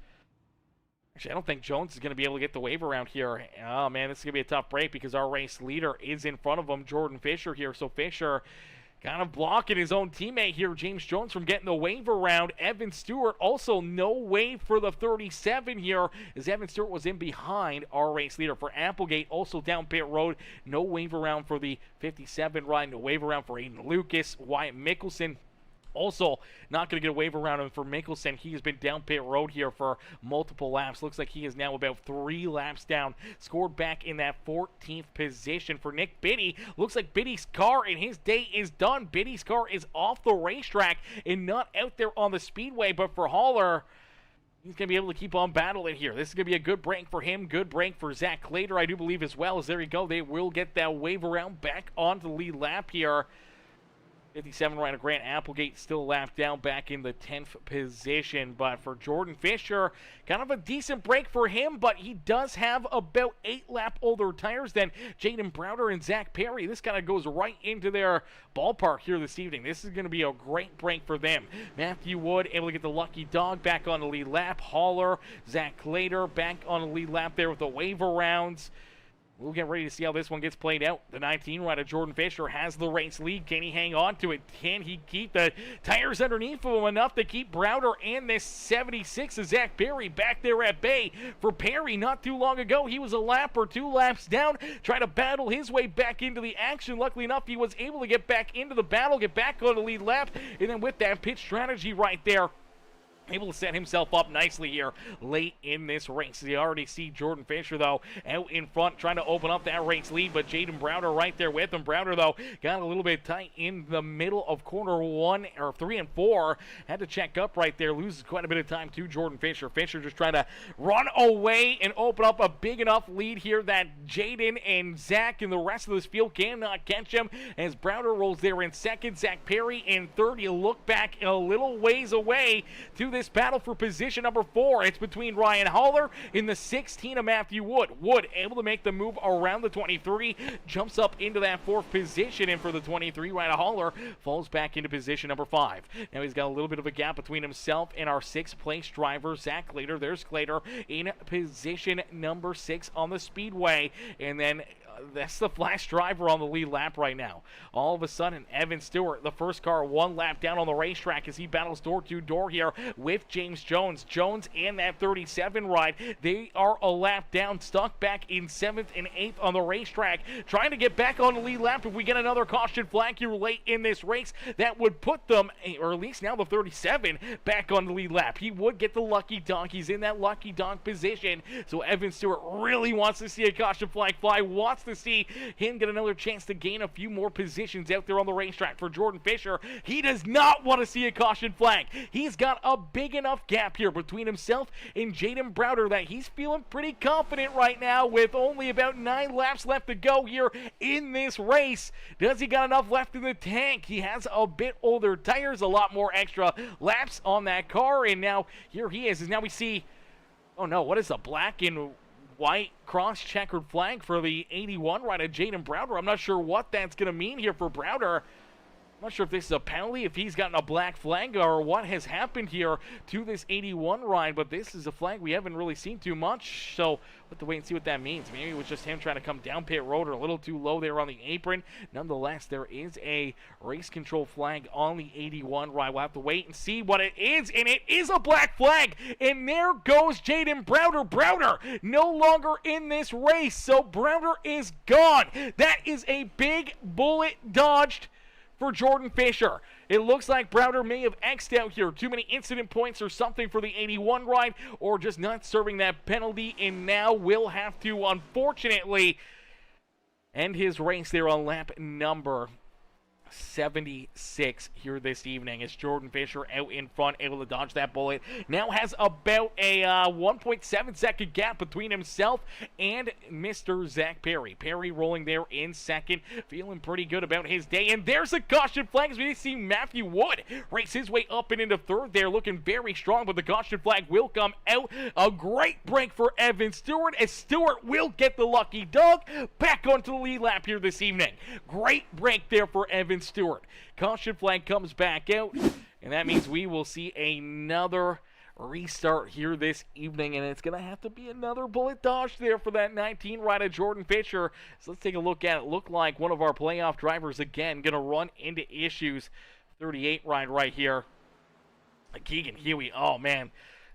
Actually, I don't think Jones is going to be able to get the wave around here. Oh, man, this is going to be a tough break because our race leader is in front of him, Jordan Fisher here. So Fisher kind of blocking his own teammate here, James Jones, from getting the wave around. Evan Stewart also no wave for the 37 here, as Evan Stewart was in behind our race leader. For Applegate, also down pit road, no wave around for the 57 ride, no wave around for Aiden Lucas. Wyatt Mickelson Also, not going to get a wave around him for Mickelson. He has been down pit road here for multiple laps. Looks like he is now about 3 laps down. Scored back in that 14th position for Nick Biddy. Looks like Biddy's car and his day is done. Biddy's car is off the racetrack and not out there on the speedway. But for Haller, he's going to be able to keep on battling here. This is going to be a good break for him. Good break for Zach Clater, I do believe, as well. As there you go. They will get that wave around back onto the lead lap here. 57 Ryan Grant Applegate still a lap down back in the 10th position. But for Jordan Fisher, kind of a decent break for him, but he does have about 8 lap older tires than Jaden Browder and Zach Perry. This kind of goes right into their ballpark here this evening. This is going to be a great break for them. Matthew Wood able to get the lucky dog back on the lead lap. Haller, Zach Clater back on the lead lap there with the wave arounds. We'll get ready to see how this one gets played out. The 19 rider Jordan Fisher has the race lead. Can he hang on to it? Can he keep the tires underneath of him enough to keep Browder and this 76 of Zach Perry back there at bay? For Perry, not too long ago, he was a lap or 2 laps down, trying to battle his way back into the action. Luckily enough, he was able to get back into the battle, get back on the lead lap, and then with that pit strategy right there, able to set himself up nicely here late in this race. You already see Jordan Fisher, though, out in front trying to open up that race lead, but Jaden Browder right there with him. Browder, though, got a little bit tight in the middle of corner 1 or 3 and 4. Had to check up right there. Loses quite a bit of time to Jordan Fisher. Fisher just trying to run away and open up a big enough lead here that Jaden and Zach and the rest of this field cannot catch him as Browder rolls there in second. Zach Perry in third. You look back a little ways away to this battle for position number 4. It's between Ryan Haller in the 16 of Matthew Wood. Wood able to make the move around the 23, jumps up into that 4th position, and for the 23, Ryan Haller falls back into position number 5. Now he's got a little bit of a gap between himself and our 6th place driver, Zach Clater. There's Clater in position number 6 on the speedway, and then that's the flash driver on the lead lap right now. All of a sudden, Evan Stewart, the first car, 1 lap down on the racetrack as he battles door to door here with James Jones. Jones and that 37 ride, they are a lap down, stuck back in 7th and 8th on the racetrack, trying to get back on the lead lap. If we get another caution flag here late in this race, that would put them, or at least now the 37, back on the lead lap. He would get the lucky dog. He's in that lucky dog position, so Evan Stewart really wants to see a caution flag fly, wants to see him get another chance to gain a few more positions out there on the racetrack. For Jordan Fisher, he does not want to see a caution flag. He's got a big enough gap here between himself and Jaden Browder that he's feeling pretty confident right now with only about 9 laps left to go here in this race. Does he got enough left in the tank? He has a bit older tires, a lot more extra laps on that car, and now here he is. And now we see, oh no, what is the black and white cross-checkered flag for the 81 rider Jaden Browder? I'm not sure what that's going to mean here for Browder. I'm not sure if this is a penalty, if he's gotten a black flag, or what has happened here to this 81 ride, but this is a flag we haven't really seen too much, so we'll have to wait and see what that means. Maybe it was just him trying to come down pit road or a little too low there on the apron. Nonetheless, there is a race control flag on the 81 ride. We'll have to wait and see what it is, and it is a black flag, and there goes Jaden Browder. Browder no longer in this race, so Browder is gone. That is a big bullet dodged for Jordan Fisher. It looks like Browder may have X'd out here. Too many incident points or something for the 81 ride, or just not serving that penalty, and now will have to, unfortunately, end his race there on lap number 76 here this evening as Jordan Fisher out in front, able to dodge that bullet. Now has about a 1.7 second gap between himself and Mr. Zach Perry. Perry rolling there in second, feeling pretty good about his day. And there's a caution flag as we see Matthew Wood race his way up and into third there, looking very strong, but the caution flag will come out. A great break for Evan Stewart as Stewart will get the lucky dog back onto the lead lap here this evening. Great break there for Evan Stewart. Caution flag comes back out, and that means we will see another restart here this evening, and it's going to have to be another bullet dodge there for that 19 rider Jordan Fisher. So let's take a look at it. Look like one of our playoff drivers again going to run into issues. 38 ride right here. Keegan Huey, oh man.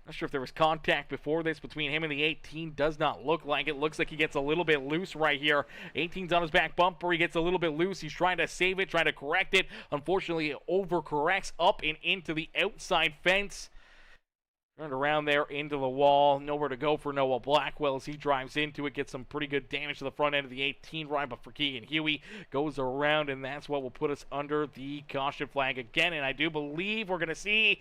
Not sure if there was contact before this between him and the 18. Does not look like it. Looks like he gets a little bit loose right here. 18's on his back bumper. He gets a little bit loose. He's trying to save it, trying to correct it. Unfortunately, it overcorrects up and into the outside fence. Turned around there into the wall. Nowhere to go for Noah Blackwell as he drives into it. Gets some pretty good damage to the front end of the 18 ride, but for Keegan Huey goes around, and that's what will put us under the caution flag again. And I do believe we're going to see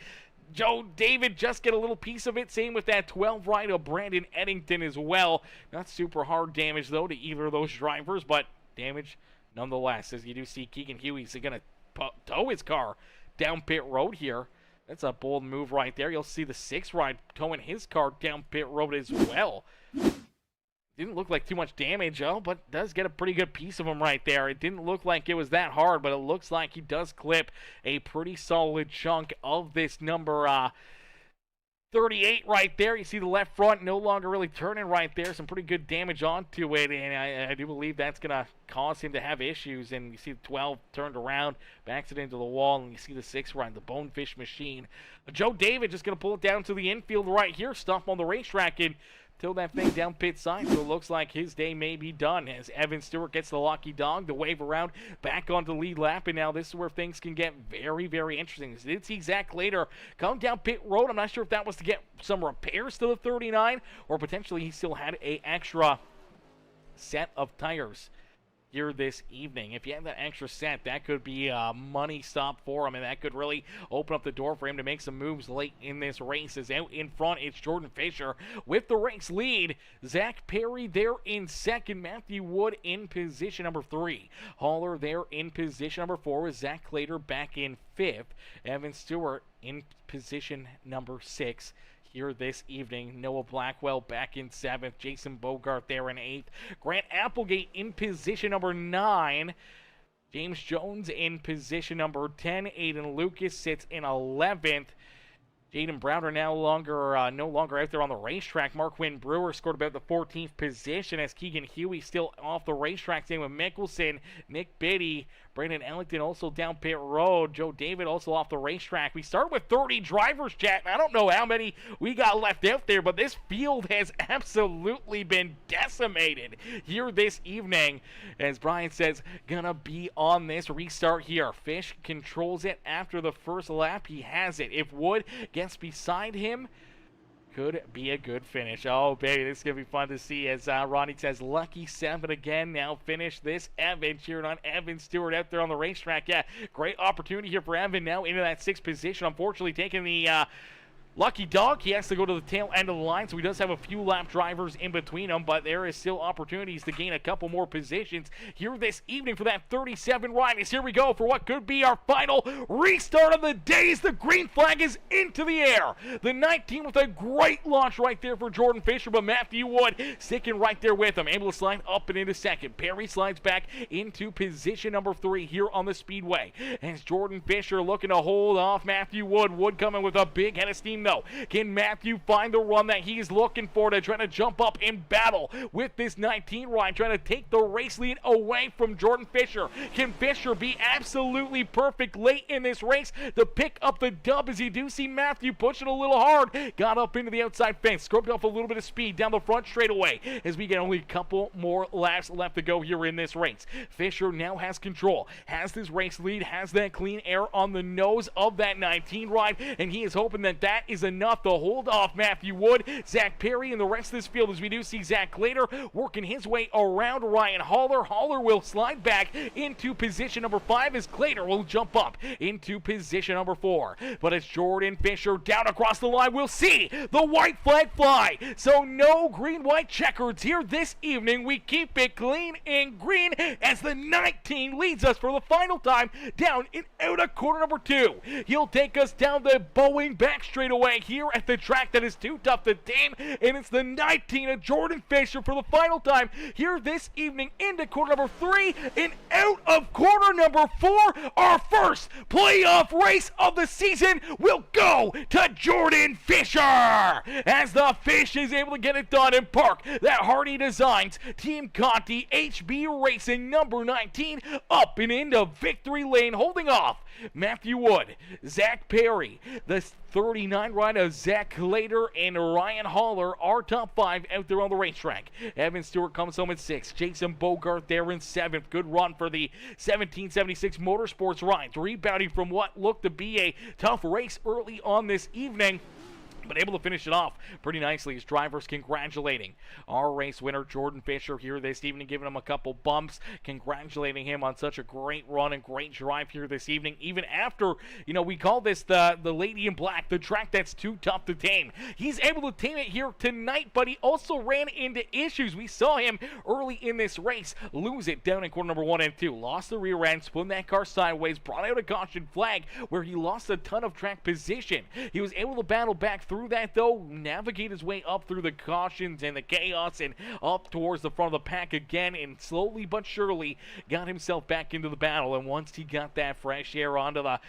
Joe David just get a little piece of it. Same with that 12 ride of Brandon Eddington as well. Not super hard damage, though, to either of those drivers, but damage nonetheless. As you do see Keegan Huey's going to tow his car down pit road here. That's a bold move right there. You'll see the 6 ride towing his car down pit road as well. Didn't look like too much damage, but does get a pretty good piece of him right there. It didn't look like it was that hard, but it looks like he does clip a pretty solid chunk of this number 38 right there. You see the left front no longer really turning right there. Some pretty good damage onto it, and I do believe that's going to cause him to have issues. And you see the 12 turned around, backs it into the wall, and you see the 6 ride, the Bonefish Machine. Joe David just going to pull it down to the infield right here, stop on the racetrack, and till that thing down pit side, so it looks like his day may be done as Evan Stewart gets the lucky dog, the wave around, back onto the lead lap, and now this is where things can get very, very interesting. So did see Zach Later come down pit road. I'm not sure if that was to get some repairs to the 39, or potentially he still had an extra set of tires here this evening. If you have that extra set, that could be a money stop for him, and that could really open up the door for him to make some moves late in this race. As out in front, it's Jordan Fisher with the race lead. Zach Perry there in second. Matthew Wood in position number 3. Haller there in position number 4 with Zach Clater back in 5th. Evan Stewart in position number 6. Here this evening, Noah Blackwell back in 7th, Jason Bogart there in 8th, Grant Applegate in position number 9, James Jones in position number 10, Aiden Lucas sits in 11th, Jaden Browner no longer out there on the racetrack. Mark Wynn Brewer scored about the 14th position as Keegan Huey still off the racetrack. Same with Mickelson, Nick Biddy, Brandon Ellington also down pit road. Joe David also off the racetrack. We start with 30 drivers, chat. I don't know how many we got left out there, but this field has absolutely been decimated here this evening. As Brian says, gonna be on this restart here. Fish controls it after the first lap. He has it. If Wood gets beside him, could be a good finish. Oh, baby, this is going to be fun to see as Ronnie says, lucky 7 again. Now finish this. Evan cheering on Evan Stewart out there on the racetrack. Yeah, great opportunity here for Evan now into that 6th position. Unfortunately, taking the lucky dog, he has to go to the tail end of the line, so he does have a few lap drivers in between them, but there is still opportunities to gain a couple more positions here this evening for that 37 ride. As here we go for what could be our final restart of the day as the green flag is into the air. The 19 with a great launch right there for Jordan Fisher, but Matthew Wood sticking right there with him, able to slide up and into second. Perry slides back into position number 3 here on the speedway. As Jordan Fisher looking to hold off Matthew Wood. Wood coming with a big head of steam. No. Can Matthew find the run that he's looking for to try to jump up in battle with this 19 ride, trying to take the race lead away from Jordan Fisher? Can Fisher be absolutely perfect late in this race to pick up the dub, as you do see Matthew pushing a little hard? Got up into the outside fence, scrubbed off a little bit of speed down the front straightaway as we get only a couple more laps left to go here in this race. Fisher now has control, has this race lead, has that clean air on the nose of that 19 ride, and he is hoping that that is enough to hold off Matthew Wood, Zach Perry, and the rest of this field, as we do see Zach Clater working his way around Ryan Haller. Haller will slide back into position number 5 as Clater will jump up into position number 4. But it's Jordan Fisher down across the line. We'll see the white flag fly. So no green-white checkers here this evening. We keep it clean and green as the 19 leads us for the final time down and out of corner number 2. He'll take us down the Boeing back straightaway here at the track that is too tough to tame, and it's the 19 of Jordan Fisher for the final time here this evening into corner number 3 and out of corner number 4. Our first playoff race of the season will go to Jordan Fisher as the Fish is able to get it done and park that Hardy Designs Team Conti HB Racing number 19 up and into victory lane, holding off Matthew Wood, Zach Perry, the 39 right of Zach Lader and Ryan Haller, our top 5 out there on the racetrack. Evan Stewart comes home in 6th. Jason Bogart there in 7th. Good run for the 1776 Motorsports Rides, rebounding from what looked to be a tough race early on this evening, but able to finish it off pretty nicely as drivers congratulating our race winner Jordan Fisher here this evening, giving him a couple bumps, congratulating him on such a great run and great drive here this evening, even after, we call this the Lady in Black, the track that's too tough to tame. He's able to tame it here tonight, but he also ran into issues. We saw him early in this race lose it down in corner number 1 and 2, lost the rear end, spun that car sideways, brought out a caution flag where he lost a ton of track position. He was able to battle back through that though, navigate his way up through the cautions and the chaos and up towards the front of the pack again, and slowly but surely got himself back into the battle. And once he got that fresh air onto the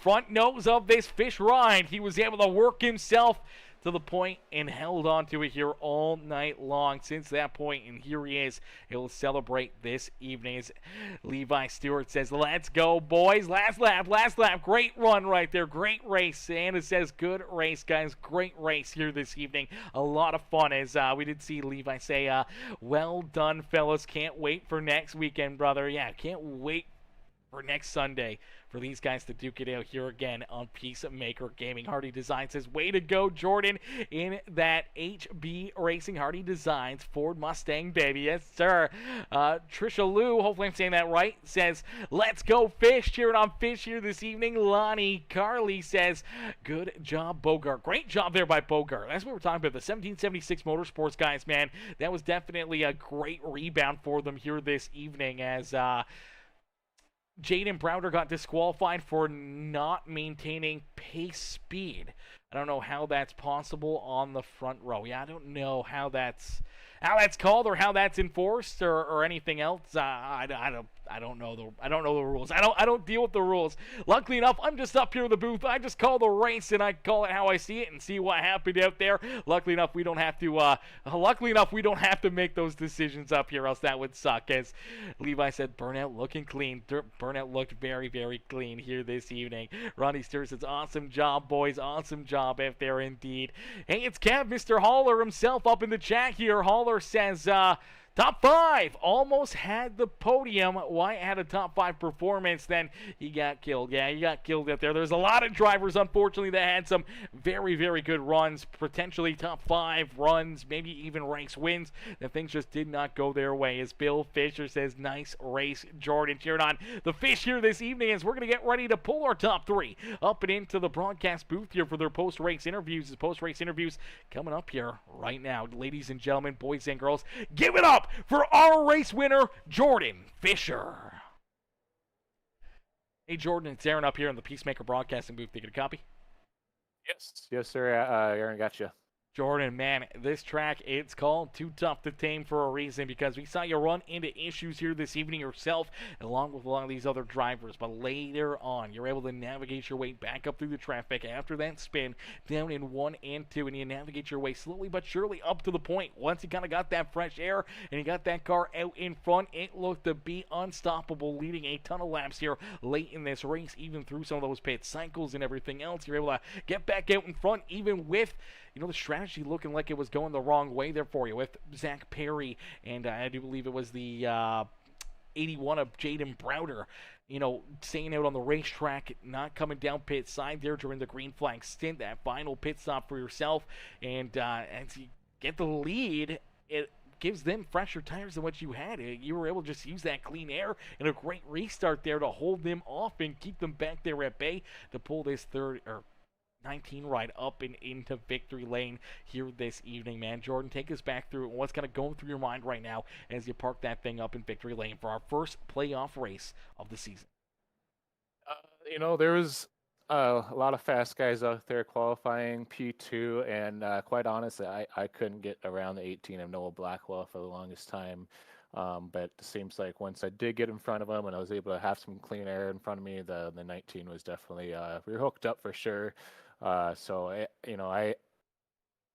front nose of this fish ride, he was able to work himself to the point and held on to it here all night long since that point, and here he is. He'll celebrate this evening as Levi Stewart says, "Let's go, boys. Last lap, last lap." Great run right there. Great race. Anna says, "Good race, guys. Great race here this evening. A lot of fun," as we did see Levi say, "Well done, fellas. Can't wait for next weekend, brother." Yeah, can't wait for next Sunday for these guys to duke it out here again on PeaceMaker Gaming. Hardy Designs says, "Way to go, Jordan, in that HB Racing." Hardy Designs, Ford Mustang, baby. Yes, sir. Trisha Lou, hopefully I'm saying that right, says, "Let's go, Fish." Cheering on Fish here this evening. Lonnie Carly says, "Good job, Bogart." Great job there by Bogart. That's what we're talking about. The 1776 Motorsports guys, man. That was definitely a great rebound for them here this evening as Jaden Browder got disqualified for not maintaining pace speed. I don't know how that's possible on the front row. Yeah, I don't know how that's called or how that's enforced or anything else. I don't know the rules. I don't deal with the rules. Luckily enough, I'm just up here in the booth. I just call the race and I call it how I see it and see what happened out there. Luckily enough, we don't have to make those decisions up here, else that would suck. As Levi said, Burnout looking clean. Burnout looked very, very clean here this evening. Ronnie Sturr says, "Awesome job, boys. Awesome job out there indeed." Hey, it's Kev, Mr. Haller himself up in the chat here. Haller says, "Top 5, almost had the podium. Wyatt had a top 5 performance, then he got killed." Yeah, he got killed out there. There's a lot of drivers, unfortunately, that had some very, very good runs, potentially top 5 runs, maybe even race wins, that things just did not go their way. As Bill Fisher says, "Nice race, Jordan." Cheering on the Fish here this evening as we're going to get ready to pull our top 3 up and into the broadcast booth here for their post-race interviews. The post-race interviews coming up here right now. Ladies and gentlemen, boys and girls, give it up for our race winner, Jordan Fisher. Hey, Jordan, it's Aaron up here in the PeaceMaker broadcasting booth. Take a copy. Yes, sir. Aaron, got you. Jordan, man, this track, it's called Too Tough to Tame for a reason, because we saw you run into issues here this evening yourself, along with a lot of these other drivers, but later on, you're able to navigate your way back up through the traffic after that spin, down in 1 and 2, and you navigate your way slowly but surely up to the point. Once you kind of got that fresh air, and you got that car out in front, it looked to be unstoppable, leading a ton of laps here late in this race, even through some of those pit cycles and everything else. You're able to get back out in front, even with the strategy looking like it was going the wrong way there for you with Zach Perry, and I do believe it was the 81 of Jaden Browder, staying out on the racetrack, not coming down pit side there during the green flag stint, that final pit stop for yourself, and as you get the lead, it gives them fresher tires than what you had. You were able to just use that clean air and a great restart there to hold them off and keep them back there at bay to pull this 19 ride up and into victory lane here this evening, man. Jordan, take us back through what's kind of going through your mind right now as you park that thing up in victory lane for our first playoff race of the season. There was a lot of fast guys out there qualifying P2, and quite honestly, I couldn't get around the 18 of Noah Blackwell for the longest time. But it seems like once I did get in front of him and I was able to have some clean air in front of me, the 19 was definitely, we were hooked up for sure. So I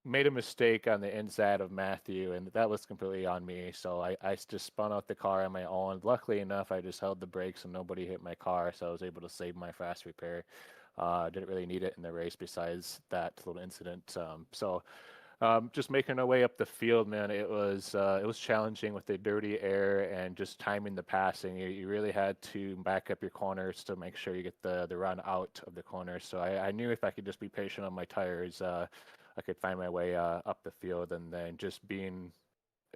made a mistake on the inside of Matthew, and that was completely on me. So I just spun out the car on my own. Luckily enough, I just held the brakes and nobody hit my car, so I was able to save my fast repair. Didn't really need it in the race besides that little incident. Just making our way up the field, man, it was challenging with the dirty air and just timing the passing. You really had to back up your corners to make sure you get the run out of the corner. So I knew if I could just be patient on my tires, I could find my way up the field, and then just being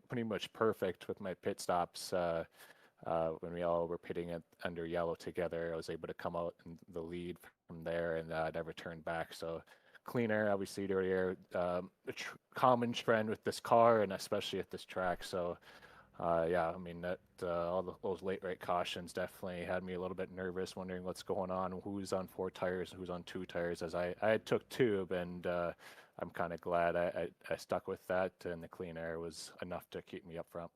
pretty much perfect with my pit stops. When we all were pitting it under yellow together, I was able to come out in the lead from there and never turn back. So clean air, obviously dirty air, common trend with this car and especially at this track. So yeah, I mean that those late rate cautions definitely had me a little bit nervous, wondering what's going on, who's on 4 tires, who's on 2 tires. As I took tube, and I'm kind of glad I stuck with that, and the clean air was enough to keep me up front.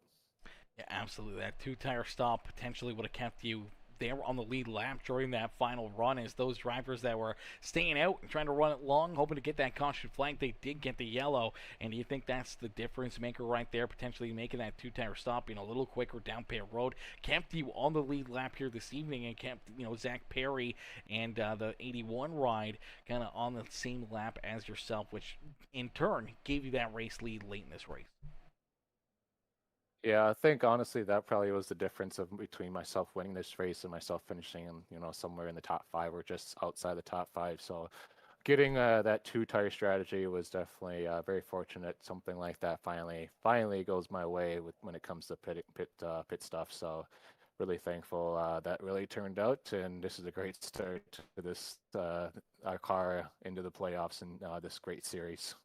Yeah, absolutely. That two-tire stop potentially would have kept you there on the lead lap during that final run, as those drivers that were staying out and trying to run it long, hoping to get that caution flag, they did get the yellow. And do you think that's the difference maker right there, potentially making that two-tire stop, being a little quicker down pit road, kept you on the lead lap here this evening, and kept, Zach Perry and the 81 ride kind of on the same lap as yourself, which in turn gave you that race lead late in this race? Yeah, I think honestly that probably was the difference of between myself winning this race and myself finishing in, somewhere in the top five or just outside the top five. So getting that two-tire strategy was definitely very fortunate. Something like that finally goes my way when it comes to pit stuff. So really thankful that really turned out, and this is a great start to this our car into the playoffs and this great series.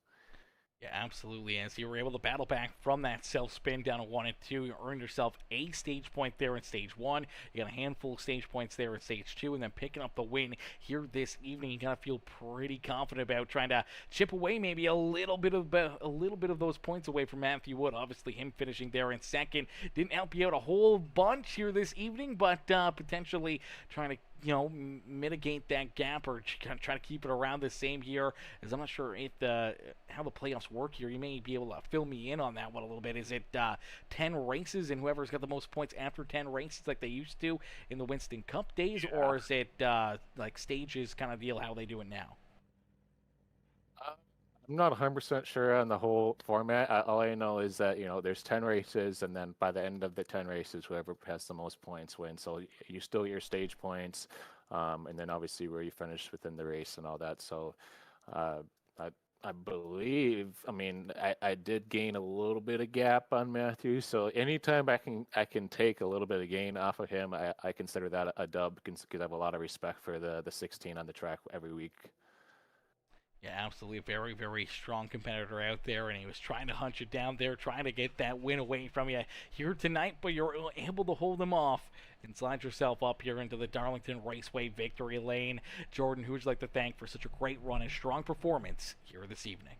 Yeah, absolutely. As you were able to battle back from that self-spin down to 1 and 2, you earned yourself a stage point there in stage 1. You got a handful of stage points there in stage 2, and then picking up the win here this evening. You gotta feel pretty confident about trying to chip away maybe a little bit of those points away from Matthew Wood. Obviously, him finishing there in second didn't help you out a whole bunch here this evening, but potentially trying to mitigate that gap or try to keep it around the same here. As I'm not sure if how the playoffs work here. You may be able to fill me in on that one a little bit. Is it 10 races and whoever's got the most points after 10 races like they used to in the Winston Cup days, or is it like stages kind of deal how they do it now? I'm not 100% sure on the whole format. All I know is that, there's 10 races, and then by the end of the 10 races, whoever has the most points wins. So you still get your stage points, and then obviously where you finish within the race and all that. So uh, I believe, I mean, I did gain a little bit of gap on Matthew. So anytime I can take a little bit of gain off of him, I consider that a dub because I have a lot of respect for the 16 on the track every week. Yeah, absolutely. A very, very strong competitor out there, and he was trying to hunt you down there, trying to get that win away from you here tonight, but you're able to hold him off and slide yourself up here into the Darlington Raceway victory lane. Jordan, who would you like to thank for such a great run and strong performance here this evening?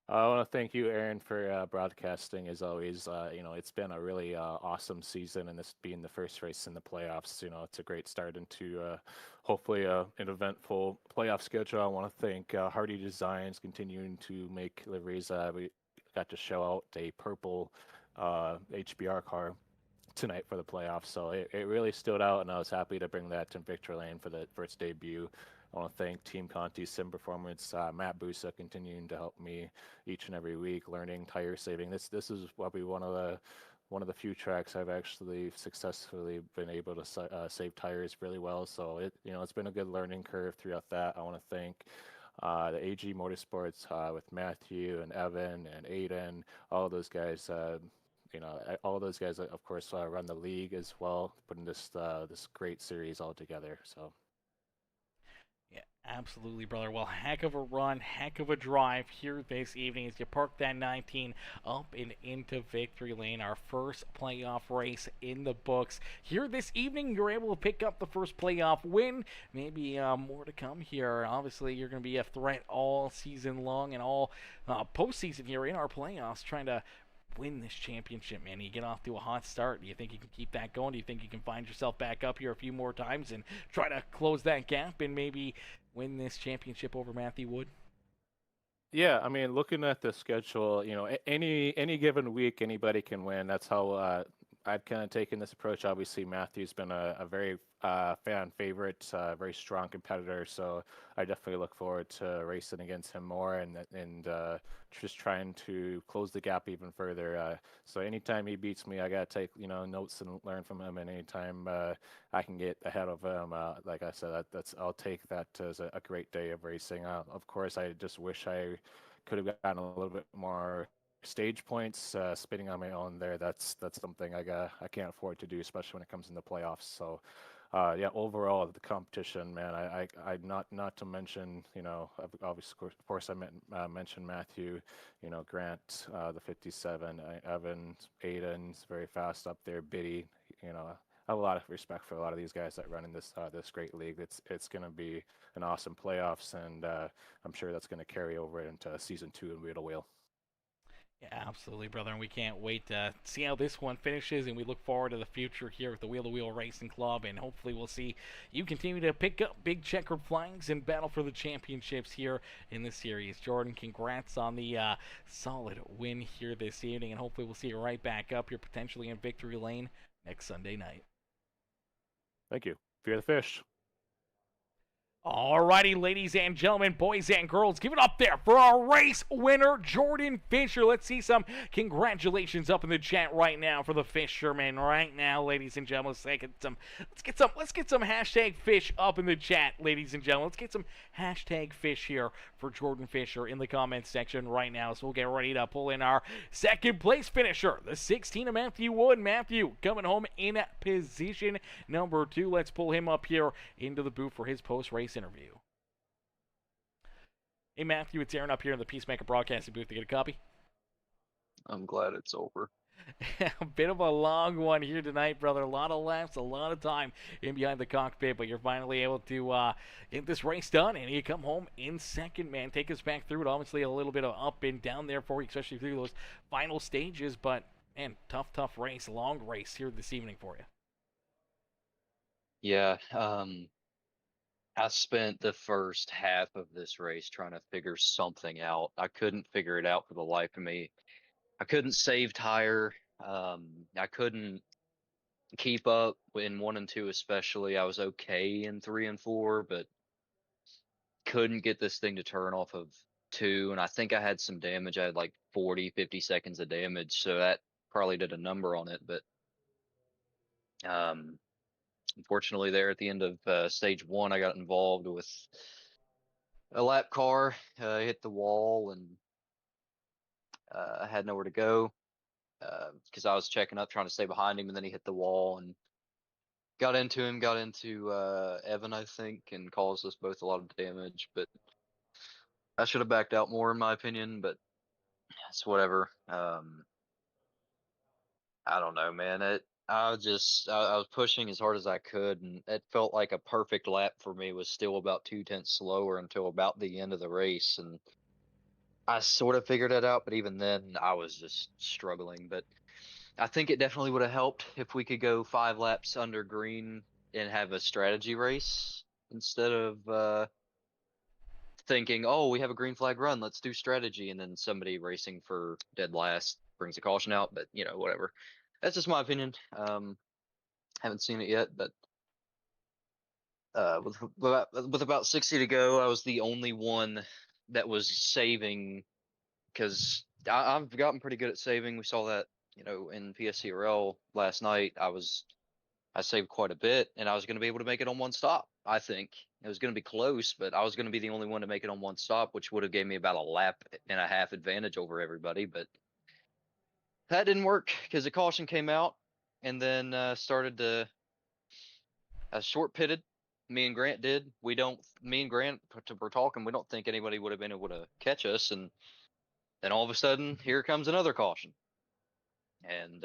I want to thank you, Aaron, for broadcasting as always. It's been a really awesome season, and this being the first race in the playoffs, it's a great start into hopefully an eventful playoff schedule. I want to thank Hardy Designs continuing to make liveries. We got to show out a purple HBR car tonight for the playoffs, so it really stood out, and I was happy to bring that to Victory Lane for its debut. I want to thank Team Conti's Sim Performance, Matt Busa continuing to help me each and every week, learning tire saving. This is probably one of the few tracks I've actually successfully been able to save tires really well. So it's been a good learning curve throughout that. I want to thank the AG Motorsports with Matthew and Evan and Aiden, all those guys. All those guys, of course, run the league as well, putting this great series all together. So. Yeah, absolutely, brother. Well, heck of a run, heck of a drive here this evening as you park that 19 up and into victory lane. Our first playoff race in the books. Here this evening, you're able to pick up the first playoff win. Maybe more to come here. Obviously, you're going to be a threat all season long and all postseason here in our playoffs, trying to win this championship, man. You get off to a hot start. Do you think you can keep that going? Do you think you can find yourself back up here a few more times and try to close that gap and maybe win this championship over Matthew Wood? Yeah, I mean, looking at the schedule, any given week, anybody can win. That's how I've kind of taken this approach. Obviously, Matthew's been a very fan favorite, very strong competitor. So I definitely look forward to racing against him more and just trying to close the gap even further. So anytime he beats me, I gotta take notes and learn from him. And anytime I can get ahead of him, like I said, I'll take that as a great day of racing. Of course, I just wish I could have gotten a little bit more stage points. Spinning on my own there, that's something I can't afford to do, especially when it comes in the playoffs. So yeah, overall the competition, man, I not to mention, obviously of course mentioned Matthew, Grant, the 57, Evan, Aiden's very fast up there, Biddy, I have a lot of respect for a lot of these guys that run in this great league. It's going to be an awesome playoffs, and I'm sure that's going to carry over into season 2 in Wheel to Wheel. Yeah, absolutely, brother, and we can't wait to see how this one finishes, and we look forward to the future here at the Wheel to Wheel Racing Club, and hopefully we'll see you continue to pick up big checkered flags and battle for the championships here in the series. Jordan, congrats on the solid win here this evening, and hopefully we'll see you right back up here, potentially in victory lane next Sunday night. Thank you. Fear the fish. Alrighty, ladies and gentlemen, boys and girls, give it up there for our race winner, Jordan Fisher. Let's see some congratulations up in the chat right now for the Fisherman. Right now, ladies and gentlemen, let's get some hashtag fish up in the chat, ladies and gentlemen. Let's get some hashtag fish here for Jordan Fisher in the comments section right now. So we'll get ready to pull in our second place finisher, the 16 of Matthew Wood. Matthew coming home in position number 2. Let's pull him up here into the booth for his post-race interview. Hey Matthew, it's Aaron up here in the PeaceMaker broadcasting booth to get a copy. I'm glad it's over. A bit of a long one here tonight, brother. A lot of laps, a lot of time in behind the cockpit, but you're finally able to get this race done, and you come home in second, man. Take us back through it. Obviously, a little bit of up and down there for you, especially through those final stages, but man, tough race, long race here this evening for you. Yeah, I spent the first half of this race trying to figure something out. I couldn't figure it out for the life of me. I couldn't save tire. I couldn't keep up in 1 and 2 especially. I was okay in 3 and 4, but couldn't get this thing to turn off of 2, and I think I had some damage. I had like 40, 50 seconds of damage, so that probably did a number on it, but um unfortunately, there at the end of stage 1, I got involved with a lap car, hit the wall, and I had nowhere to go because I was checking up, trying to stay behind him, and then he hit the wall and got into him, got into Evan, I think, and caused us both a lot of damage. But I should have backed out more, in my opinion, but it's whatever. I don't know, man. I was pushing as hard as I could, and it felt like a perfect lap for me was still about 2 tenths slower until about the end of the race, and I sort of figured it out, but even then I was just struggling. But I think it definitely would have helped if we could go 5 laps under green and have a strategy race instead of thinking, oh, we have a green flag run, let's do strategy, and then somebody racing for dead last brings a caution out. But whatever. That's just my opinion. Haven't seen it yet, but with about 60 to go, I was the only one that was saving because I've gotten pretty good at saving. We saw that, in PSCRL last night. I saved quite a bit, and I was going to be able to make it on one stop. I think it was going to be close, but I was going to be the only one to make it on one stop, which would have gave me about a lap and a half advantage over everybody. But that didn't work because the caution came out, and then started to short pitted. Me and Grant did. Me and Grant were talking. We don't think anybody would have been able to catch us, and then all of a sudden, here comes another caution, and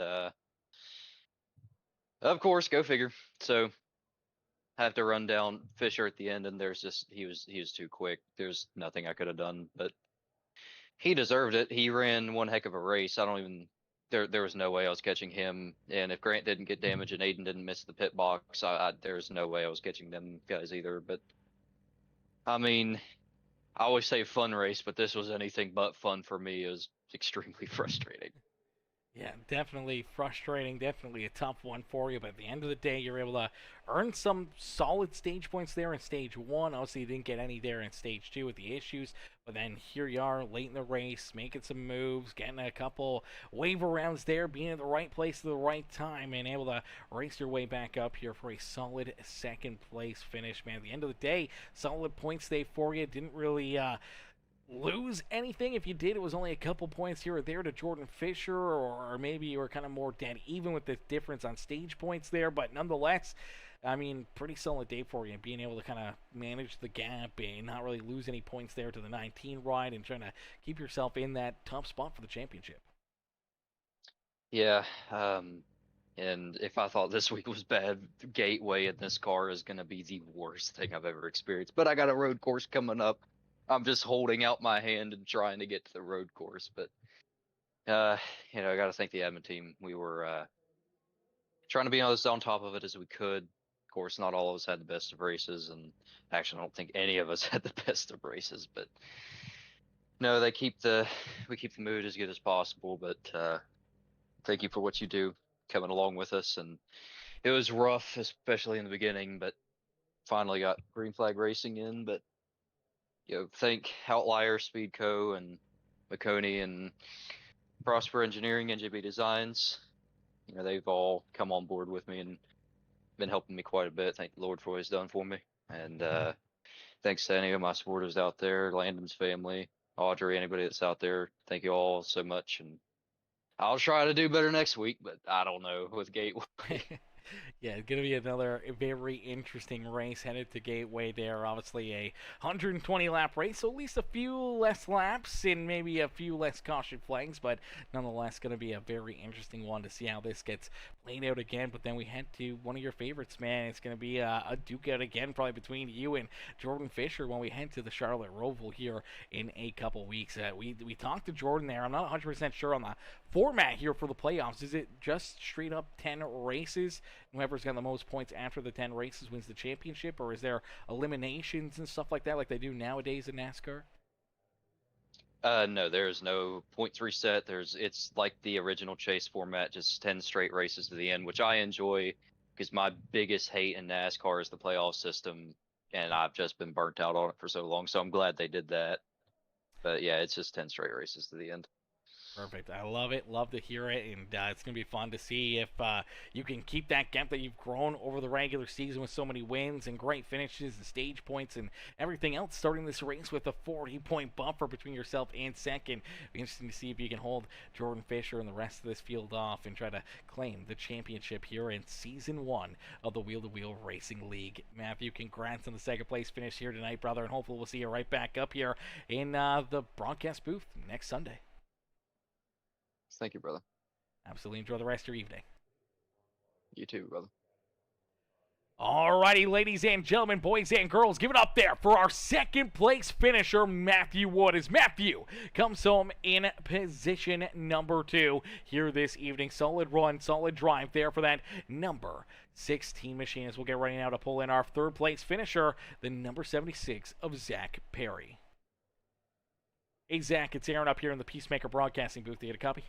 of course, go figure. So I have to run down Fisher at the end, and there's just he was too quick. There's nothing I could have done, but he deserved it. He ran one heck of a race. I don't even there was no way I was catching him. And if Grant didn't get damage and Aiden didn't miss the pit box, there's no way I was catching them guys either. But I mean, I always say fun race, but this was anything but fun for me. It was extremely frustrating. Yeah, definitely frustrating. Definitely a tough one for you. But at the end of the day, you're able to earn some solid stage points there in stage one. Obviously, you didn't get any there in stage two with the issues. But then here you are late in the race, making some moves, getting a couple wave rounds there, being in the right place at the right time, and able to race your way back up here for a solid second place finish, man. At the end of the day, solid points day for you. Didn't really lose anything. If you did, it was only a couple points here or there to Jordan Fisher, or maybe you were kind of more dead even with the difference on stage points there. But nonetheless, I mean, pretty solid day for you, being able to kind of manage the gap and not really lose any points there to the 19 ride and trying to keep yourself in that tough spot for the championship. Yeah, and if I thought this week was bad, Gateway in this car is going to be the worst thing I've ever experienced. But I got a road course coming up. I'm just holding out my hand and trying to get to the road course. But uh, I got to thank the admin team. We were trying to be as on top of it as we could. Of course, not all of us had the best of races, and actually, I don't think any of us had the best of races. But no, we keep the mood as good as possible. But thank you for what you do coming along with us. And it was rough, especially in the beginning, but finally got green flag racing in. But thank Outlier, Speedco, and McConey and Prosper Engineering, NJB Designs. They've all come on board with me and been helping me quite a bit. Thank the Lord for what He's done for me. And thanks to any of my supporters out there, Landon's family, Audrey, anybody that's out there. Thank you all so much. And I'll try to do better next week, but I don't know with Gateway. Yeah, it's going to be another very interesting race headed to Gateway there. Obviously, a 120 lap race, so at least a few less laps and maybe a few less caution flags, but nonetheless, going to be a very interesting one to see how this gets played out again. But then we head to one of your favorites, man. It's going to be a duke out again, probably between you and Jordan Fisher when we head to the Charlotte Roval here in a couple weeks. We talked to Jordan there. I'm not 100% sure on the format here for the playoffs. Is it just straight up 10 races? Whoever's got the most points after the 10 races wins the championship, or is there eliminations and stuff like that like they do nowadays in NASCAR? No, there's no points reset. It's like the original chase format, just 10 straight races to the end, which I enjoy because my biggest hate in NASCAR is the playoff system, and I've just been burnt out on it for so long. So I'm glad they did that. But yeah, it's just 10 straight races to the end. Perfect. I love it. Love to hear it. And it's going to be fun to see if you can keep that gap that you've grown over the regular season with so many wins and great finishes and stage points and everything else. Starting this race with a 40-point buffer between yourself and second. It'll be interesting to see if you can hold Jordan Fisher and the rest of this field off and try to claim the championship here in Season 1 of the Wheel to Wheel Racing League. Matthew, congrats on the second place finish here tonight, brother. And hopefully we'll see you right back up here in the broadcast booth next Sunday. Thank you, brother. Absolutely. Enjoy the rest of your evening. You too, brother. Alrighty, ladies and gentlemen, boys and girls, give it up there for our second place finisher, Matthew Wood. As Matthew comes home in position number 2 here this evening. Solid run, solid drive there for that number 16 machine as we'll get ready now to pull in our third place finisher, the number 76 of Zach Perry. Hey, Zach, it's Aaron up here in the PeaceMaker broadcasting booth. You get a copy?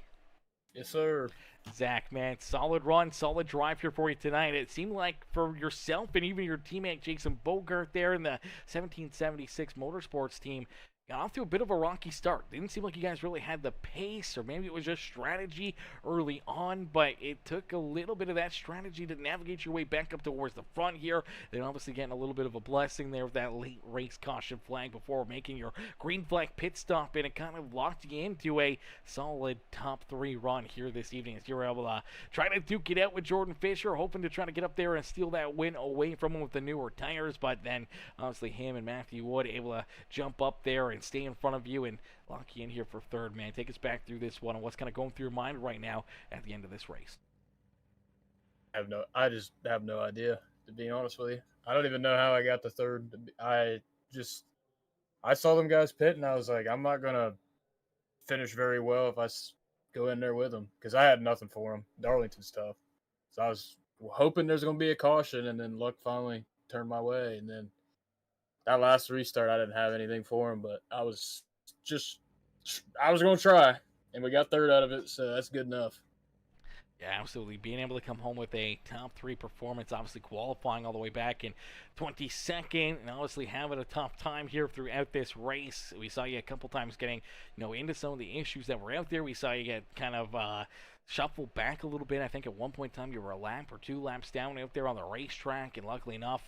Yes, sir. Zach, man, solid run, solid drive here for you tonight. It seemed like for yourself and even your teammate Jason Bogart there in the 1776 Motorsports team, got off to a bit of a rocky start. Didn't seem like you guys really had the pace, or maybe it was just strategy early on, but it took a little bit of that strategy to navigate your way back up towards the front here. Then obviously getting a little bit of a blessing there with that late race caution flag before making your green flag pit stop, and it kind of locked you into a solid top 3 run here this evening as you were able to try to duke it out with Jordan Fisher, hoping to try to get up there and steal that win away from him with the newer tires, but then obviously him and Matthew Wood able to jump up there and stay in front of you and lock you in here for third, man. Take us back through this one and what's kind of going through your mind right now at the end of this race. I just have no idea, to be honest with you. I don't even know how I got to third. I saw them guys pit and I was like, I'm not gonna finish very well if I go in there with them because I had nothing for them. Darlington's tough, so I was hoping there's gonna be a caution, and then luck finally turned my way, and then that last restart, I didn't have anything for him, but I was going to try, and we got third out of it, so that's good enough. Yeah, absolutely. Being able to come home with a top 3 performance, obviously qualifying all the way back in 22nd, and obviously having a tough time here throughout this race. We saw you a couple times getting, into some of the issues that were out there. We saw you get kind of shuffled back a little bit. I think at one point in time you were a lap or 2 laps down out there on the racetrack, and luckily enough,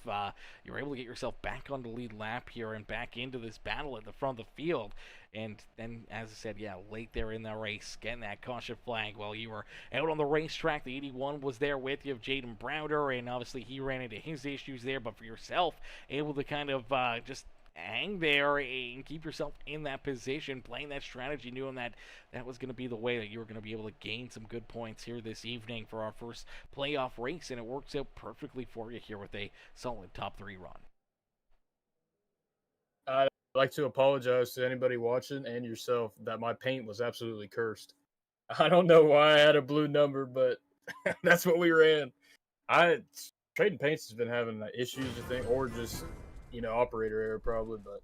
you were able to get yourself back on the lead lap here and back into this battle at the front of the field. And then, as I said, late there in the race, getting that caution flag while you were out on the racetrack. The 81 was there with you of Jaden Browder, and obviously he ran into his issues there. But for yourself, able to kind of just hang there and keep yourself in that position, playing that strategy, knowing that that was going to be the way that you were going to be able to gain some good points here this evening for our first playoff race. And it works out perfectly for you here with a solid top 3 run. I'd like to apologize to anybody watching and yourself that my paint was absolutely cursed. I don't know why I had a blue number, but that's what we ran. Trading Paints has been having issues, I think, or just operator error probably. But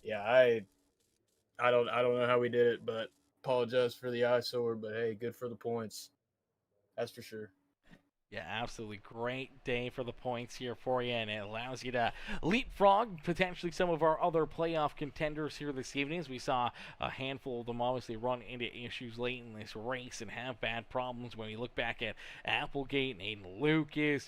yeah, I don't know how we did it, but apologize for the eyesore. But hey, good for the points, that's for sure. Yeah, absolutely great day for the points here for you, and it allows you to leapfrog potentially some of our other playoff contenders here this evening, as we saw a handful of them obviously run into issues late in this race and have bad problems. When we look back at Applegate and Aiden Lucas,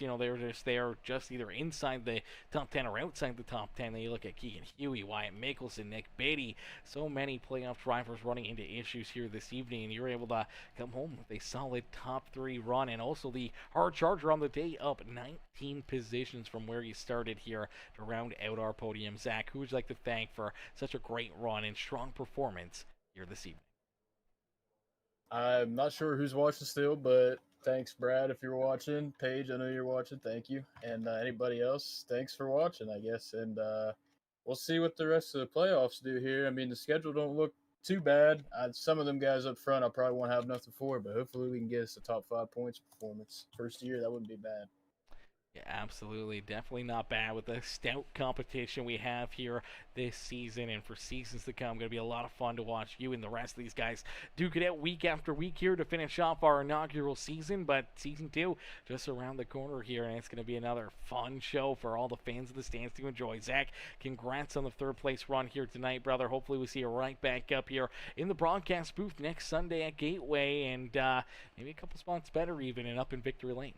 they're just either inside the top 10 or outside the top 10. Then you look at Keegan Huey, Wyatt Mickelson, Nick Beatty, so many playoff drivers running into issues here this evening, and you're able to come home with a solid top 3 run, and also the hard charger on the day, up 19 positions from where you started here to round out our podium. Zach, who would you like to thank for such a great run and strong performance here this evening? I'm not sure who's watching still, but thanks, Brad, if you're watching. Paige, I know you're watching. Thank you. And anybody else, thanks for watching, I guess. And we'll see what the rest of the playoffs do here. I mean, the schedule don't look too bad. Some of them guys up front I probably won't have nothing for, but hopefully we can get us a top 5 points performance. First year, that wouldn't be bad. Yeah, absolutely. Definitely not bad with the stout competition we have here this season, and for seasons to come. Going to be a lot of fun to watch you and the rest of these guys duke it out week after week here to finish off our inaugural season. But season 2 just around the corner here, and it's going to be another fun show for all the fans of the stands to enjoy. Zach, congrats on the 3rd place run here tonight, brother. Hopefully we see you right back up here in the broadcast booth next Sunday at Gateway, and maybe a couple spots better even, and up in Victory Lane.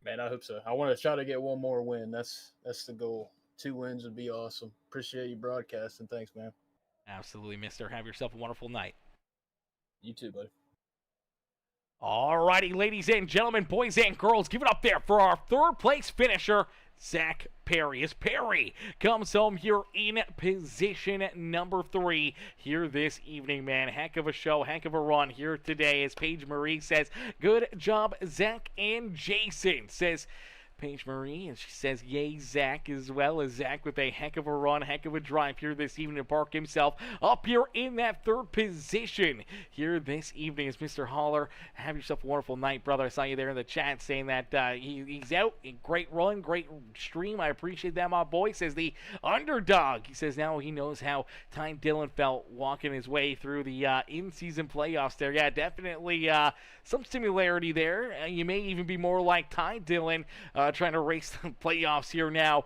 Man, I hope so. I want to try to get one more win. That's the goal. 2 wins would be awesome. Appreciate you broadcasting. Thanks, man. Absolutely, mister. Have yourself a wonderful night. You too, buddy. Alrighty, ladies and gentlemen, boys and girls, give it up there for our 3rd place finisher, Zach Perry. As Perry comes home here in position number 3 here this evening, man. Heck of a show, heck of a run here today. As Paige Marie says, good job, Zach and Jason, says Paige Marie, and she says, yay, Zach, as well. As Zach with a heck of a run, heck of a drive here this evening to park himself up here in that 3rd position here this evening. As Mr. Holler, have yourself a wonderful night, brother. I saw you there in the chat saying that he's out. Great run, great stream. I appreciate that, my boy. Says the underdog. He says now he knows how Ty Dillon felt walking his way through the in-season playoffs there. Yeah, definitely some similarity there. You may even be more like Ty Dillon, trying to race the playoffs here now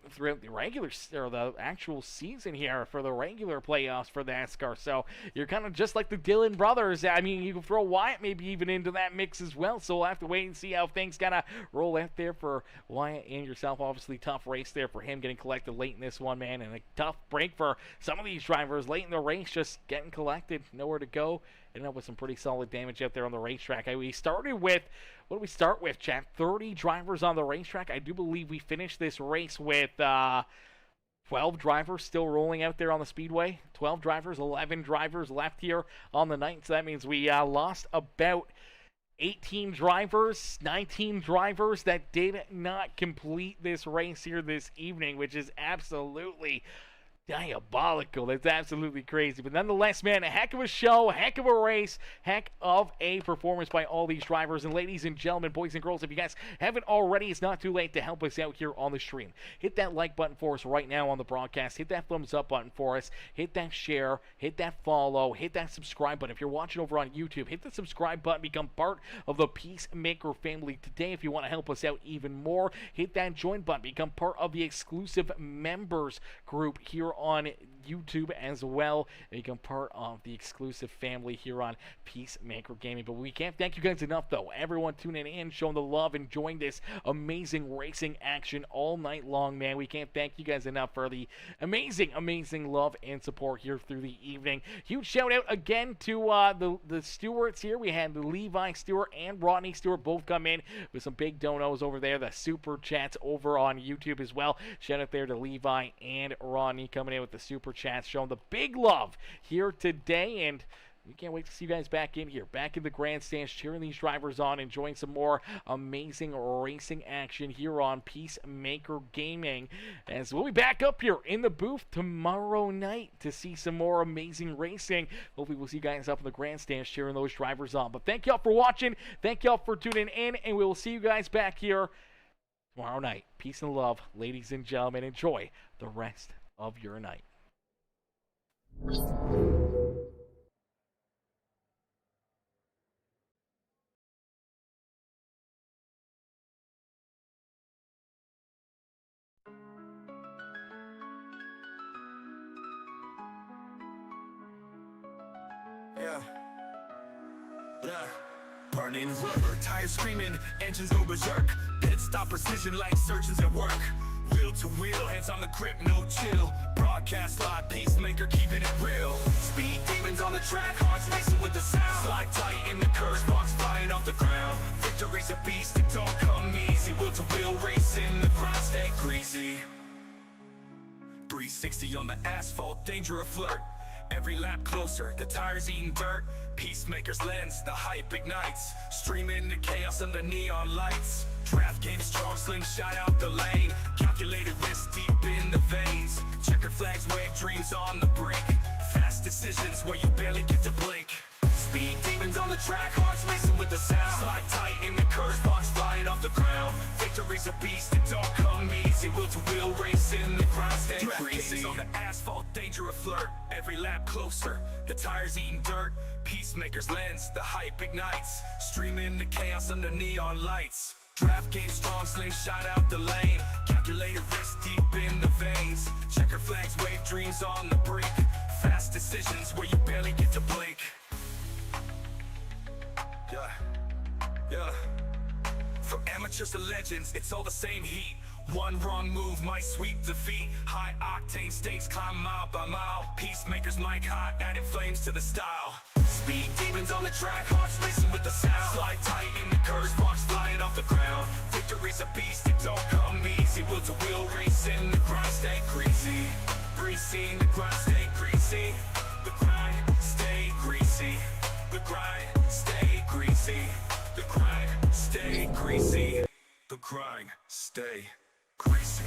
throughout the regular or the actual season here for the regular playoffs for NASCAR. So you're kind of just like the Dillon brothers. I mean, you can throw Wyatt maybe even into that mix as well. So we'll have to wait and see how things kind of roll out there for Wyatt and yourself. Obviously, tough race there for him getting collected late in this one, man, and a tough break for some of these drivers late in the race, just getting collected, nowhere to go. Ended up with some pretty solid damage out there on the racetrack. We started with, what do we start with, chat? 30 drivers on the racetrack. I do believe we finished this race with 12 drivers still rolling out there on the speedway. 12 drivers, 11 drivers left here on the night. So that means we lost about 18 drivers, 19 drivers that did not complete this race here this evening, which is absolutely Diabolical. That's absolutely crazy. But nonetheless, man, a heck of a show, heck of a race, heck of a performance by all these drivers. And ladies and gentlemen, boys and girls, if you guys haven't already, it's not too late to help us out here on the stream. Hit that like button for us right now on the broadcast. Hit that thumbs up button for us. Hit that share. Hit that follow. Hit that subscribe button. If you're watching over on YouTube, hit the subscribe button. Become part of the PeaceMaker family today. If you want to help us out even more, hit that join button. Become part of the exclusive members group here on YouTube as well, and become part of the exclusive family here on PeaceMaker Gaming. But we can't thank you guys enough, though. Everyone tuning in, showing the love, enjoying this amazing racing action all night long, man. We can't thank you guys enough for the amazing love and support here through the evening. Huge shout out again to the Stewarts here. We had Levi Stewart and Rodney Stewart both come in with some big donos over there. The super chats over on YouTube as well. Shout out there to Levi and Rodney coming in with the super chats, showing the big love here today, and we can't wait to see you guys back in here, back in the grandstands, cheering these drivers on, enjoying some more amazing racing action here on PeaceMaker Gaming. As we'll be back up here in the booth tomorrow night to see some more amazing racing. Hopefully we'll see you guys up in the grandstands cheering those drivers on. But thank y'all for watching, thank y'all for tuning in, and we will see you guys back here tomorrow night. Peace and love, ladies and gentlemen. Enjoy the rest of your night. Yeah. Burning rubber, tires screaming, engines go berserk. Pit stop precision like surgeons at work. Wheel to wheel, hands on the grip, no chill. Broadcast live, PeaceMaker keeping it real. Speed demons on the track, hearts racing with the sound. Slide tight in the curves, sparks flying off the ground. Victory's a beast, it don't come easy. Wheel to wheel racing, the grind stay greasy. 360 on the asphalt, danger a flirt. Every lap closer, the tires eating dirt. PeaceMaker's lens, the hype ignites. Streaming the chaos under neon lights. Draft game strong, slingshot out the lane. Calculated risk deep in the veins. Checker flags wave dreams on the brink. Fast decisions where you barely get to blink. Speed demons on the track, hearts racing with the sound. Slide tight in the curves, sparks flying off the ground. Victory's a beast, it don't come easy. Wheel to wheel racing, the grind stay greasy. On the asphalt, danger a flirt. Every lap closer, the tires eating dirt. PeaceMaker's lens, the hype ignites. Streaming the chaos under neon lights. Draft game strong, slingshot out the lane. Calculated risk deep in the veins. Checker flags wave dreams on the brink. Fast decisions where you barely get to blink. Yeah. From amateurs to legends, it's all the same heat. One wrong move might sweep defeat. High octane stakes climb mile by mile. PeaceMaker's mic hot, adding flames to the style. Speed demons on the track, hearts racing with the sound. Slide tight in the curves, sparks flying off the ground. Victory's a beast, it don't come easy. Wheel to wheel racing, the grind stay greasy. Greasy, the grind stay greasy. The grind stay greasy. The grind stay greasy. The grind stay greasy. The grind stay greasy.